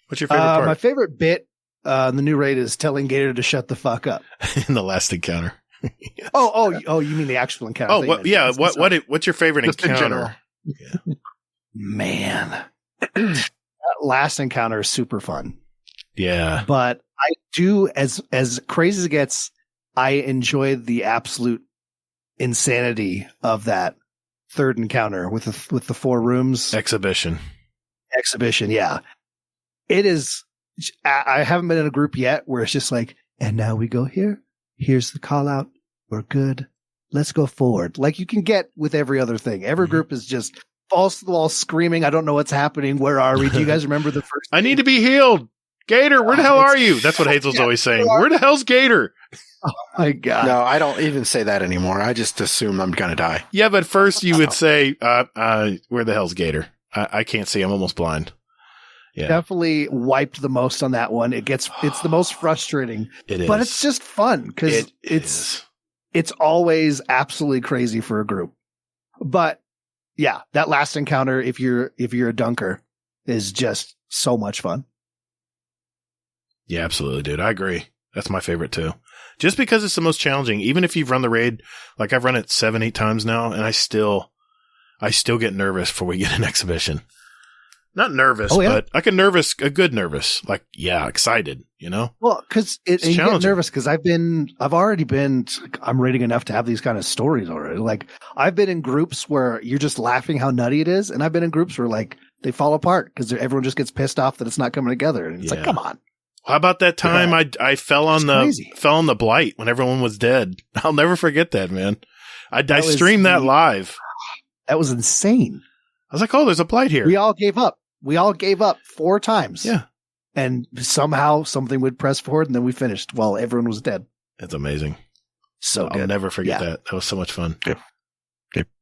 What's your favorite part? My favorite bit in the new raid is telling Gatr to shut the fuck up. In the last encounter. Yes. Oh, you mean the actual encounter? Oh, well, yeah. What's your favorite encounter? Yeah. Man, that last encounter is super fun. Yeah, but I do as crazy as it gets. I enjoy the absolute insanity of that third encounter with the 4 rooms exhibition. Yeah, it is. I haven't been in a group yet where it's just like, and now we go here. Here's the call out. We're good. Let's go forward. Like you can get with every other thing. Every group is just falls to the wall screaming. I don't know what's happening. Where are we? Do you guys remember the first? I need to be healed. Gatr, where the hell are you? That's what Hazel's always saying. Where the hell's Gatr? Oh my God. No, I don't even say that anymore. I just assume I'm going to die. Yeah, but first you would say, where the hell's Gatr? I can't see. I'm almost blind. Yeah. Definitely wiped the most on that one. It's the most frustrating. It is. But it's just fun because it's always absolutely crazy for a group. But yeah, that last encounter, if you're a dunker, is just so much fun. Yeah, absolutely, dude. I agree. That's my favorite too. Just because it's the most challenging. Even if you've run the raid, like I've run it 7-8 times now, and I still get nervous before we get an exhibition. Not nervous, but like a good nervous. Like, yeah, excited, you know? Well, because you get nervous because I'm rating enough to have these kind of stories already. Like, I've been in groups where you're just laughing how nutty it is, and I've been in groups where like they fall apart because everyone just gets pissed off that it's not coming together, and it's like, come on. How about that time I fell on the blight when everyone was dead? I'll never forget that, man. I streamed that live. That was insane. I was like, oh, there's a blight here. We all gave up. 4 times. Yeah. And somehow something would press forward, and then we finished while everyone was dead. That's amazing. So I'll never forget that. That was so much fun. Yeah.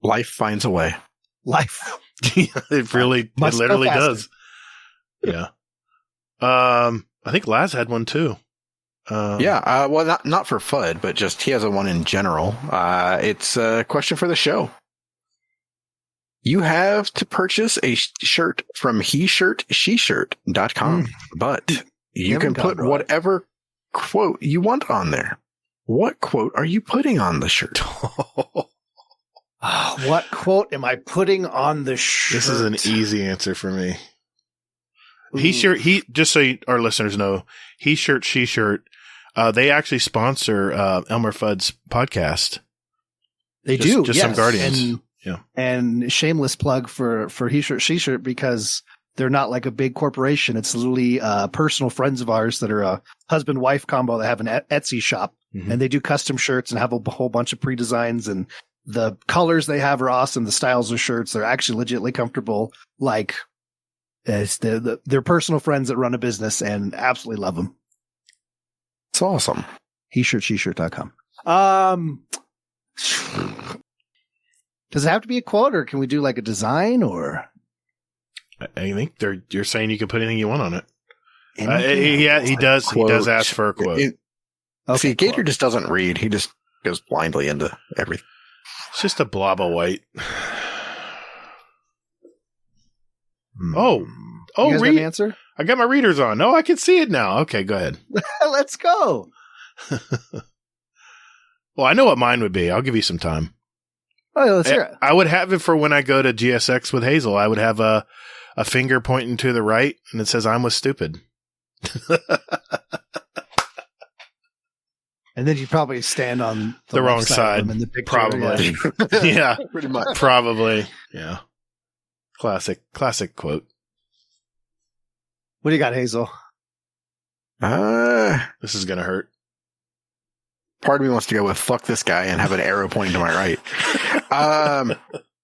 Life finds a way. Life. It literally does. Yeah. I think Laz had one too. Well, not for Fudd, but just he has one in general. It's a question for the show. You have to purchase a shirt from heshirtsheshirt.com, but you can put whatever quote you want on there. What quote are you putting on the shirt? What quote am I putting on the shirt? This is an easy answer for me. Just so our listeners know, He Shirt, She Shirt, they actually sponsor Elmmerfudd's podcast. They do. Some Guardians. And shameless plug for He Shirt, She Shirt, because they're not like a big corporation. It's literally personal friends of ours that are a husband-wife combo that have an Etsy shop. Mm-hmm. And they do custom shirts and have a whole bunch of pre-designs, and the colors they have are awesome. The styles of shirts, they're actually legitimately comfortable. Like, it's they're personal friends that run a business, and absolutely love them. It's awesome. HeShirtSheShirt.com. Does it have to be a quote, or can we do like a design? Or I think you're saying you can put anything you want on it. He does. Quote. He does ask for a quote. See, Gatr just doesn't read. He just goes blindly into everything. It's just a blob of white. Oh, you guys have an answer? I got my readers on. No, I can see it now. Okay, go ahead. Let's go. Well, I know what mine would be. I'll give you some time. Oh, let's hear it. I would have it for when I go to GSX with Hazel. I would have a finger pointing to the right, and it says, "I'm with stupid." And then you probably stand on the wrong side. In the picture, probably. Yeah, pretty much. Probably. Yeah. Classic quote. What do you got, Hazel? This is gonna hurt. Part of me wants to go with "fuck this guy" and have an arrow pointing to my right.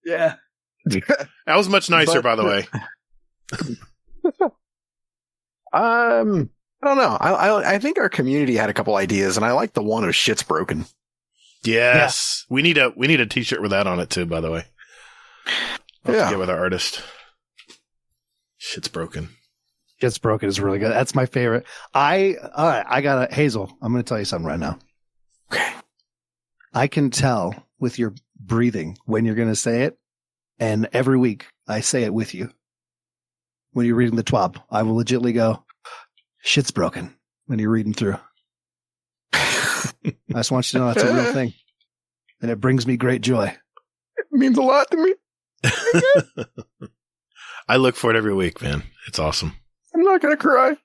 Yeah, that was much nicer, by the way. I don't know. I think our community had a couple ideas, and I like the one of "shit's broken." Yes, yeah. We need a T-shirt with that on it too. By the way, I'll have to get with our artist. Shit's broken. Shit's broken is really good. That's my favorite. I got Hazel. I'm going to tell you something right now. Okay. I can tell with your breathing when you're going to say it, and every week I say it with you. When you're reading the TWAB, I will legitimately go, "Shit's broken," when you're reading through. I just want you to know that's a real thing. And it brings me great joy. It means a lot to me. I look for it every week, man. It's awesome. I'm not going to cry.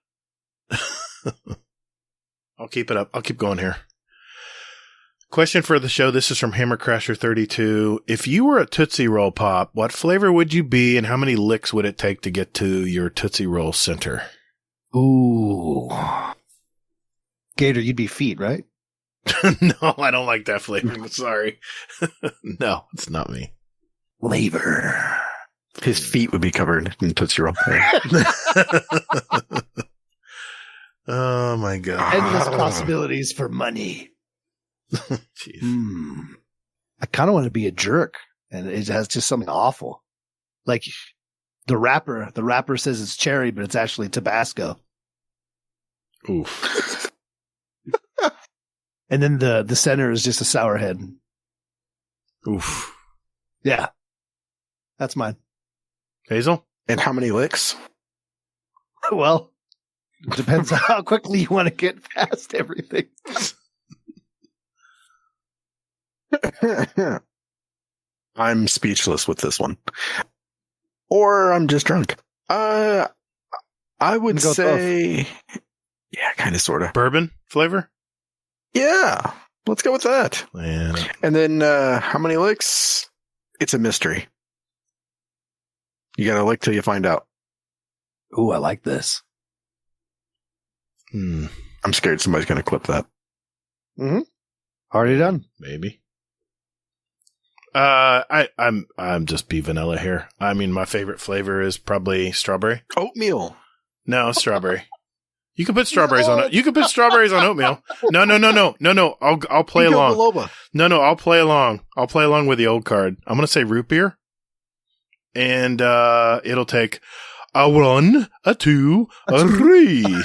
I'll keep it up. I'll keep going here. Question for the show. This is from Hammercrasher32. If you were a Tootsie Roll Pop, what flavor would you be, and how many licks would it take to get to your Tootsie Roll center? Ooh. Gatr, you'd be feet, right? No, I don't like that flavor. I'm sorry. No, it's not me. Flavor. His feet would be covered in Tootsie Roll. go. Endless possibilities for money. Jeez. I kind of want to be a jerk, and it has just something awful. Like the rapper says it's cherry, but it's actually Tabasco. Oof. And then the center is just a sour head. Oof. Yeah. That's mine. Hazel? And how many licks? Well, it depends on how quickly you want to get past everything. I'm speechless with this one. Or I'm just drunk. I would say, yeah, kind of, sort of. Bourbon flavor? Yeah, let's go with that. Man. And then how many licks? It's a mystery. You got to lick till you find out. Ooh, I like this. I'm scared somebody's going to clip that. Mm-hmm. Already done. Maybe. I'm just be vanilla here. I mean, my favorite flavor is probably strawberry. Oatmeal. No, strawberry. You can put strawberries on it. You can put strawberries on oatmeal. No. I'll play along. Biloba. No, I'll play along. I'll play along with the old card. I'm going to say root beer. And it'll take a 1, a 2, a 3.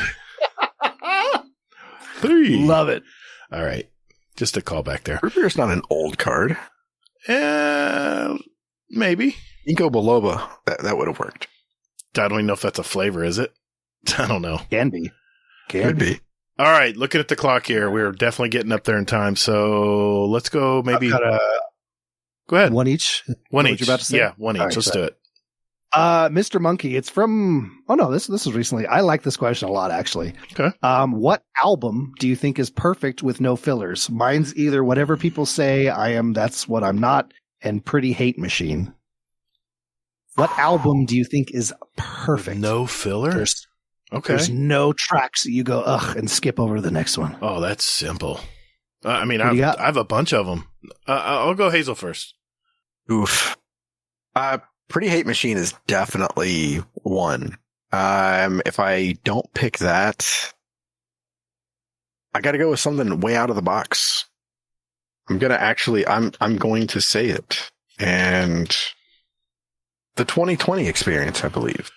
3. Love it. All right. Just a call back there. Root beer's not an old card. Maybe. Ginkgo biloba. That would have worked. I don't even know if that's a flavor, is it? I don't know. Can be. Could be. All right. Looking at the clock here, we're definitely getting up there in time. So let's go maybe. Go ahead. One each? One What each. you're about to say? Yeah, one each. All right, Let's do it. Mr. Monkey, it's from, this was recently. I like this question a lot, actually. Okay. What album do you think is perfect with no fillers? Mine's either Whatever People Say, I Am That's What I'm Not, and Pretty Hate Machine. What album do you think is perfect? No filler? There's no tracks that you go, ugh, and skip over to the next one. Oh, that's simple. I mean, What do you got? I have a bunch of them. I'll go Hazel first. Oof. Pretty Hate Machine is definitely one. If I don't pick that, I got to go with something way out of the box. I'm going to say it. And the 2020 Experience, I believe.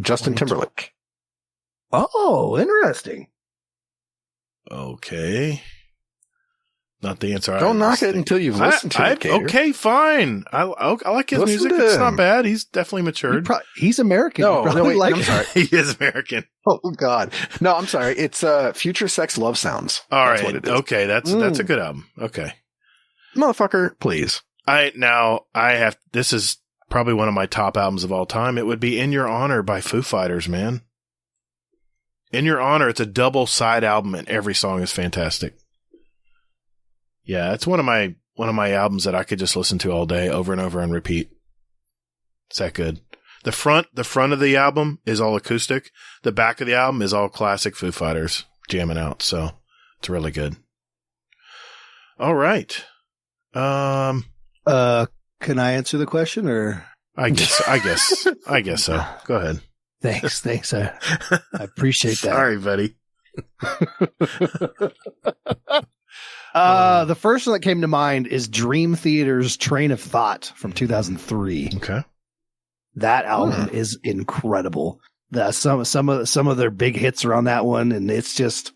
Justin Timberlake. Oh, interesting. Okay. Not the answer. Don't knock it until you've listened to it, Gatr. Okay, fine. I like his music. It's not bad. He's definitely matured. He's American. No, wait, I'm sorry. He is American. Oh, God. No, I'm sorry. It's Future Sex Love Sounds. All That's right. what it is. Okay, that's a good album. Okay. Motherfucker, please. This is probably one of my top albums of all time. It would be In Your Honor by Foo Fighters, man. In Your Honor, it's a double side album and every song is fantastic. Yeah, it's one of my albums that I could just listen to all day, over and over and repeat. It's that good. The front of the album is all acoustic. The back of the album is all classic Foo Fighters jamming out. So it's really good. All right. Can I answer the question, or? I guess so. Go ahead. Thanks. I appreciate that. Sorry, buddy. The first one that came to mind is Dream Theater's Train of Thought from 2003. Okay. That album is incredible. Some of their big hits are on that one, and it's just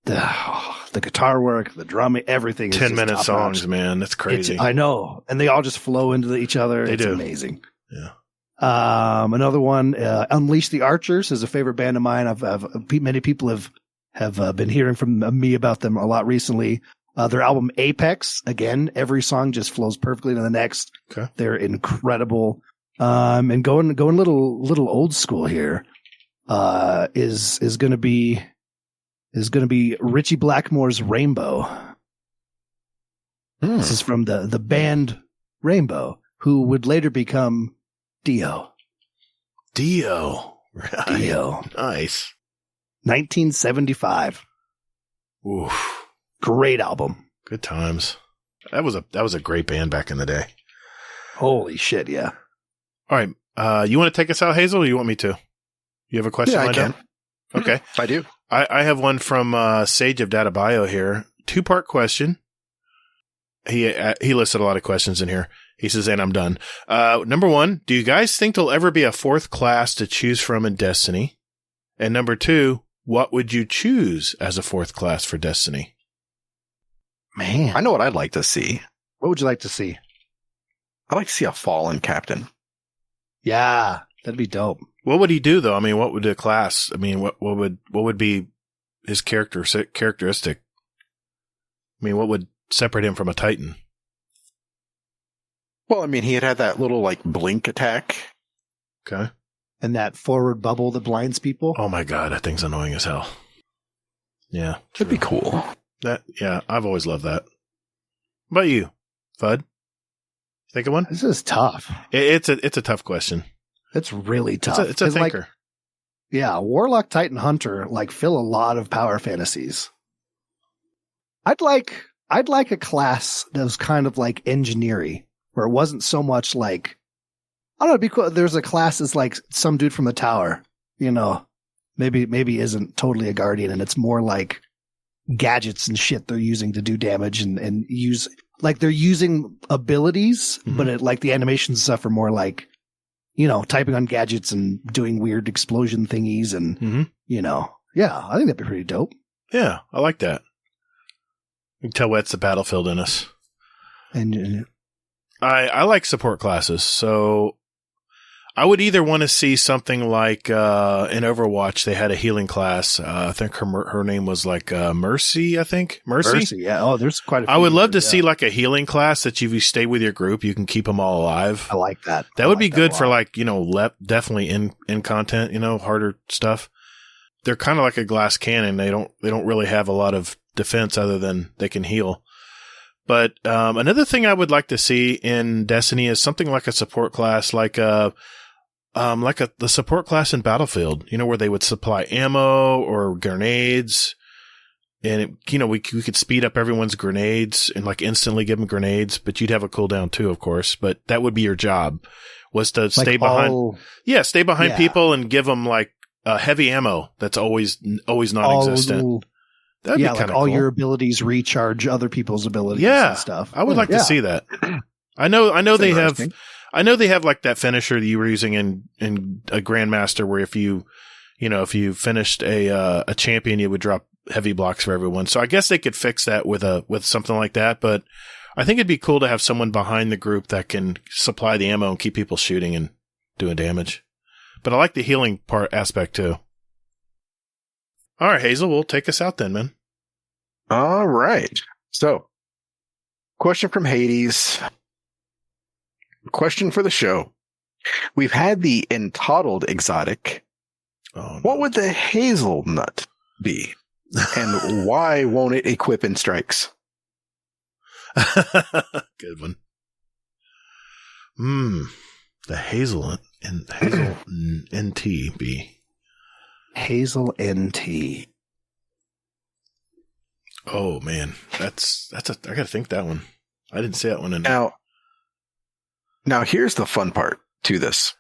the guitar work, the drumming, everything. 10-minute songs, man. That's crazy. I know, and they all just flow into each other. It's amazing. Yeah. Another one, Unleash the Archers is a favorite band of mine. Many people have been hearing from me about them a lot recently. Their album Apex, again, every song just flows perfectly to the next. Okay. They're incredible. And going little old school here, is going to be Ritchie Blackmore's Rainbow. This is from the band Rainbow, who would later become Dio. Right. Dio. Nice. 1975. Oof. Great album. Good times. That was a great band back in the day. Holy shit, yeah. All right. You want to take us out, Hazel, or you want me to? You have a question? Yeah, I can. Okay. I do. I have one from Sage of Data Bio here. 2-part question. He listed a lot of questions in here. He says, and I'm done. Number 1, do you guys think there'll ever be a 4th class to choose from in Destiny? And number 2, what would you choose as a 4th class for Destiny? Man. I know what I'd like to see. What would you like to see? I'd like to see a fallen captain. Yeah, that'd be dope. What would he do, though? I mean, what would the class? I mean, what would be his characteristic? I mean, what would separate him from a Titan? Well, I mean, he had that little, like, blink attack. Okay. And that forward bubble that blinds people. Oh, my God. That thing's annoying as hell. Yeah. That'd be cool. Yeah, I've always loved that. What about you, Fudd? Think of one? This is tough. It's a tough question. It's really tough. It's a thinker. Like, yeah, Warlock, Titan, Hunter like fill a lot of power fantasies. I'd like a class that was kind of like engineering, where it wasn't so much like, I don't know, it'd be cool. There's a class that's like some dude from the tower, you know, maybe isn't totally a guardian, and it's more like gadgets and shit they're using to do damage and use, like they're using abilities, but it, like the animations and stuff are more like, you know, typing on gadgets and doing weird explosion thingies and, you know, yeah, I think that'd be pretty dope. Yeah, I like that. You can tell what's the battlefield in us. And I like support classes, so I would either want to see something like in Overwatch they had a healing class. I think her name was like Mercy. I think Mercy. Yeah. Oh, there's quite a few. I would love to see like a healing class that if you stay with your group, you can keep them all alive. I like that. That would be good for like, you know, definitely in content, you know, harder stuff. They're kind of like a glass cannon. They don't really have a lot of defense other than they can heal. But another thing I would like to see in Destiny is something like a support class, like the support class in Battlefield, you know, where they would supply ammo or grenades, and we could speed up everyone's grenades and like instantly give them grenades, but you'd have a cooldown too, of course. But that would be your job, was to stay behind people and give them like heavy ammo that's always non-existent. That'd be kind of all cool. your abilities recharge other people's abilities and stuff. I would like to see that. I know they have. I know they have like that finisher that you were using in a Grandmaster, where if you finished a champion, you would drop heavy blocks for everyone. So I guess they could fix that with something like that. But I think it'd be cool to have someone behind the group that can supply the ammo and keep people shooting and doing damage. But I like the healing aspect too. All right, Hazel, we'll take us out then, man. All right. So, question from Hades. Question for the show. We've had the entitled exotic. Oh, no. What would the hazelnut be? And why won't it equip in strikes? Good one. The hazel NT be. Hazel NT. Oh man, that's I gotta think that one. I didn't see that one in Now here's the fun part to this.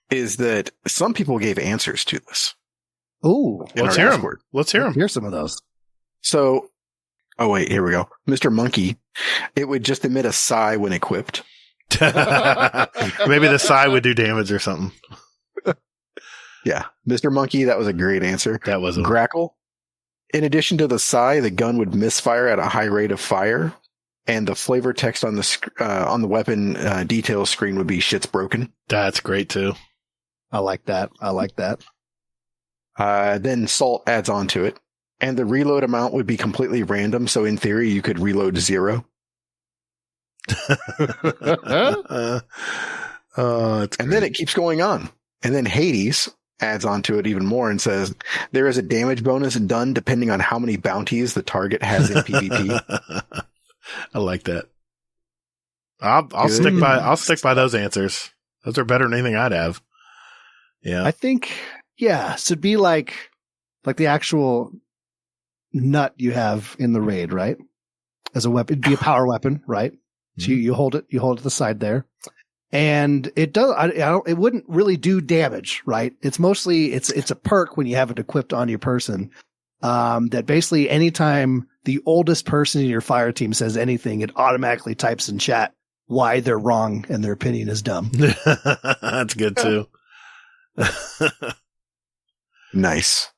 Is that some people gave answers to this. Ooh. Let's hear them. Let's hear them. Here's some of those. So, oh wait, here we go. Mr. Monkey, it would just emit a sigh when equipped. Maybe the sigh would do damage or something. Yeah. Mr. Monkey, that was a great answer. That was Grackle. In addition to the sigh, the gun would misfire at a high rate of fire, and the flavor text on the weapon details screen would be "shit's broken." That's great too. I like that. Then Salt adds on to it, and the reload amount would be completely random. So in theory, you could reload 0. And then it keeps going on. And then Hades adds on to it even more and says, there is a damage bonus done depending on how many bounties the target has in PvP. I like that. I'll stick by those answers. Those are better than anything I'd have. Yeah. I think, so it'd be like the actual nut you have in the raid, right? As a weapon. It'd be a power weapon, right? So you hold it to the side there. And it does, it wouldn't really do damage, right? It's mostly, it's a perk when you have it equipped on your person. That basically anytime the oldest person in your fire team says anything, it automatically types in chat why they're wrong and their opinion is dumb. That's good too. Nice.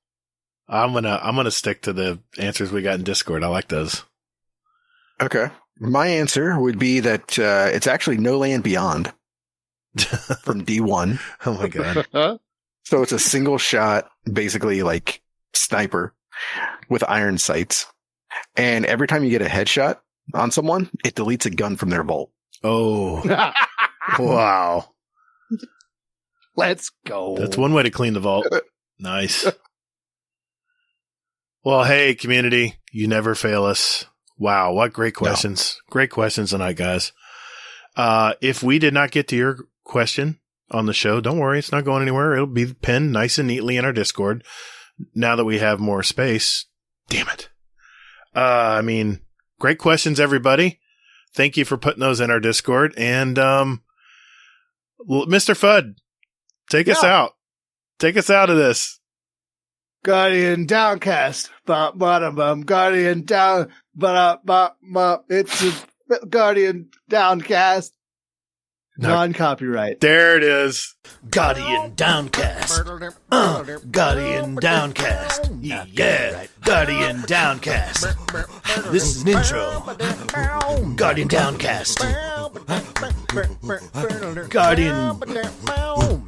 I'm gonna stick to the answers we got in Discord. I like those. Okay. My answer would be that it's actually No Land Beyond from D1. Oh my god. So it's a single shot, basically like sniper with iron sights. And every time you get a headshot on someone, it deletes a gun from their vault. Oh. Wow. Let's go. That's one way to clean the vault. Nice. Well, hey, community, you never fail us. Wow, what great questions. No. Great questions tonight, guys. If we did not get to your question on the show, don't worry, it's not going anywhere. It'll be pinned nice and neatly in our Discord now that we have more space. Damn it. Great questions, everybody. Thank you for putting those in our Discord. And Mr. Fudd, take us out. Take us out of this. Guardian Downcast. Guardian Down. It's a Guardian Downcast. Non-copyright. There it is. Guardian Downcast. Guardian Downcast. Yeah. Guardian Downcast. This is an intro. Guardian Downcast. Guardian.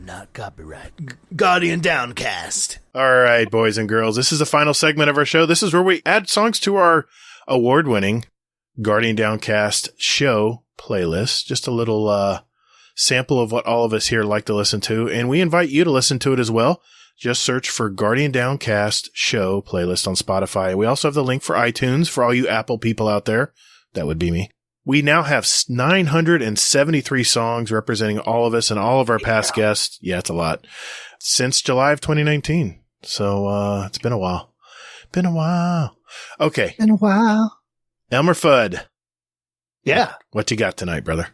Not copyright. Guardian Downcast. All right, boys and girls. This is the final segment of our show. This is where we add songs to our award-winning Guardian Downcast show playlist. Just a little sample of what all of us here like to listen to, and we invite you to listen to it as well. Just search for Guardian Downcast show playlist on Spotify. We also have the link for iTunes for all you Apple people out there. That would be me. We now have 973 songs representing all of us and all of our past guests. Yeah, it's a lot. Since July of 2019. So it's been a while. Okay. Been a while. Elmer Fudd. Yeah. What you got tonight, brother?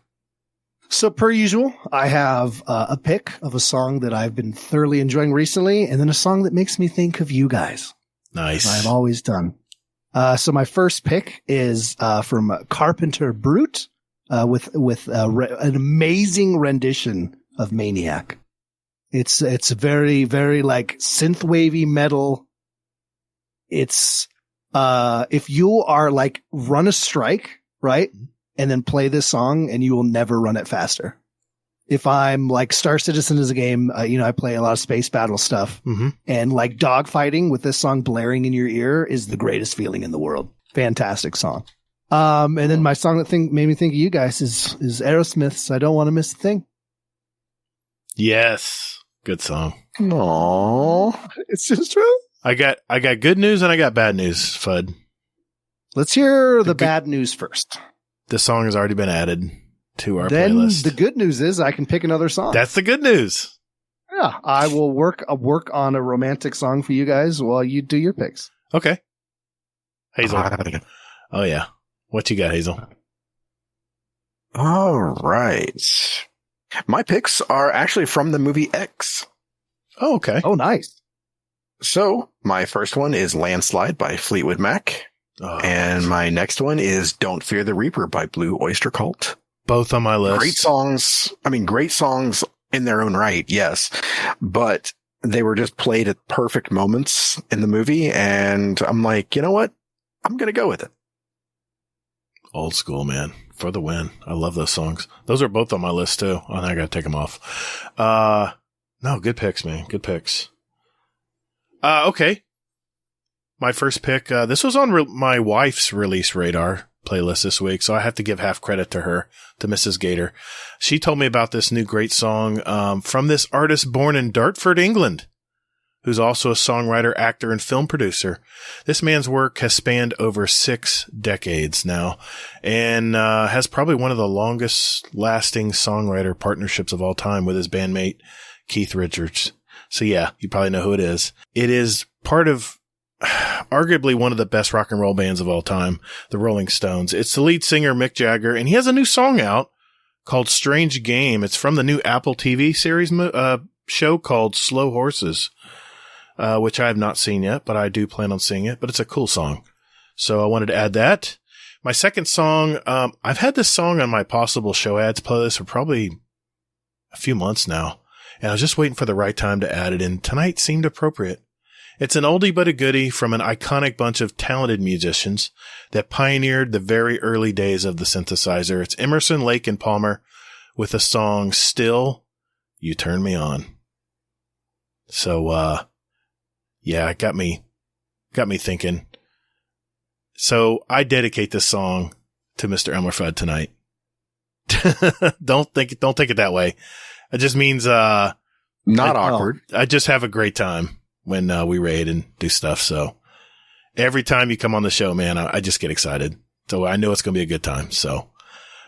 So per usual, I have a pick of a song that I've been thoroughly enjoying recently, and then a song that makes me think of you guys. Nice. I've always done. So my first pick is from Carpenter Brute with an amazing rendition of Maniac. It's very, very like synth wavy metal. It's if you are like run a strike, right? And then play this song and you will never run it faster. If I'm like Star Citizen is a game, I play a lot of space battle stuff, and like dogfighting with this song blaring in your ear is the greatest feeling in the world. Fantastic song. And then my song that made me think of you guys is Aerosmith's I Don't Want to Miss a Thing. Yes. Good song. Aww. It's just true. I got good news and I got bad news, Fudd. Let's hear the bad news first. The song has already been added to our then playlist. The good news is I can pick another song. That's the good news. Yeah, I will work on a romantic song for you guys while you do your picks. Okay. Hazel. Oh, yeah. What you got, Hazel? All right. My picks are actually from the movie X. Oh, okay. Oh, nice. So my first one is Landslide by Fleetwood Mac. Oh, and my next one is Don't Fear the Reaper by Blue Oyster Cult. Both on my list. Great songs. Great songs in their own right. Yes. But they were just played at perfect moments in the movie. And I'm like, you know what? I'm going to go with it. Old school, man. For the win. I love those songs. Those are both on my list too. Oh, I got to take them off. No, good picks, man. Good picks. Okay. My first pick, this was on my wife's release radar playlist this week, so I have to give half credit to her, to Mrs. Gatr. She told me about this new great song from this artist born in Dartford, England, who's also a songwriter, actor, and film producer. This man's work has spanned over 6 decades now and has probably one of the longest lasting songwriter partnerships of all time with his bandmate, Keith Richards. So yeah, you probably know who it is. It is part of arguably one of the best rock and roll bands of all time, the Rolling Stones. It's the lead singer, Mick Jagger, and he has a new song out called Strange Game. It's from the new Apple TV series show called Slow Horses, which I have not seen yet, but I do plan on seeing it. But it's a cool song. So I wanted to add that. My second song, I've had this song on my possible show ads playlist for probably a few months now, and I was just waiting for the right time to add it in. Tonight seemed appropriate. It's an oldie but a goodie from an iconic bunch of talented musicians that pioneered the very early days of the synthesizer. It's Emerson, Lake, and Palmer with the song Still You Turn Me On. So, yeah, it got me thinking. So I dedicate this song to Mr. Elmerfudd tonight. Don't take it that way. It just means, not awkward. I just have a great time when we raid and do stuff. So every time you come on the show, man, I just get excited. So I know it's going to be a good time. So,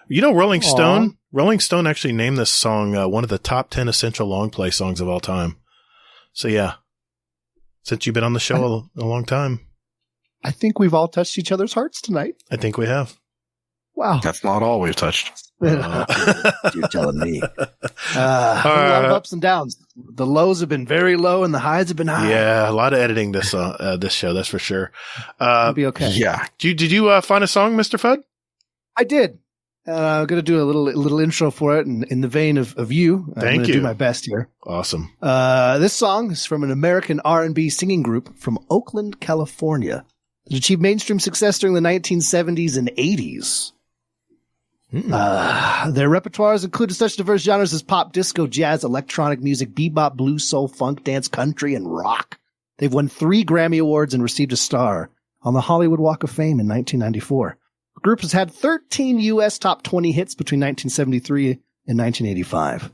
Rolling Stone actually named this song one of the top 10 essential long play songs of all time. So yeah, since you've been on the show a long time. I think we've all touched each other's hearts tonight. I think we have. Wow. That's not all we've touched. You're telling me. A lot of ups and downs. The lows have been very low and the highs have been high. Yeah, a lot of editing this show, that's for sure. It'll be okay. Yeah. Did you find a song, Mr. Fudd? I did. I'm going to do a little intro for it in the vein of you. I'm going to do my best here. Awesome. This song is from an American R&B singing group from Oakland, California. It achieved mainstream success during the 1970s and 80s. Their repertoires included such diverse genres as pop, disco, jazz, electronic music, bebop, blues, soul, funk, dance, country, and rock. They've won 3 Grammy Awards and received a star on the Hollywood Walk of Fame in 1994. The group has had 13 U.S. top 20 hits between 1973 and 1985.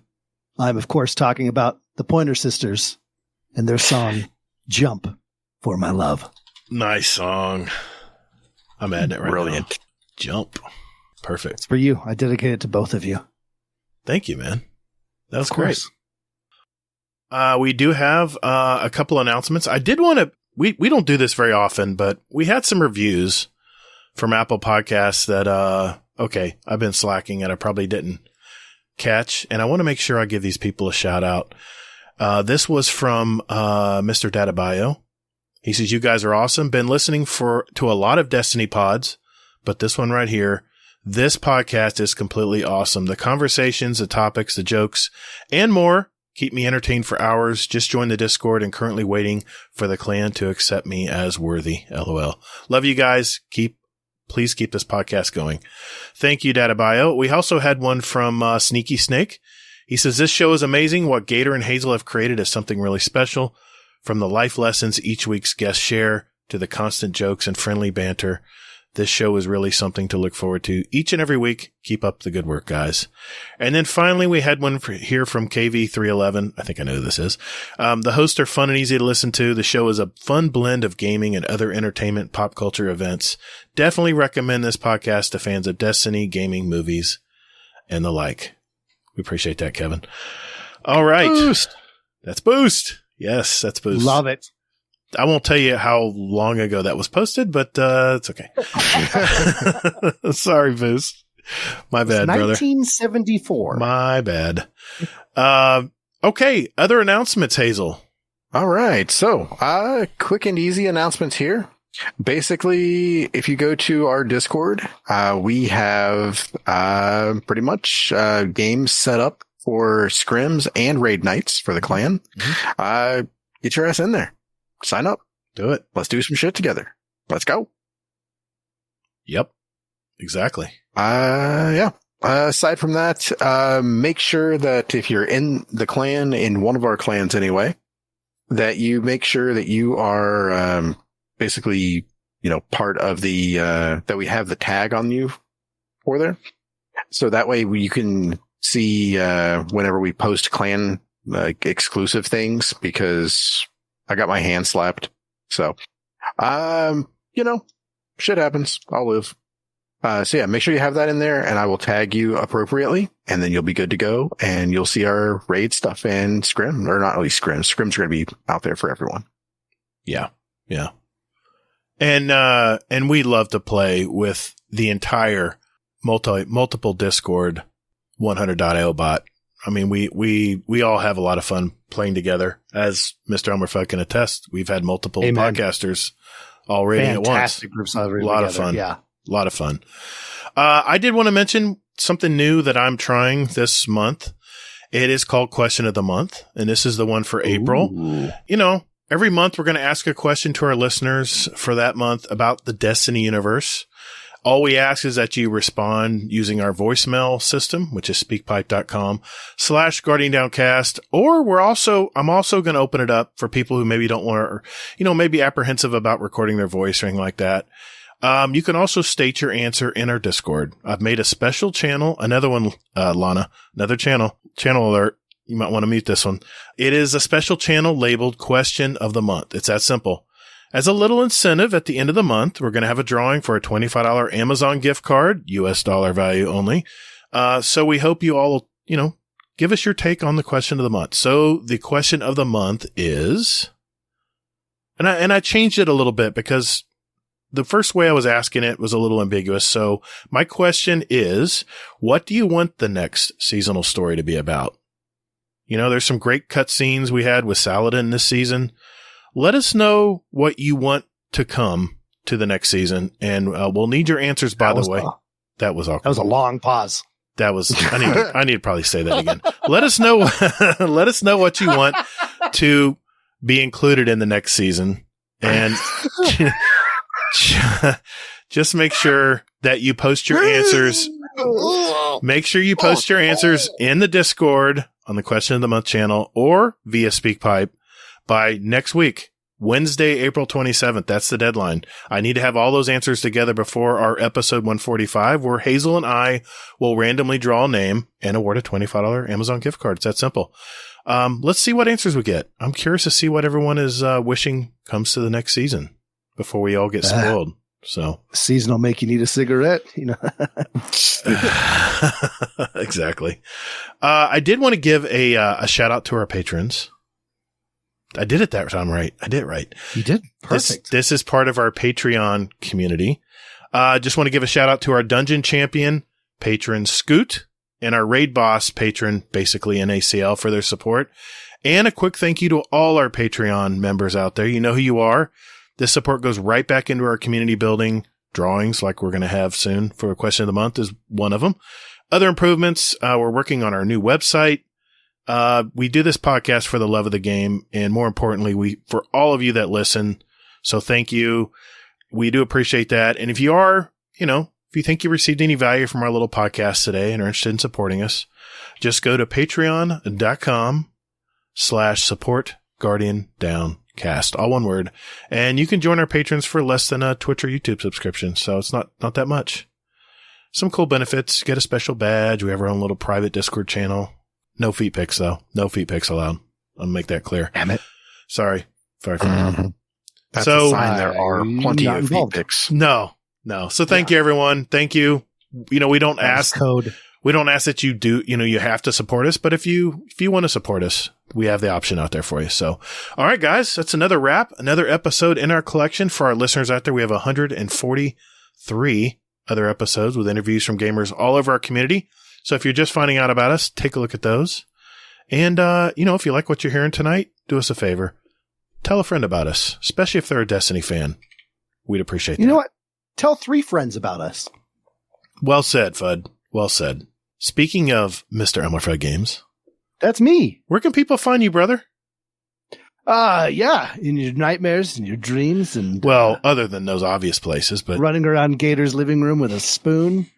I'm, of course, talking about the Pointer Sisters and their song, Jump for My Love. Nice song. I'm adding it right Brilliant. now. Jump. Perfect. It's for you. I dedicate it to both of you. Thank you, man. That was great. We do have a couple announcements. I did want to, we don't do this very often, but we had some reviews from Apple Podcasts that, I've been slacking and I probably didn't catch. And I want to make sure I give these people a shout out. This was from Mr. Databayo. He says, you guys are awesome. Been listening to a lot of Destiny pods, but this one right here, this podcast is completely awesome. The conversations, the topics, the jokes, and more keep me entertained for hours. Just joined the Discord and currently waiting for the clan to accept me as worthy. LOL. Love you guys. Please keep this podcast going. Thank you, Databayo. We also had one from Sneaky Snake. He says, this show is amazing. What Gatr and Hazel have created is something really special. From the life lessons each week's guests share to the constant jokes and friendly banter, this show is really something to look forward to each and every week. Keep up the good work, guys. And then finally, we had one here from KV311. I think I know who this is. The hosts are fun and easy to listen to. The show is a fun blend of gaming and other entertainment pop culture events. Definitely recommend this podcast to fans of Destiny, gaming, movies, and the like. We appreciate that, Kevin. All right. Boost. That's Boost. Yes, that's Boost. Love it. I won't tell you how long ago that was posted, but it's okay. Sorry, Boost. My bad, brother. 1974. My bad. Okay, other announcements, Hazel. All right. So, quick and easy announcements here. Basically, if you go to our Discord, we have pretty much games set up for scrims and raid nights for the clan. Mm-hmm. Get your ass in there. Sign up. Do it. Let's do some shit together. Let's go. Yep. Exactly. Yeah. Aside from that, make sure that if you're in the clan, in one of our clans anyway, that you make sure that you are, basically, part of the, that we have the tag on you for there. So that way you can see, whenever we post clan, exclusive things, because I got my hand slapped. So, shit happens. I'll live. So yeah, make sure you have that in there and I will tag you appropriately and then you'll be good to go and you'll see our raid stuff and scrim, or not really scrim. Scrims are going to be out there for everyone. Yeah. Yeah. And we love to play with the entire multiple Discord 100.io bot. I mean, we all have a lot of fun playing together. As Mr. Elmerfudd can attest, we've had multiple podcasters all raiding at once. Fantastic groups. A lot of fun. Yeah. A lot of fun. I did want to mention something new that I'm trying this month. It is called Question of the Month, and this is the one for April. Ooh. You know, every month we're going to ask a question to our listeners for that month about the Destiny universe. All we ask is that you respond using our voicemail system, which is speakpipe.com/GuardianDownCast. Or I'm also going to open it up for people who maybe don't want to, maybe apprehensive about recording their voice or anything like that. You can also state your answer in our Discord. I've made a special channel, another one, Lana, another channel alert. You might want to mute this one. It is a special channel labeled Question of the Month. It's that simple. As a little incentive at the end of the month, we're going to have a drawing for a $25 Amazon gift card, US dollar value only. So we hope you all, give us your take on the question of the month. So the question of the month is, and I changed it a little bit because the first way I was asking it was a little ambiguous. So my question is, what do you want the next seasonal story to be about? There's some great cutscenes we had with Saladin this season. Let us know what you want to come to the next season, and we'll need your answers, by the way. That was awkward. That was a long pause. That was, I need to probably say that again. Let us know what you want to be included in the next season, and just make sure that you post your answers. Make sure you post your answers in the Discord on the Question of the Month channel or via SpeakPipe by next week, Wednesday, April 27th. That's the deadline. I need to have all those answers together before our episode 145, where Hazel and I will randomly draw a name and award a $25 Amazon gift card. It's that simple. Let's see what answers we get. I'm curious to see what everyone is wishing comes to the next season before we all get spoiled. So season will make you need a cigarette, Exactly. I did want to give a shout out to our patrons. I did it that time right. I did it right. You did? Perfect. This is part of our Patreon community. Just want to give a shout out to our Dungeon Champion patron, Scoot, and our Raid Boss patron, basically NACL, for their support. And a quick thank you to all our Patreon members out there. You know who you are. This support goes right back into our community building drawings like we're going to have soon for a question of the month is one of them. Other improvements, we're working on our new website. We do this podcast for the love of the game, and more importantly, for all of you that listen. So thank you. We do appreciate that. And if you are, if you think you received any value from our little podcast today and are interested in supporting us, just go to patreon.com/supportguardiandowncast, all one word. And you can join our patrons for less than a Twitch or YouTube subscription. So it's not that much. Some cool benefits. Get a special badge. We have our own little private Discord channel. No feet pics, though. No feet pics allowed. I'll make that clear. Damn it. Sorry for that. That's a sign there are plenty of feet pics. No. So thank you, everyone. Thank you. We don't ask code. We don't ask that you do, you have to support us, but if you want to support us, we have the option out there for you. So, all right, guys, that's another wrap, another episode in our collection. For our listeners out there, we have 143 other episodes with interviews from gamers all over our community. So if you're just finding out about us, take a look at those. And, if you like what you're hearing tonight, do us a favor. Tell a friend about us, especially if they're a Destiny fan. We'd appreciate that. You know what? Tell 3 friends about us. Well said, Fudd. Well said. Speaking of Mr. ElmmerfuddGames. That's me. Where can people find you, brother? Yeah, in your nightmares and your dreams. And well, other than those obvious places, but running around Gator's living room with a spoon.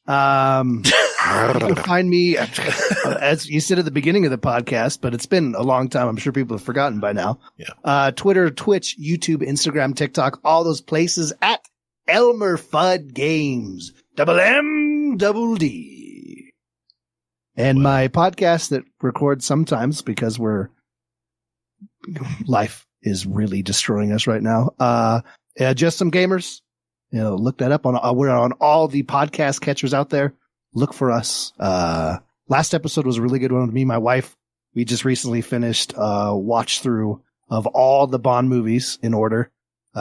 You can find me, as you said at the beginning of the podcast, but it's been a long time. I'm sure people have forgotten by now. Yeah. Twitter, Twitch, YouTube, Instagram, TikTok, all those places at ElmmerfuddGames. MMDD. And my podcast that records sometimes because life is really destroying us right now. Just Some Gamers. Look that up we're on all the podcast catchers out there. Look for us. Last episode was a really good one with me and my wife. We just recently finished a watch through of all the Bond movies in order.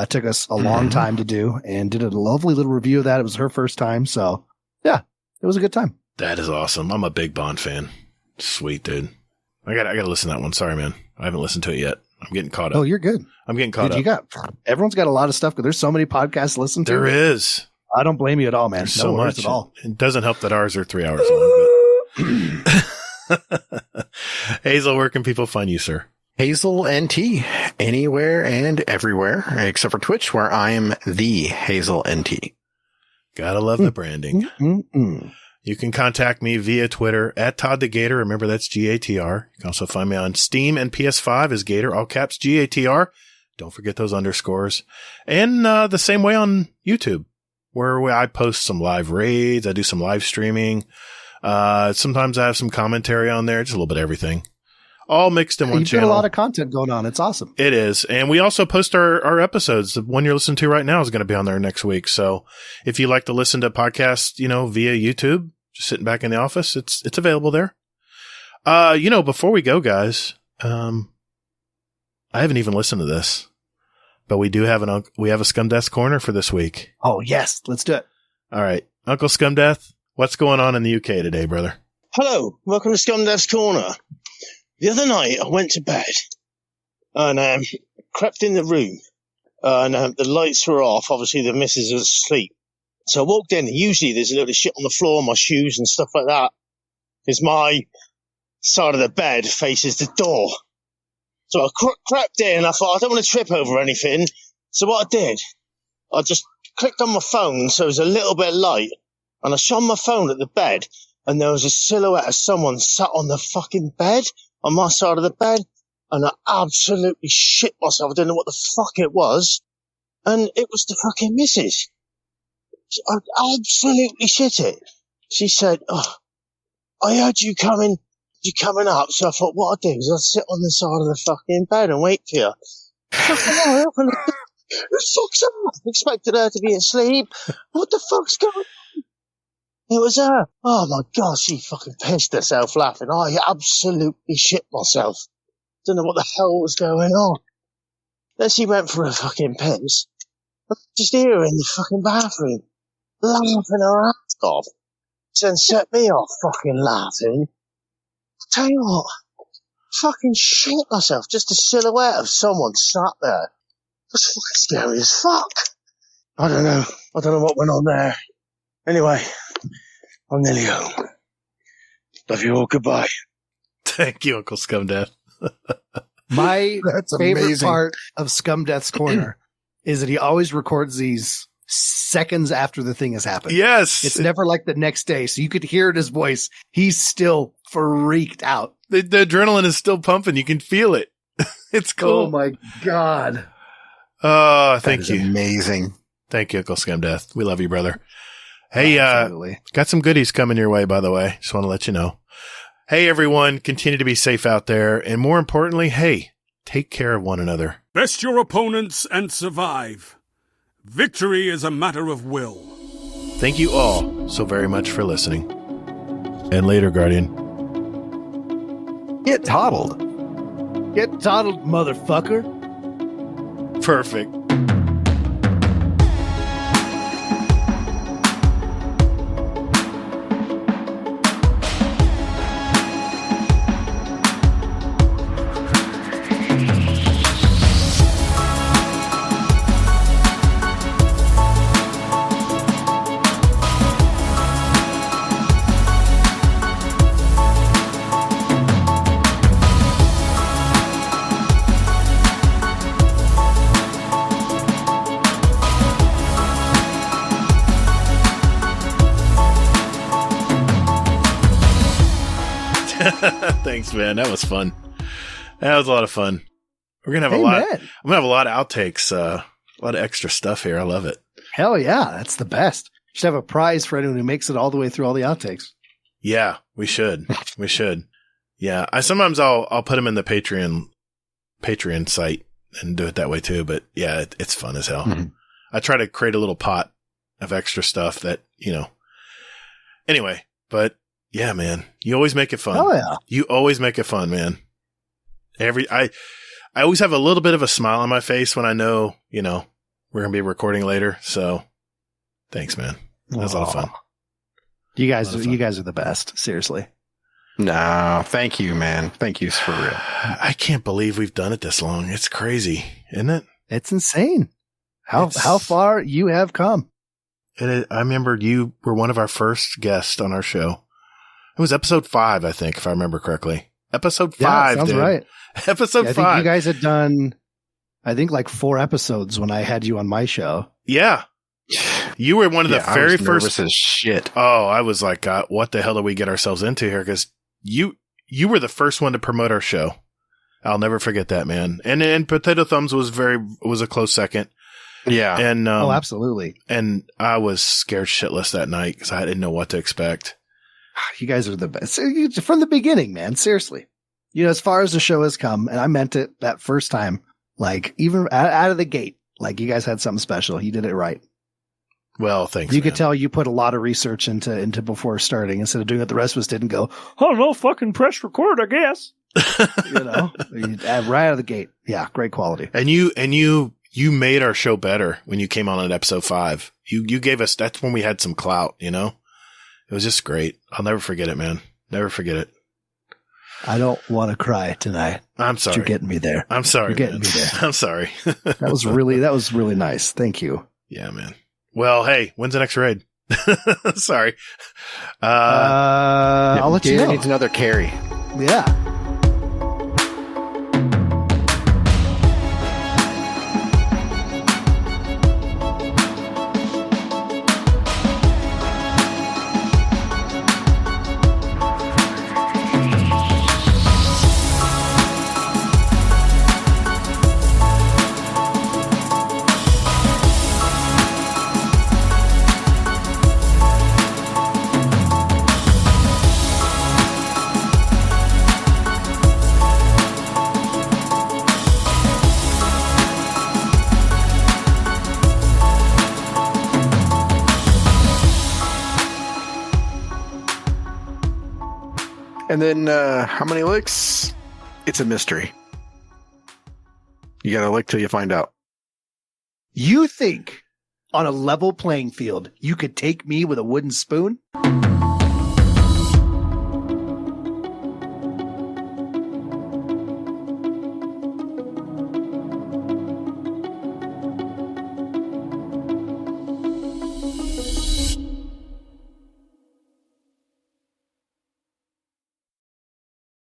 Took us a long time to do and did a lovely little review of that. It was her first time. So yeah, it was a good time. That is awesome. I'm a big Bond fan. Sweet, dude. I gotta listen to that one. Sorry, man. I haven't listened to it yet. I'm getting caught up. Oh, you're good. I'm getting caught up. Everyone's got a lot of stuff, because there's so many podcasts to listen to. There is. I don't blame you at all, man. There's so much at all. It doesn't help that ours are 3 hours long. But Hazel, where can people find you, sir? Hazel NT, anywhere and everywhere, except for Twitch, where I am the Hazel NT. Gotta love the branding. You can contact me via Twitter at Todd the Gatr. Remember, that's Gatr. You can also find me on Steam and PS5 as Gatr, all caps Gatr. Don't forget those underscores. And the same way on YouTube, where I post some live raids. I do some live streaming. Sometimes I have some commentary on there, just a little bit of everything. All mixed in one channel. You've got a lot of content going on. It's awesome. It is. And we also post our episodes. The one you're listening to right now is going to be on there next week. So if you like to listen to podcasts, via YouTube, just sitting back in the office, it's available there. Before we go, guys, I haven't even listened to this, but we do have we have a Scumdeath Corner for this week. Oh, yes. Let's do it. All right. Uncle Scumdeath, what's going on in the UK today, brother? Hello. Welcome to Scumdeath's Corner. The other night, I went to bed and crept in the room, and the lights were off. Obviously, the missus was asleep. So I walked in, and usually there's a little shit on the floor, my shoes and stuff like that, because my side of the bed faces the door. So I crept in, and I thought, I don't want to trip over anything. So what I did, I just clicked on my phone so it was a little bit light, and I shone my phone at the bed, and there was a silhouette of someone sat on the fucking bed, on my side of the bed, and I absolutely shit myself. I didn't know what the fuck it was, and it was the fucking missus. I absolutely shit it. She said, "Oh, I heard you coming up," so I thought what I'd do is I'd sit on the side of the fucking bed and wait for you. Fucking hell, who the fuck's up? I expected her to be asleep. What the fuck's going on? It was her. Oh my God, she fucking pissed herself laughing. I absolutely shit myself. Don't know what the hell was going on. Then she went for a fucking piss. I just hear her in the fucking bathroom, laughing her ass off. She then set me off fucking laughing. I'll tell you what, fucking shit myself. Just a silhouette of someone sat there. That's fucking scary as fuck. I don't know what went on there. Anyway, I'm nearly home. Love you all. Goodbye. Thank you, Uncle Scumdeath. My favorite part of Scumdeath's Corner is that he always records these seconds after the thing has happened. Yes. It's never like the next day. So you could hear it in his voice. He's still freaked out. The adrenaline is still pumping. You can feel it. It's cool. Oh my God. Oh, thank you. Amazing. Thank you, Uncle Scumdeath. We love you, brother. Hey, Absolutely. Got some goodies coming your way, by the way. Just want to let you know. Hey, everyone, continue to be safe out there. And more importantly, hey, take care of one another. Best your opponents and survive. Victory is a matter of will. Thank you all so very much for listening. And later, Guardian. Get toddled. Get toddled, motherfucker. Perfect. Thanks, man. That was fun. That was a lot of fun. We're gonna have a lot. I'm gonna have a lot of outtakes, a lot of extra stuff here. I love it. Hell yeah, that's the best. Should have a prize for anyone who makes it all the way through all the outtakes. Yeah, we should. We should. Yeah, I'll put them in the Patreon site and do it that way too. But yeah, it's fun as hell. Mm-hmm. I try to create a little pot of extra stuff that Anyway, but. Yeah, man. You always make it fun. Oh, yeah. You always make it fun, man. I always have a little bit of a smile on my face when I know, we're going to be recording later. So thanks, man. That was a lot of fun. You guys are the best. Seriously. No, thank you, man. Thank you for real. I can't believe we've done it this long. It's crazy, isn't it? It's insane how far you have come. I remember you were one of our first guests on our show. It was episode 5, I think, if I remember correctly. Episode 5, sounds dude. right. Episode 5. I think you guys had done, like 4 episodes when I had you on my show. Yeah. You were one of the very first. Nervous as shit. Oh, I was like, God, what the hell did we get ourselves into here? Because you were the first one to promote our show. I'll never forget that, man. And Potato Thumbs was a close second. Yeah. And absolutely. And I was scared shitless that night because I didn't know what to expect. You guys are the best from the beginning, man. Seriously, as far as the show has come, and I meant it that first time. Like even out of the gate, like you guys had something special. You did it right. Well, thanks. You could tell you put a lot of research into before starting instead of doing what the rest of us did and go, oh no, fucking press record, I guess. Right out of the gate. Yeah, great quality. And you made our show better when you came on at episode 5. You gave us, that's when we had some clout, It was just great. I'll never forget it, man. Never forget it. I don't want to cry tonight. I'm sorry. You're getting me there. I'm sorry. You're getting me there. I'm sorry. That was really nice. Thank you. Yeah, man. Well, hey, when's the next raid? Sorry. I'll let you know. Needs another carry. Yeah. And then how many licks? It's a mystery. You gotta lick till you find out. You think on a level playing field, you could take me with a wooden spoon?